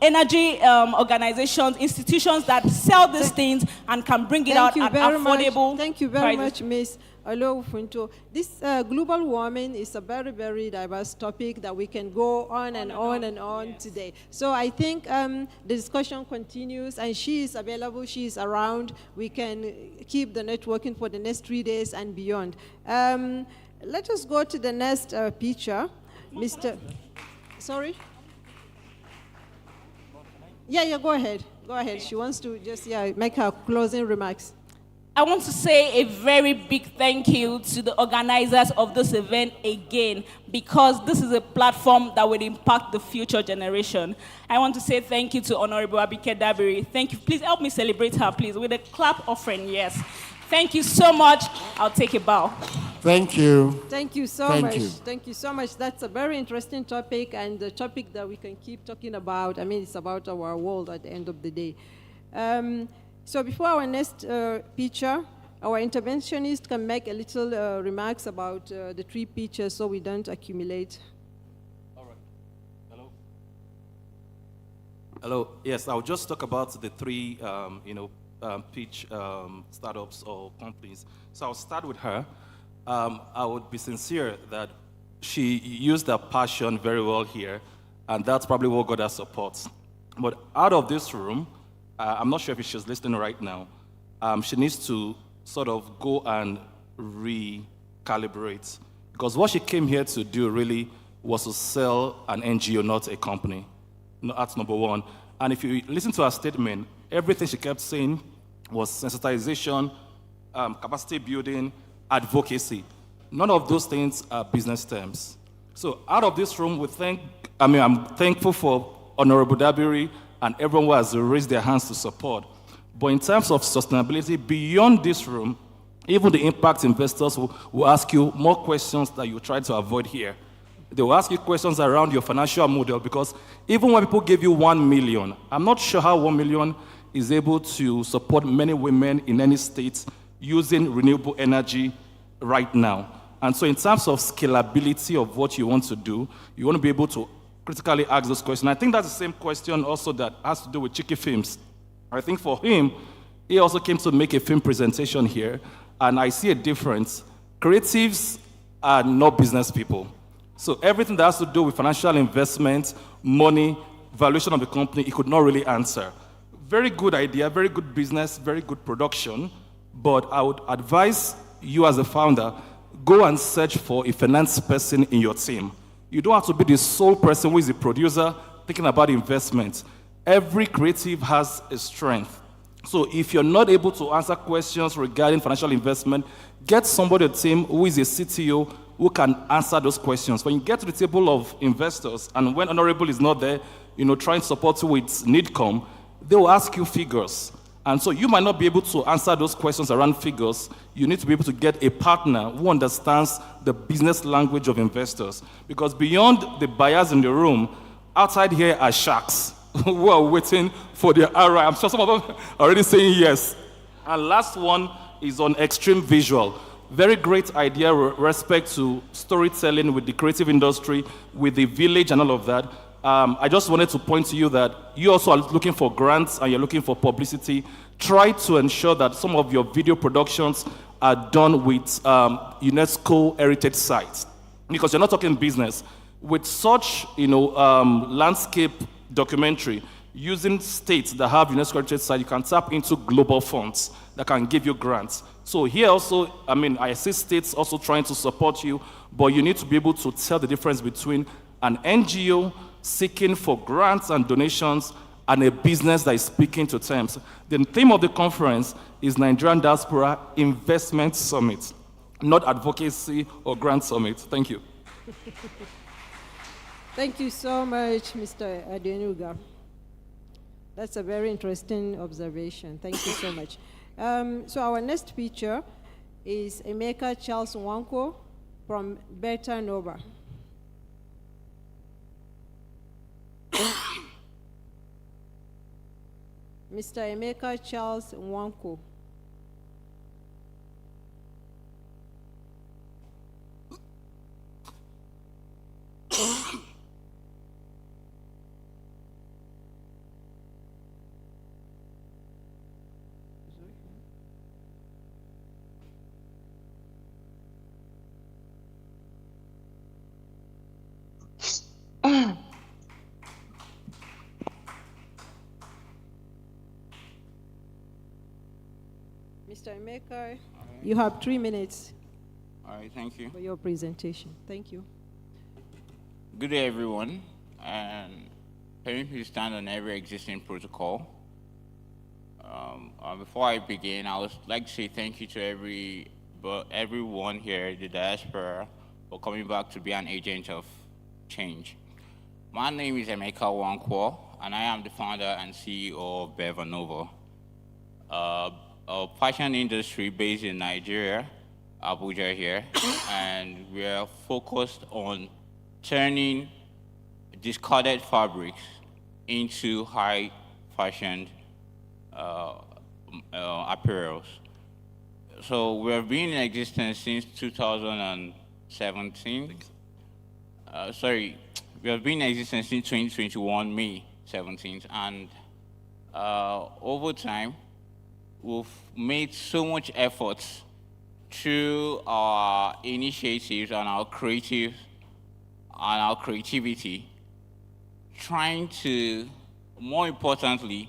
energy organizations, institutions that sell these things and can bring it out at affordable. Thank you very much, Ms. Olofunto. This global warming is a very, very diverse topic that we can go on and on and on today. So I think the discussion continues, and she is available, she is around. We can keep the networking for the next 3 days and beyond. Let us go to the next picture. Mr. Sorry? Yeah, go ahead. Go ahead. She wants to just, make her closing remarks. I want to say a very big thank you to the organizers of this event again, because this is a platform that will impact the future generation. I want to say thank you to Honorable Abike Dabiri. Thank you. Please help me celebrate her, please, with a clap offering, yes. Thank you so much. I'll take a bow. Thank you. Thank you so Thank much. you. Thank you so much. That's a very interesting topic and a topic that we can keep talking about. I mean, it's about our world at the end of the day. So before our next picture, our interventionist can make a little remarks about the three pictures so we don't accumulate. All right. Hello. Yes, I'll just talk about the three, pitch startups or companies. So I'll start with her. I would be sincere that she used her passion very well here, and that's probably what got her support. But out of this room, I'm not sure if she's listening right now, she needs to sort of go and recalibrate. Because what she came here to do really was to sell an NGO, not a company. No, that's number one. And if you listen to her statement, everything she kept saying was sensitization, capacity building, advocacy. None of those things are business terms. So out of this room, I'm thankful for Honorable Dabiri and everyone who has raised their hands to support. But in terms of sustainability, beyond this room, even the impact investors will ask you more questions that you try to avoid here. They will ask you questions around your financial model, because even when people give you 1 million, I'm not sure how 1 million is able to support many women in any state using renewable energy right now. And so in terms of scalability of what you want to do, you want to be able to critically ask those questions. I think that's the same question also that has to do with Chiki Films. I think for him, he also came to make a film presentation here, and I see a difference. Creatives are not business people. So everything that has to do with financial investment, money, valuation of the company, he could not really answer. Very good idea, very good business, very good production, but I would advise you as a founder, go and search for a finance person in your team. You don't have to be the sole person who is a producer thinking about investment. Every creative has a strength. So if you're not able to answer questions regarding financial investment, get somebody on the team who is a CTO who can answer those questions. When you get to the table of investors, and when Honorable is not there, trying to support you with NIDCOM, they will ask you figures. And so you might not be able to answer those questions around figures. You need to be able to get a partner who understands the business language of investors. Because beyond the buyers in the room, outside here are sharks who are waiting for their ROI. I'm sure some of them are already saying yes. And last one is on extreme visual. Very great idea with respect to storytelling with the creative industry, with the village and all of that. I just wanted to point to you that you also are looking for grants and you're looking for publicity. Try to ensure that some of your video productions are done with UNESCO heritage sites, because you're not talking business. With such, landscape documentary, using states that have UNESCO heritage sites, you can tap into global funds that can give you grants. So here also, I see states also trying to support you, but you need to be able to tell the difference between an NGO seeking for grants and donations and a business that is speaking to terms. The theme of the conference is Nigerian Diaspora Investment Summit, not advocacy or grant summit. Thank you. Thank you so much, Mr. Adenuga. That's a very interesting observation. Thank you so much. So our next feature is Emeka Charles Nwanko from Beta Nova. Mr. Emeka Charles Nwanko. Mr. Emeka, you have 3 minutes. All right, thank you. For your presentation. Thank you. Good day, everyone. And permit me to stand on every existing protocol. Before I begin, I would like to say thank you to everyone here, the diaspora, for coming back to be an agent of change. My name is Emeka Nwanko, and I am the founder and CEO of Beta Nova. a fashion industry based in Nigeria, Abuja here, and we are focused on turning discarded fabrics into high fashion apparels. So we have been in existence since 2017. We have been in existence since 2021, May 17th, and over time, we've made so much efforts through our initiatives and our creativity, trying to, more importantly,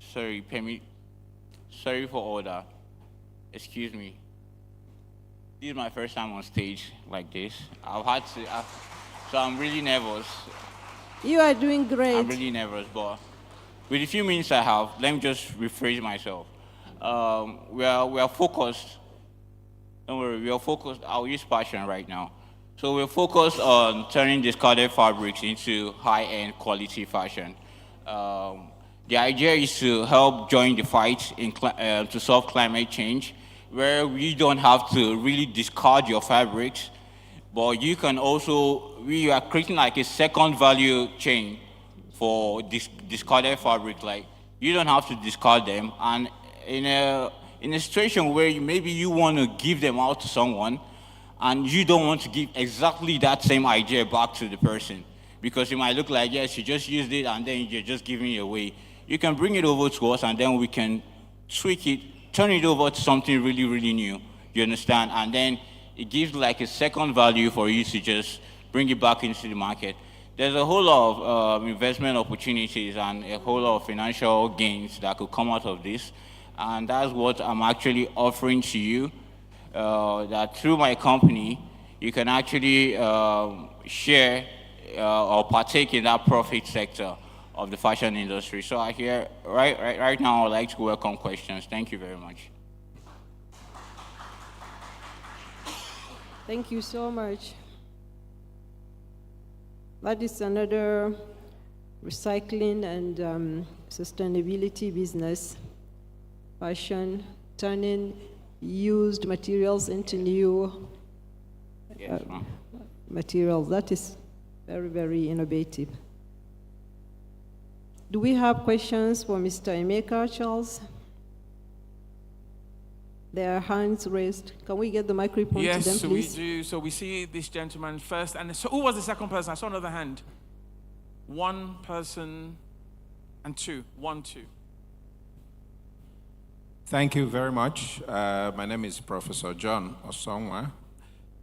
sorry for all that. Excuse me. This is my first time on stage like this. So I'm really nervous. You are doing great. I'm really nervous, but with the few minutes I have, let me just rephrase myself. We are focused. Don't worry, we are focused. I'll use passion right now. So we're focused on turning discarded fabrics into high-end quality fashion. The idea is to help join the fight to solve climate change, where we don't have to really discard your fabrics, but you can also, we are creating like a second value chain for discarded fabric. Like, you don't have to discard them, and in a situation where maybe you want to give them out to someone, and you don't want to give exactly that same idea back to the person, because it might look like, yes, you just used it and then you're just giving it away. You can bring it over to us, and then we can tweak it, turn it over to something really, really new. You understand? And then it gives like a second value for you to just bring it back into the market. There's a whole lot of investment opportunities and a whole lot of financial gains that could come out of this. And that's what I'm actually offering to you, that through my company, you can actually share or partake in that profit sector of the fashion industry. So I hear right now, I'd like to welcome questions. Thank you very much. Thank you so much. That is another recycling and sustainability business. Fashion, turning used materials into new materials. That is very, very innovative. Do we have questions for Mr. Emeka, Charles? There are hands raised. Can we get the microphone to them, please? Yes, we do. So we see this gentleman first. And so who was the second person? I saw another hand. One person and two. 1, 2. Thank you very much. My name is Professor John Osongwa.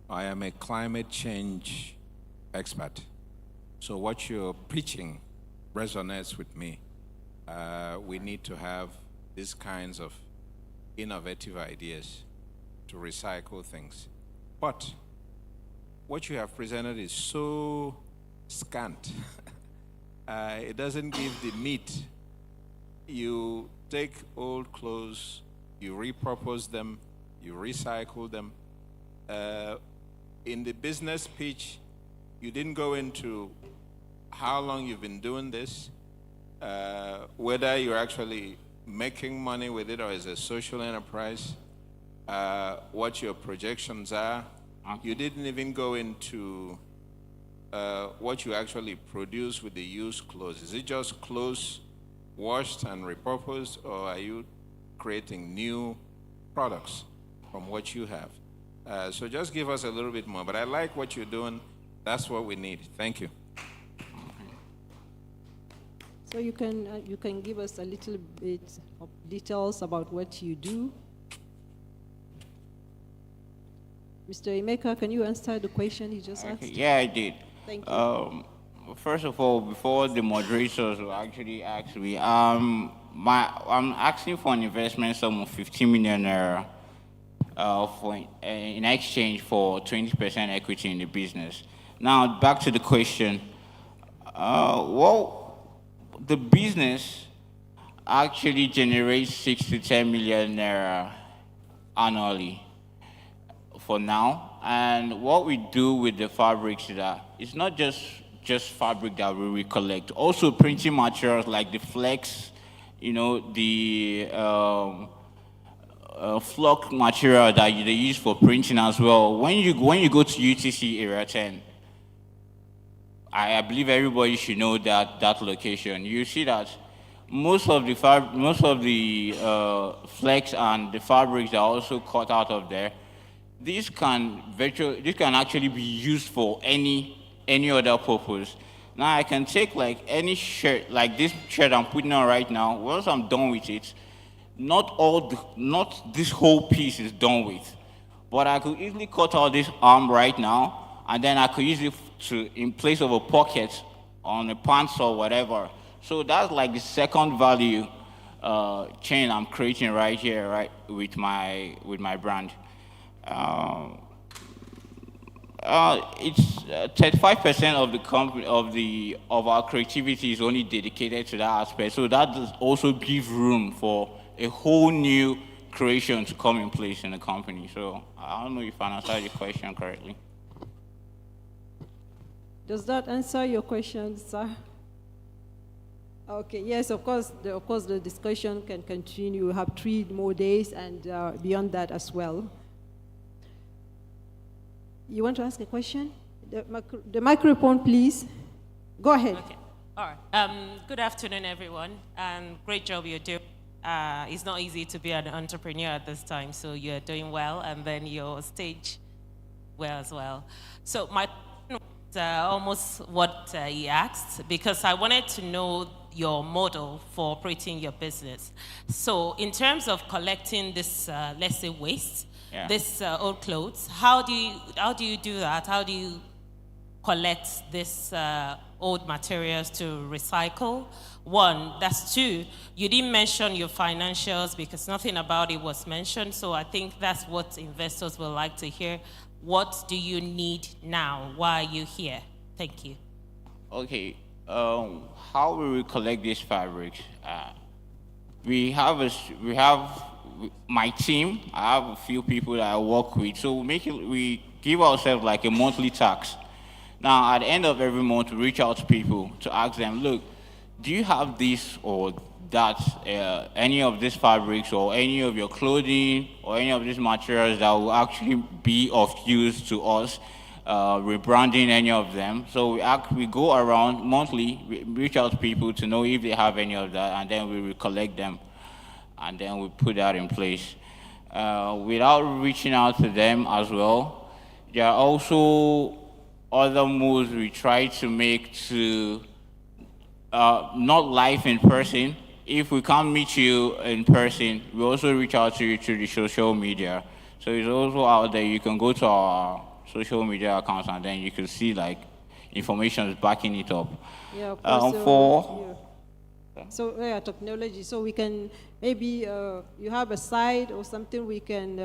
I am a climate change expert. So what you're preaching resonates with me. We need to have these kinds of innovative ideas to recycle things. But what you have presented is so scant. It doesn't give the meat. You take old clothes, you repurpose them, you recycle them. In the business pitch, you didn't go into how long you've been doing this, whether you're actually making money with it or is a social enterprise, what your projections are. You didn't even go into what you actually produce with the used clothes. Is it just clothes washed and repurposed, or are you creating new products from what you have? So just give us a little bit more. But I like what you're doing. That's what we need. Thank you. So you can give us a little bit of details about what you do. Mr. Emeka, can you answer the question he just asked? Yeah, I did. Thank you. First of all, before the moderators will actually ask me, I'm asking for an investment sum of 15 million naira in exchange for 20% equity in the business. Now, back to the question. The business actually generates 6 to 10 million naira annually for now. And what we do with the fabrics is that it's not just fabric that we recollect. Also printing materials like the flex the flock material that they use for printing as well. When you go to UTC Area 10, I believe everybody should know that location. You see that most of the flex and the fabrics are also cut out of there. This can actually be used for any other purpose. Now I can take like any shirt, like this shirt I'm putting on right now. Once I'm done with it, not this whole piece is done with, but I could easily cut out this arm right now, and then I could use it in place of a pocket on a pants or whatever. So that's like the second value chain I'm creating right here, right, with my brand. It's 35% of the company of our creativity is only dedicated to that aspect. So that does also give room for a whole new creation to come in place in the company. So I don't know if I answered your question correctly. Does that answer your question, sir? Okay, yes, of course, the discussion can continue. We have 3 more days and beyond that as well. You want to ask a question? The microphone, please. Go ahead. Okay. All right. Good afternoon, everyone. Great job you're doing. It's not easy to be an entrepreneur at this time, so you're doing well, and then your stage well as well. So my question was almost what he asked, because I wanted to know your model for operating your business. So in terms of collecting this, let's say, waste, this old clothes, how do you do that? How do you collect this old materials to recycle? 1, that's 2. You didn't mention your financials because nothing about it was mentioned. So I think that's what investors will like to hear. What do you need now? Why are you here? Thank you. Okay. How will we collect these fabrics? We have my team. I have a few people that I work with. So we give ourselves like a monthly tax. Now, at the end of every month, we reach out to people to ask them, look, do you have this or that, any of these fabrics or any of your clothing or any of these materials that will actually be of use to us, rebranding any of them. So we go around monthly, we reach out to people to know if they have any of that, and then we collect them, and then we put that in place. Without reaching out to them as well, there are also other moves we try to make to not live in person. If we can't meet you in person, we also reach out to you through the social media. So it's also out there. You can go to our social media accounts and then you can see like information backing it up. Yeah, of course. So technology. So we can maybe you have a site or something we can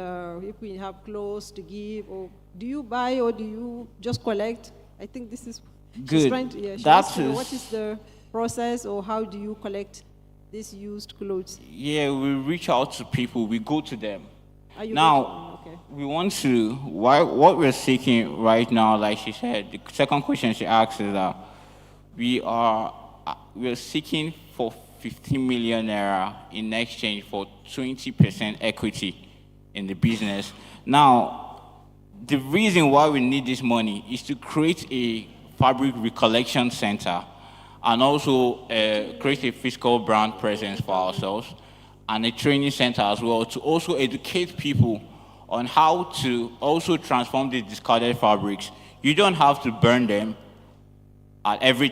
if we have clothes to give, or do you buy or do you just collect? I think this is good. What is the process, or how do you collect these used clothes? Yeah, we reach out to people. We go to them. We want to, what we're seeking right now, like she said, the second question she asked is that we are seeking for 15 million naira in exchange for 20% equity in the business. Now, the reason why we need this money is to create a fabric recollection center and also create a physical brand presence for ourselves, and a training center as well to also educate people on how to also transform the discarded fabrics. You don't have to burn them at every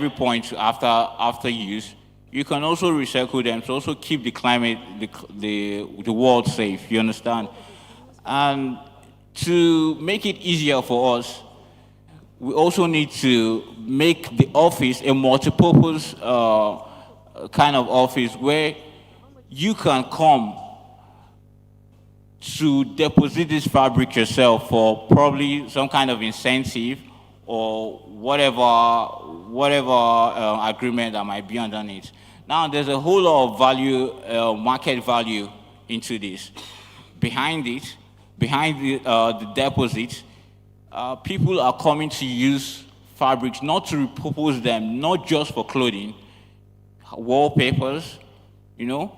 point after use. You can also recycle them to also keep the climate, the world safe, you understand? And to make it easier for us, we also need to make the office a multi-purpose kind of office where you can come to deposit this fabric yourself for probably some kind of incentive or whatever agreement that might be underneath. Now, there's a whole lot of value, market value into this. Behind the deposit, people are coming to use fabrics, not to repurpose them, not just for clothing. wallpapers, you know,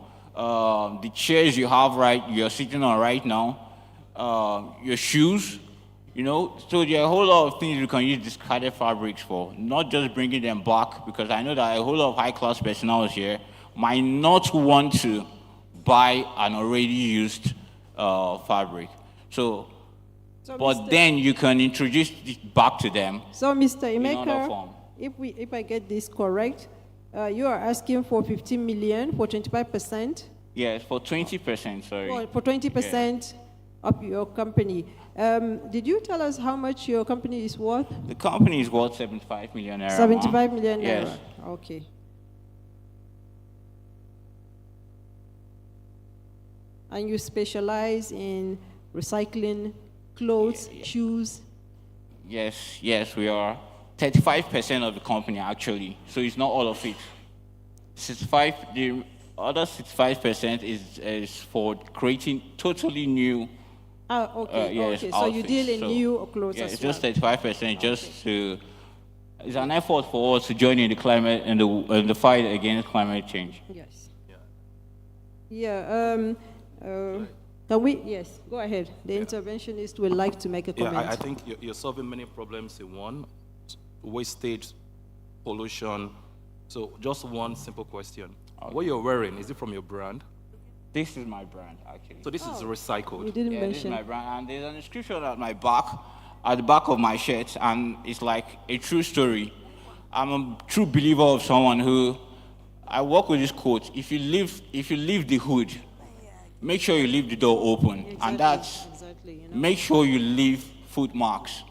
the chairs you're sitting on right now, your shoes, you know. So there are a whole lot of things you can use discarded fabrics for, not just bringing them back, because I know that a whole lot of high-class personnel here might not want to buy an already used fabric. So but Mr. then you can introduce it back to them. So, Mr. in other Emeka, form. if I get this correct, you are asking for 15 million for 25%? Yes, for 20%, sorry. For 20% of your company. Did you tell us how much your company is worth? The company is worth 75 million naira. 75 million naira. Yes. Okay. And you specialize in recycling clothes, shoes? Yes, we are 35% of the company actually. So it's not all of it. The other 65% is for creating totally new. Okay. Yes, okay. So you outfits. deal in new clothes Yeah, as it's well. just 35%, just to. It's an effort for us to join in the climate and the fight against climate change. Yes. Yeah. Can we? Yes. Go ahead. The interventionist would like to make a comment. Yeah, I think you're solving many problems in one: wastage, pollution. So just one simple question: What you're wearing, is it from your brand? This is my brand, actually. So this is recycled. You didn't Yeah, this is mention. my brand, and there's an inscription at my back, at the back of my shirt, and it's like a true story. I'm a true believer of someone who, I work with this quote: if you leave the hood, make sure you leave the door open, and that's make sure you leave foot marks.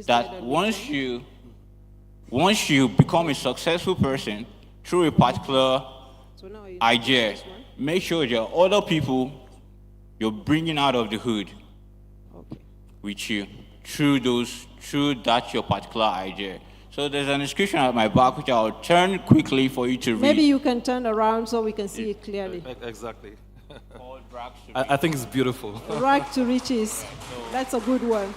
That once you become a successful person through a particular idea, make sure there are other people you're bringing out of the hood with you through that your particular idea. So there's an inscription at my back which I'll turn quickly for you to read. Maybe you can turn around so we can see it clearly. Exactly. I think it's beautiful. Rag to riches. That's a good one.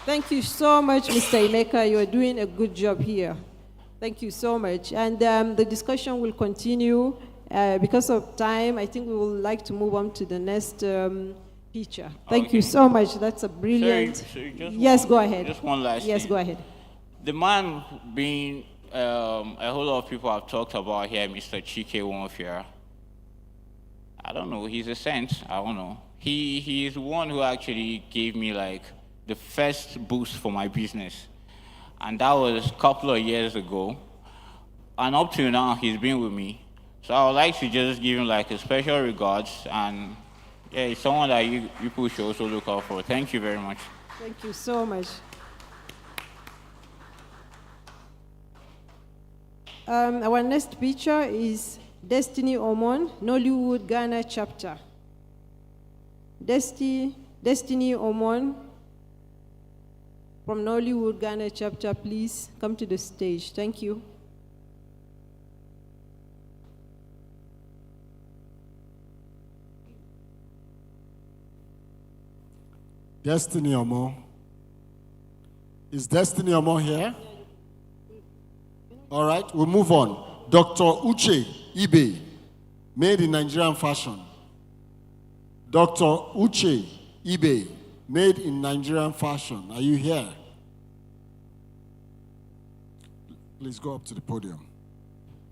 Thank you so much, Mr. Emeka. You are doing a good job here. Thank you so much. And the discussion will continue. Because of time, I think we would like to move on to the next feature. Thank you so much. That's a brilliant. Sorry, yes, go ahead. Just one last Yes, thing. go ahead. The man being a whole lot of people have talked about here, Mr. Chike Wonfia. I don't know, he's a saint, I don't know. He is the one who actually gave me like the first boost for my business. And that was a couple of years ago. And up to now, he's been with me. So I would like to just give him like a special regards, and yeah, it's someone that you people should also look out for. Thank you very much. Thank you so much. Our next speaker is Destiny Omon, Nollywood Ghana chapter. Destiny Omon from Nollywood Ghana chapter, please come to the stage. Thank you. Destiny Omo. Is Destiny Omo here? All right, we'll move on. Dr. Uche Ibe, made in Nigerian fashion. Dr. Uche Ibe, made in Nigerian fashion. Are you here? Please go up to the podium.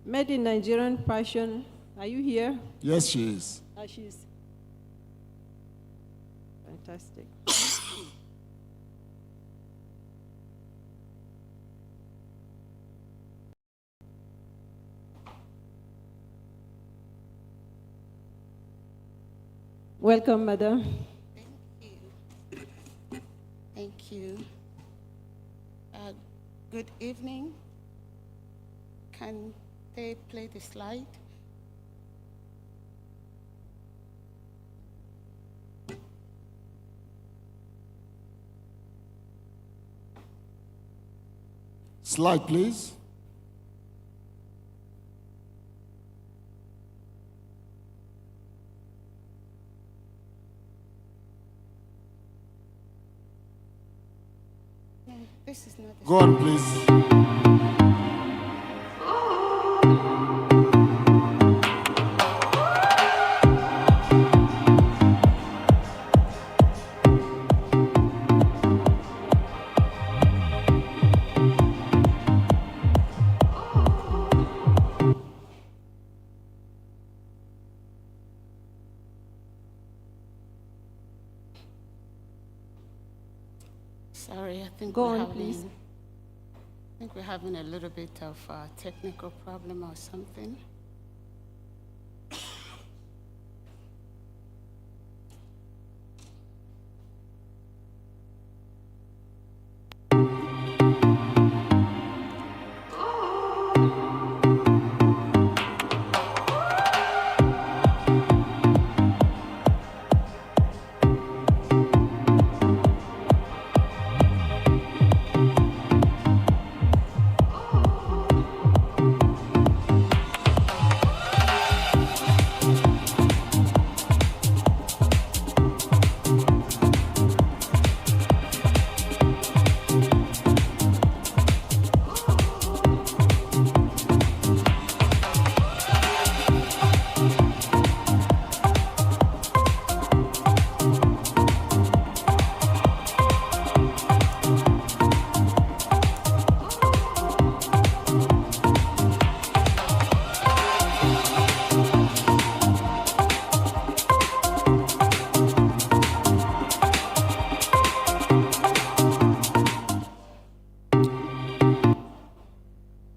Made in Nigerian fashion. Are you here? Yes, she is. She's fantastic. Welcome, madam. Thank you. Good evening. Can they play the slide? Slide, please. No, this is not the Go on, please. think Go we're on, having, please. I think we're having a little bit of a technical problem or something.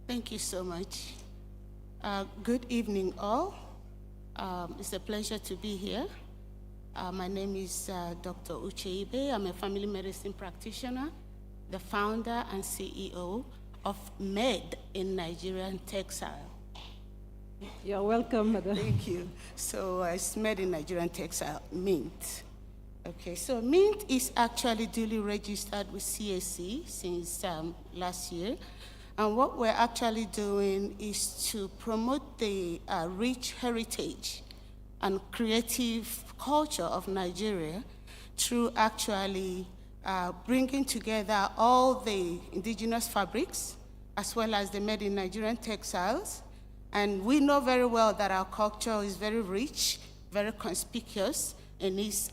Thank you so much. Good evening, all. It's a pleasure to be here. My name is Dr. Uche Ibe. I'm a family medicine practitioner, the founder and CEO of MED in Nigerian Textile. You're welcome, madam. Thank you. So it's MED in Nigerian Textile, MINT. Okay, so MINT is actually duly registered with CAC since last year. And what we're actually doing is to promote the rich heritage and creative culture of Nigeria through actually bringing together all the indigenous fabrics as well as the made in Nigerian textiles. And we know very well that our culture is very rich, very conspicuous in its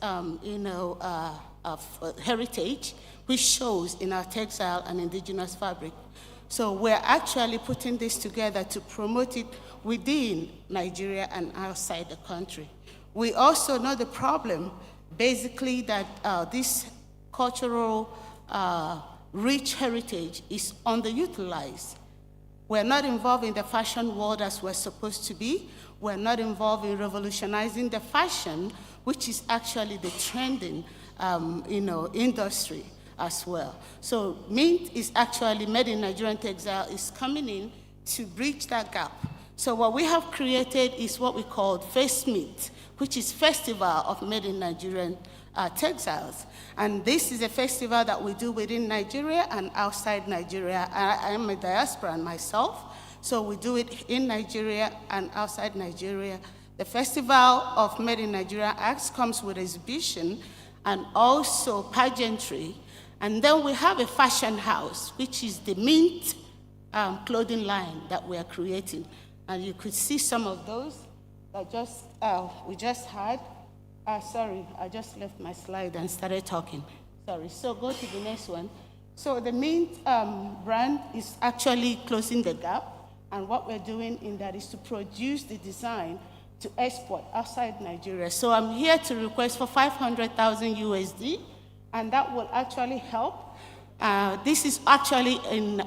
heritage, which shows in our textile and indigenous fabric. So we're actually putting this together to promote it within Nigeria and outside the country. We also know the problem, basically, that this cultural rich heritage is underutilized. We're not involved in the fashion world as we're supposed to be. We're not involved in revolutionizing the fashion, which is actually the trending industry as well. So MINT is actually made in Nigerian textile, is coming in to bridge that gap. So what we have created is what we call FESMIT, which is Festival of Made in Nigerian Textiles. And this is a festival that we do within Nigeria and outside Nigeria. I am a diasporan myself, so we do it in Nigeria and outside Nigeria. The Festival of Made in Nigeria Acts comes with exhibition and also pageantry. And then we have a fashion house, which is the MINT clothing line that we are creating. And you could see some of those that we just had. Sorry, I just left my slide and started talking. Sorry, so go to the next one. So the MINT brand is actually closing the gap. And what we're doing in that is to produce the design to export outside Nigeria. So I'm here to request for 500,000 USD. And that will actually help. This is actually an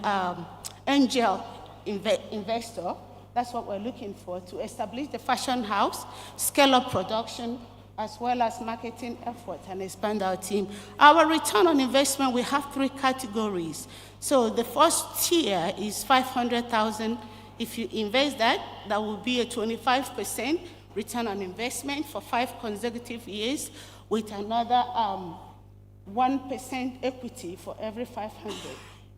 angel investor. That's what we're looking for, to establish the fashion house, scale up production, as well as marketing efforts, and expand our team. Our return on investment, we have 3 categories. So the first tier is 500,000. If you invest that, that will be a 25% return on investment for 5 consecutive years, with another 1% equity for every 500.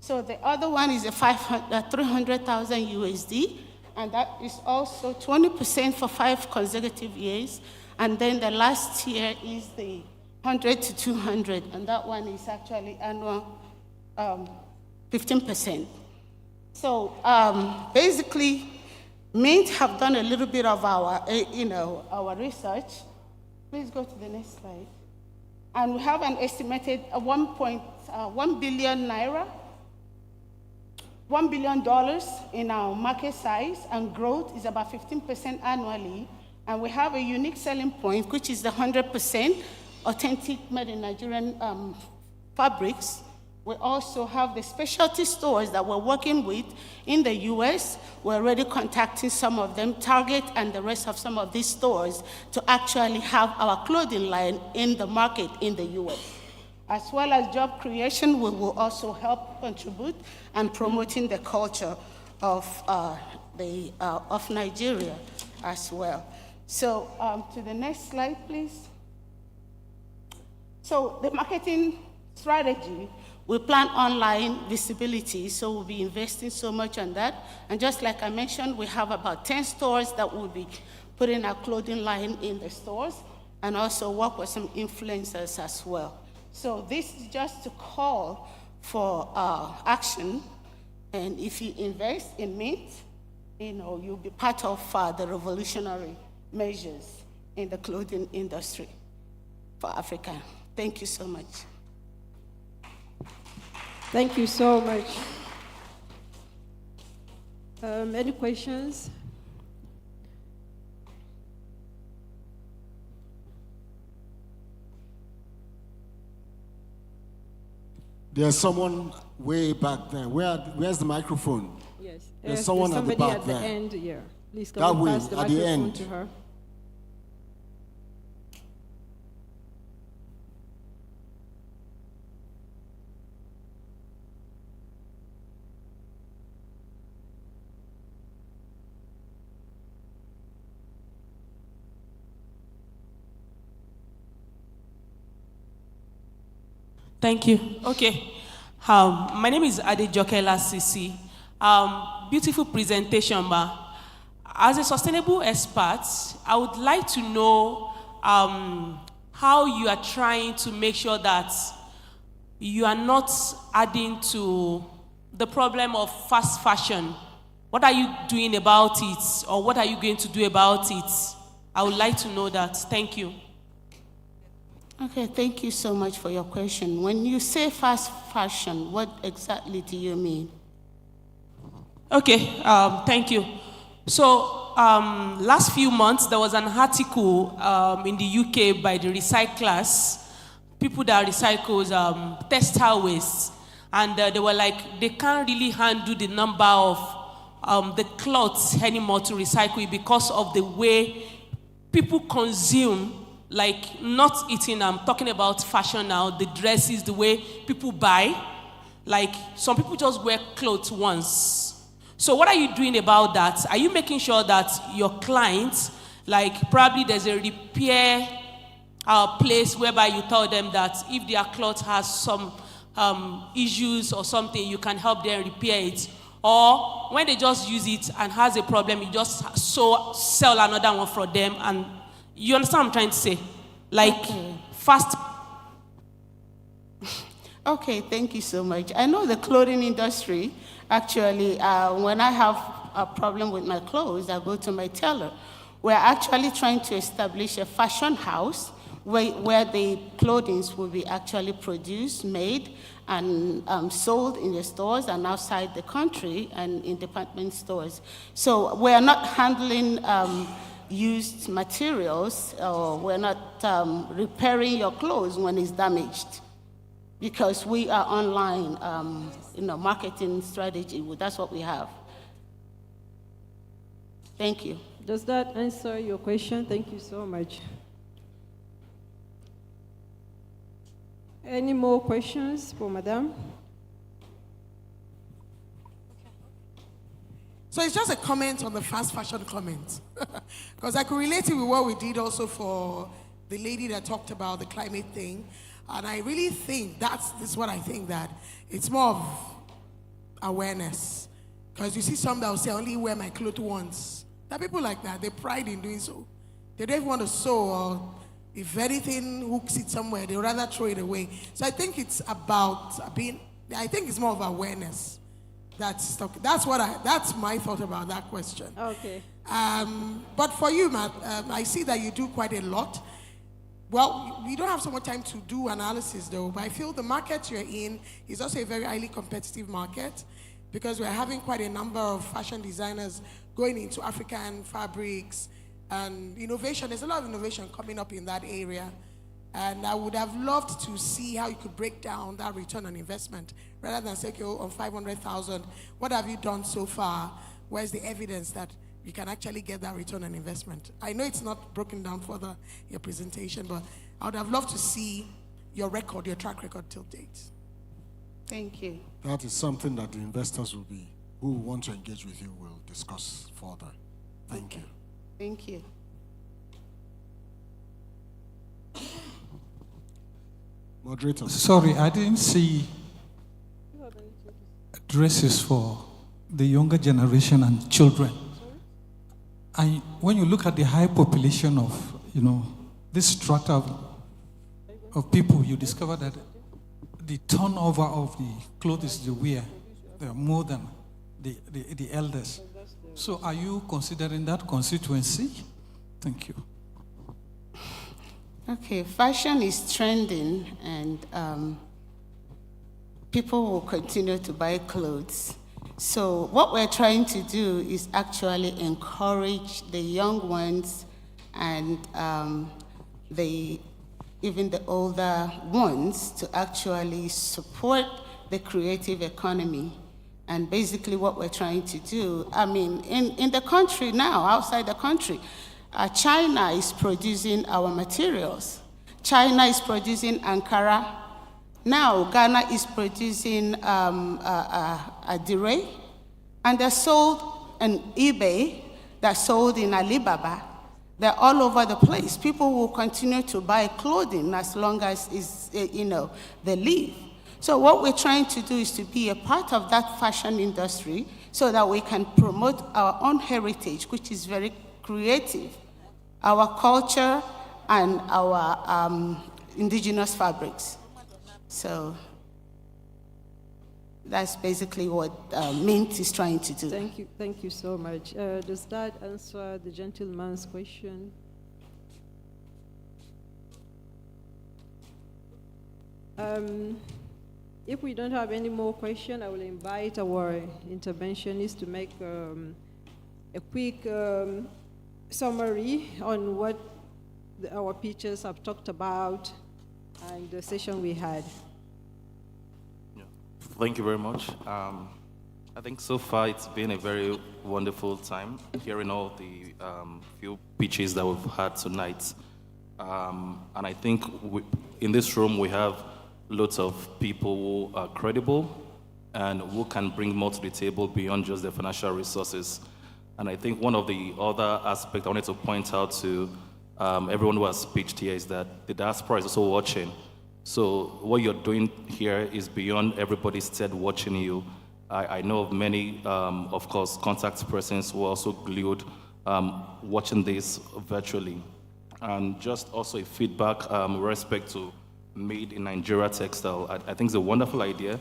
So the other one is a 300,000 USD, and that is also 20% for 5 consecutive years. And then the last tier is the 100 to 200, and that one is actually annual 15%. So basically, MINT have done a little bit of our research. Please go to the next slide. And we have an estimated 1 billion naira, $1 billion in our market size, and growth is about 15% annually. And we have a unique selling point, which is the 100% authentic made in Nigerian fabrics, We also have the specialty stores that we're working with in the US. We're already contacting some of them, Target and the rest of some of these stores, to actually have our clothing line in the market in the US. As well as job creation, we will also help contribute and promoting the culture of Nigeria as well. So to the next slide, please. So the marketing strategy, we plan online visibility, so we'll be investing so much on that. And just like I mentioned, we have about 10 stores that will be putting our clothing line in the stores, and also work with some influencers as well. So this is just to call for action. And if you invest in Mint, you'll be part of the revolutionary measures in the clothing industry for Africa. Thank you so much. Thank you so much. Any questions? There's someone way back there. Where's the microphone? Yes. There's someone at the back there. Somebody at the end, yeah. Please That come way, and pass the at the microphone end. to her. Thank you. Okay. My name is Adejokela Sisi. Beautiful presentation, ma. As a sustainable expert, I would like to know how you are trying to make sure that you are not adding to the problem of fast fashion. What are you doing about it, or what are you going to do about it? I would like to know that. Thank you. Okay, thank you so much for your question. When you say fast fashion, what exactly do you mean? Okay, thank you. So, last few months, there was an article in the UK by the recyclers, people that recycle textile waste, and they were like, they can't really handle the number of the cloths anymore to recycle it because of the way people consume. Like, not eating, I'm talking about fashion now, the dresses, the way people buy. Like, some people just wear clothes once. So what are you doing about that? Are you making sure that your clients, like probably there's a repair place whereby you tell them that if their cloth has some issues or something, you can help them repair it? Or when they just use it and has a problem, you just sell another one for them? And you understand what I'm trying to say? Like, okay. Fast. Okay, thank you so much. I know the clothing industry, actually, when I have a problem with my clothes, I go to my tailor. We're actually trying to establish a fashion house where the clothing will be actually produced, made, and sold in the stores and outside the country and in department stores. So we're not handling used materials, or we're not repairing your clothes when it's damaged, because we are online, marketing strategy. That's what we have. Thank you. Does that answer your question? Thank you so much. Any more questions for Madam? So it's just a comment on the fast fashion comment. Because I could relate it with what we did also for the lady that talked about the climate thing. And I really think this is what I think, that it's more of awareness. Because you see some that will say, I only wear my clothes once. There are people like that. They pride in doing so. They don't even want to sew, or if anything hooks it somewhere, they rather throw it away. So I think it's about I think it's more of awareness. That's my thought about that question. Okay. But for you, Matt, I see that you do quite a lot. Well, we don't have so much time to do analysis, though, but I feel the market you're in is also a very highly competitive market, because we're having quite a number of fashion designers going into African fabrics and innovation. There's a lot of innovation coming up in that area. And I would have loved to see how you could break down that return on investment rather than say, okay, on 500,000, what have you done so far? Where's the evidence that you can actually get that return on investment? I know it's not broken down further in your presentation, but I would have loved to see your record, your track record till date. Thank you. That is something that the investors who want to engage with you will discuss further. Thank you. Thank you. Moderator. Sorry, I didn't see addresses for the younger generation and children. And when you look at the high population of, this strata of people, you discover that the turnover of the clothes they wear, they are more than the elders. So are you considering that constituency? Thank you. Okay, fashion is trending, and people will continue to buy clothes. So what we're trying to do is actually encourage the young ones and even the older ones to actually support the creative economy. And basically what we're trying to do, in the country now, outside the country, China is producing our materials. China is producing Ankara. Now Ghana is producing Adire, and they're sold on eBay, they're sold in Alibaba. They're all over the place. People will continue to buy clothing as long as they live. So what we're trying to do is to be a part of that fashion industry so that we can promote our own heritage, which is very creative, our culture and our indigenous fabrics. So that's basically what Mint is trying to do. Thank you so much. Does that answer the gentleman's question? If we don't have any more questions, I will invite our interventionist to make a quick summary on what our pitchers have talked about and the session we had. Thank you very much. I think so far it's been a very wonderful time hearing all the few pitches that we've had tonight. And I think in this room we have lots of people who are credible and who can bring more to the table beyond just their financial resources. And I think one of the other aspects I wanted to point out to everyone who has pitched here is that the diaspora is also watching. So what you're doing here is beyond everybody instead watching you. I know of many, of course, contact persons who are also glued watching this virtually. And just also a feedback with respect to Made in Nigeria Textile. I think it's a wonderful idea,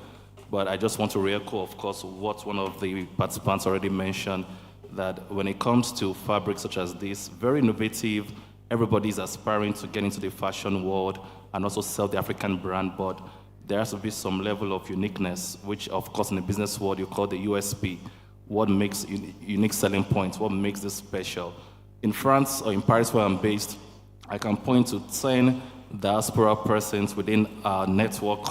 but I just want to re-echo, of course, what one of the participants already mentioned, that when it comes to fabrics such as this, very innovative, everybody's aspiring to get into the fashion world and also sell the African brand, but there has to be some level of uniqueness, which of course in the business world you call the USP. What makes unique selling points, what makes this special? In France or in Paris where I'm based, I can point to 10 diaspora persons within our network,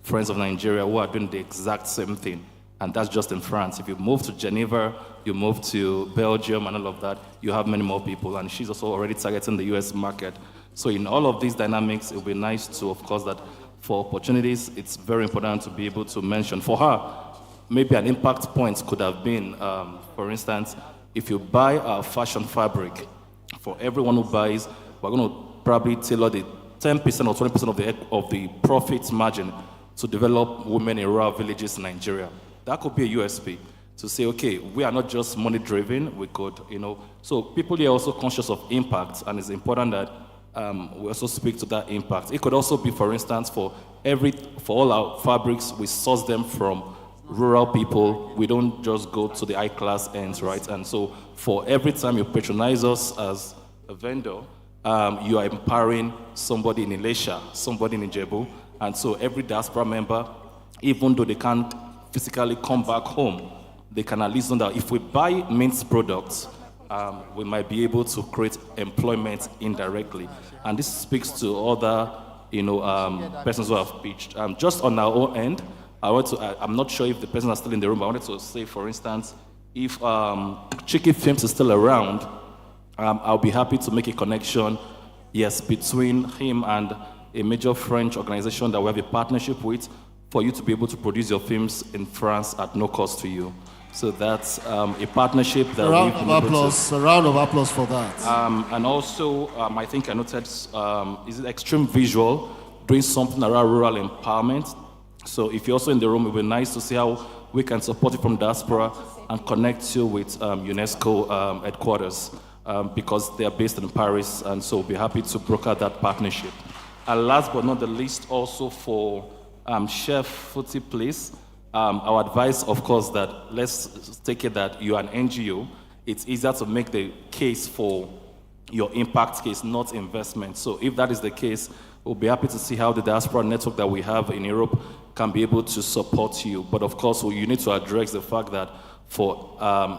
Friends of Nigeria, who are doing the exact same thing. And that's just in France. If you move to Geneva, you move to Belgium and all of that, you have many more people. And she's also already targeting the US market. So in all of these dynamics, it would be nice to, of course, that for opportunities, it's very important to be able to mention. For her, maybe an impact point could have been, for instance, if you buy a fashion fabric, for everyone who buys, we're going to probably tailor the 10% or 20% of the profit margin to develop women in rural villages in Nigeria. That could be a USP to say, okay, we are not just money driven, we could, so people here are also conscious of impact, and it's important that we also speak to that impact. It could also be, for instance, for all our fabrics, we source them from rural people. We don't just go to the high class ends, right? And so for every time you patronize us as a vendor, you are empowering somebody in Elisha, somebody in Ijebu. And so every diaspora member, even though they can't physically come back home, they can at least know that if we buy Mint's products, we might be able to create employment indirectly. And this speaks to other, persons who have pitched. Just on our own end, I'm not sure if the person is still in the room, but I wanted to say, for instance, if Chiki Films is still around, I'll be happy to make a connection, yes, between him and a major French organization that we have a partnership with for you to be able to produce your films in France at no cost to you. So that's a partnership that a round of applause for that. And also, I think I noted, is it Extreme Visual doing something around rural empowerment? So if you're also in the room, it would be nice to see how we can support you from diaspora and connect you with UNESCO headquarters because they are based in Paris, and so we'll be happy to broker that partnership. And last but not the least, also for Chef Futi Place, our advice, of course, that let's take it that you're an NGO. It's easier to make the case for your impact case, not investment. So if that is the case, we'll be happy to see how the diaspora network that we have in Europe can be able to support you. But of course, you need to address the fact that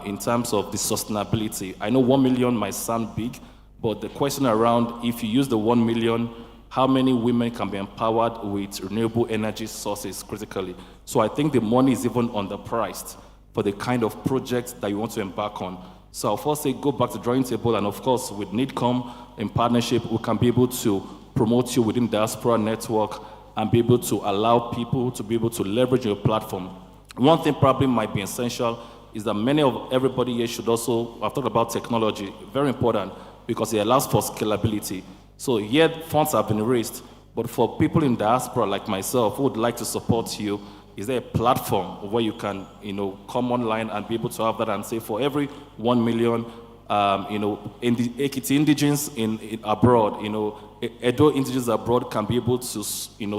in terms of the sustainability, I know 1 million might sound big, but the question around if you use the 1 million, how many women can be empowered with renewable energy sources critically? So I think the money is even underpriced for the kind of projects that you want to embark on. So I'll first say go back to the drawing table, and of course with NIDCOM in partnership, we can be able to promote you within diaspora network and be able to allow people to be able to leverage your platform. One thing probably might be essential is that everybody here should also, I've talked about technology, very important because it allows for scalability. So here funds have been raised, but for people in diaspora like myself who would like to support you, is there a platform where you can, come online and be able to have that and say for every 1 million, in the Ekiti indigens in abroad, Edo indigens abroad can be able to,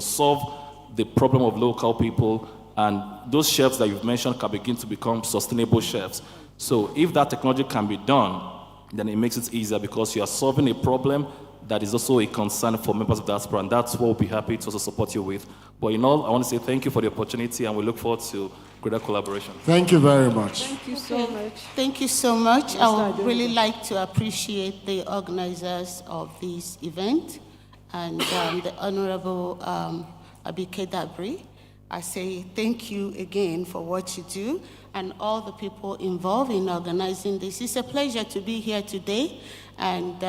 solve the problem of local people, and those chefs that you've mentioned can begin to become sustainable chefs. So if that technology can be done, then it makes it easier because you are solving a problem that is also a concern for members of diaspora, and that's what we'll be happy to also support you with. But in all, I want to say thank you for the opportunity, and we look forward to greater collaboration. Thank you very much. Thank you so much. Thank you so much. I would really like to appreciate the organizers of this event and the Honorable Abike Dabri. I say thank you again for what you do and all the people involved in organizing this. It's a pleasure to be here today. And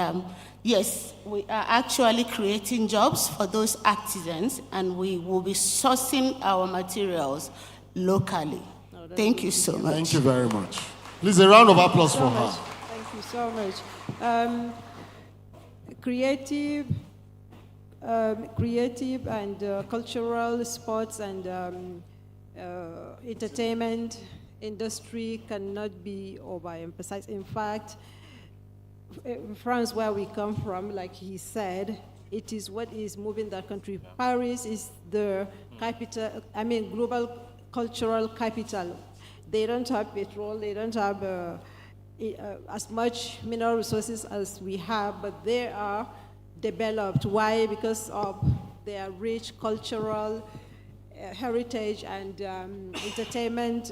yes, we are actually creating jobs for those artisans, and we will be sourcing our materials locally. Thank you so much. Thank you very much. Please, a round of applause for her. Thank you so much. Creative and cultural, sports and entertainment industry cannot be overemphasized. In fact, in France, where we come from, like he said, it is what is moving that country. Paris is the capital, global cultural capital. They don't have petrol, they don't have as much mineral resources as we have, but they are developed. Why? Because of their rich cultural heritage and entertainment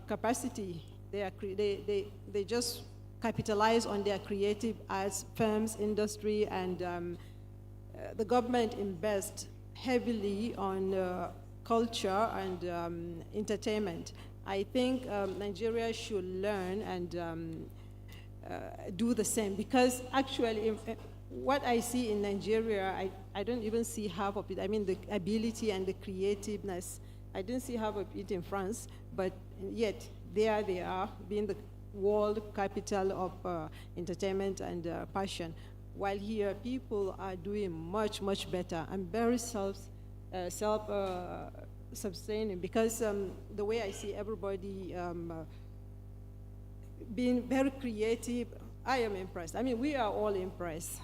capacity. They just capitalize on their creative arts, firms, industry, and the government invests heavily on culture and entertainment. I think Nigeria should learn and do the same, because actually what I see in Nigeria, I don't even see half of it. I mean, the ability and the creativeness, I didn't see half of it in France, but yet there they are, being the world capital of entertainment and passion. While here, people are doing much, much better. I'm very self-sustaining because the way I see everybody being very creative, I am impressed. I mean, we are all impressed.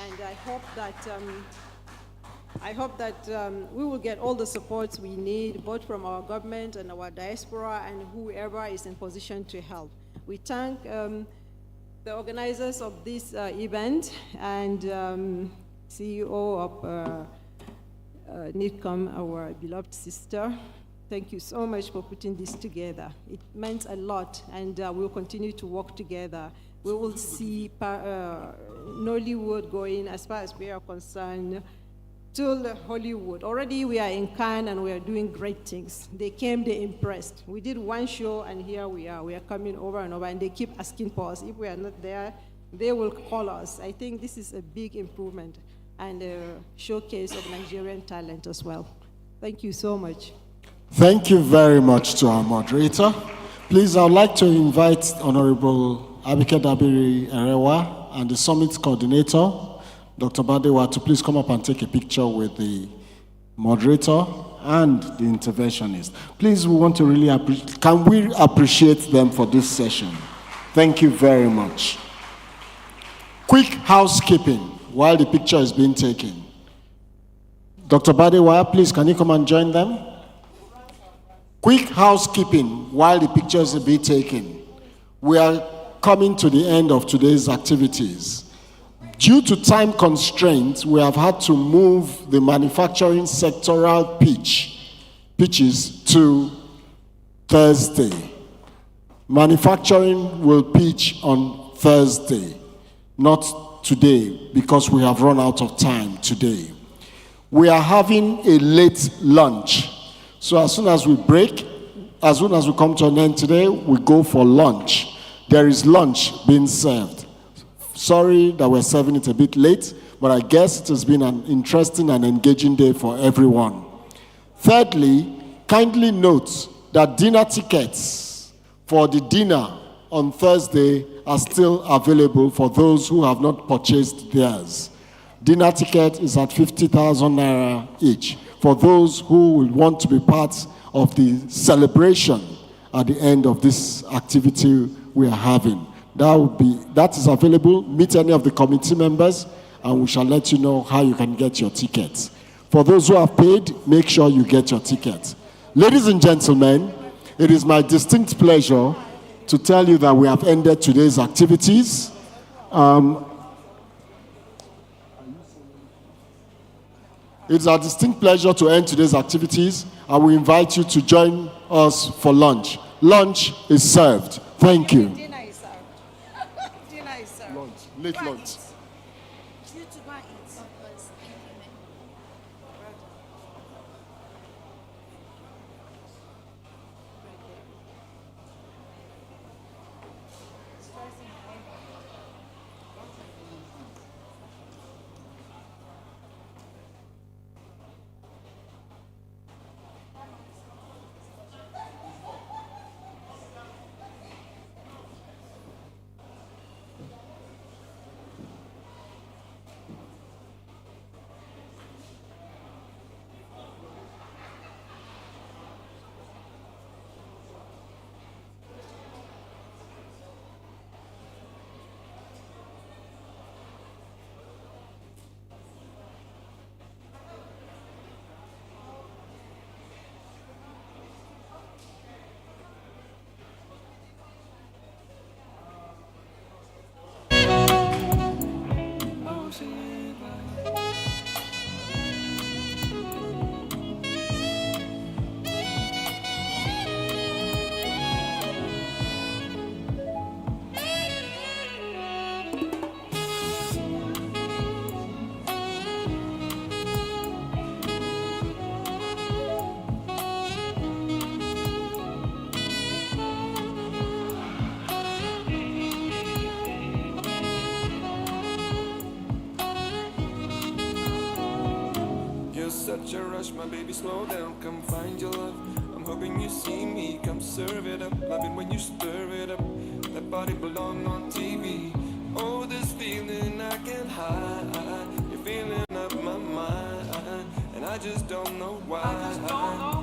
And I hope that we will get all the supports we need, both from our government and our diaspora and whoever is in position to help. We thank the organizers of this event and CEO of NIDCOM, our beloved sister. Thank you so much for putting this together. It meant a lot, and we'll continue to work together. we will see Nollywood going, as far as we are concerned, till Hollywood. Already we are in Cannes and we are doing great things. They came, they impressed. We did one show and here we are. We are coming over and over and they keep asking for us. If we are not there, they will call us. I think this is a big improvement and a showcase of Nigerian talent as well. Thank you so much. Thank you very much to our moderator. Please, I would like to invite Honorable Abike Dabiri Erewa and the summit coordinator, Dr. Badewa, to please come up and take a picture with the moderator and the interventionist. Please, we want to really appreciate, can we appreciate them for this session? Thank you very much. Quick housekeeping while the picture is being taken. Dr. Badewa, please, can you come and join them? Quick housekeeping while the pictures are being taken. We are coming to the end of today's activities. Due to time constraints, we have had to move the manufacturing sectoral pitches to Thursday. Manufacturing will pitch on Thursday, not today, because we have run out of time today. We are having a late lunch. So as soon as we break, as soon as we come to an end today, we go for lunch. There is lunch being served. Sorry that we're serving it a bit late, but I guess it has been an interesting and engaging day for everyone. Thirdly, kindly note that dinner tickets for the dinner on Thursday are still available for those who have not purchased theirs. Dinner ticket is at 50,000 naira each for those who will want to be part of the celebration at the end of this activity we are having. That is available. Meet any of the committee members and we shall let you know how you can get your tickets. For those who have paid, make sure you get your ticket. Ladies and gentlemen, it is my distinct pleasure to tell you that we have ended today's activities. It's our distinct pleasure to end today's activities, and we invite you to join us for lunch. Lunch is served. Thank you. Dinner is served. Dinner is served. Lunch, late lunch. You to go and eat. Such a rush, my baby, slow down, come find your love. I'm hoping you see me, come serve it up. Loving when you stir it up, that body belong on TV. Oh, this feeling I can't hide. You're feeling up my mind, and I just don't know why.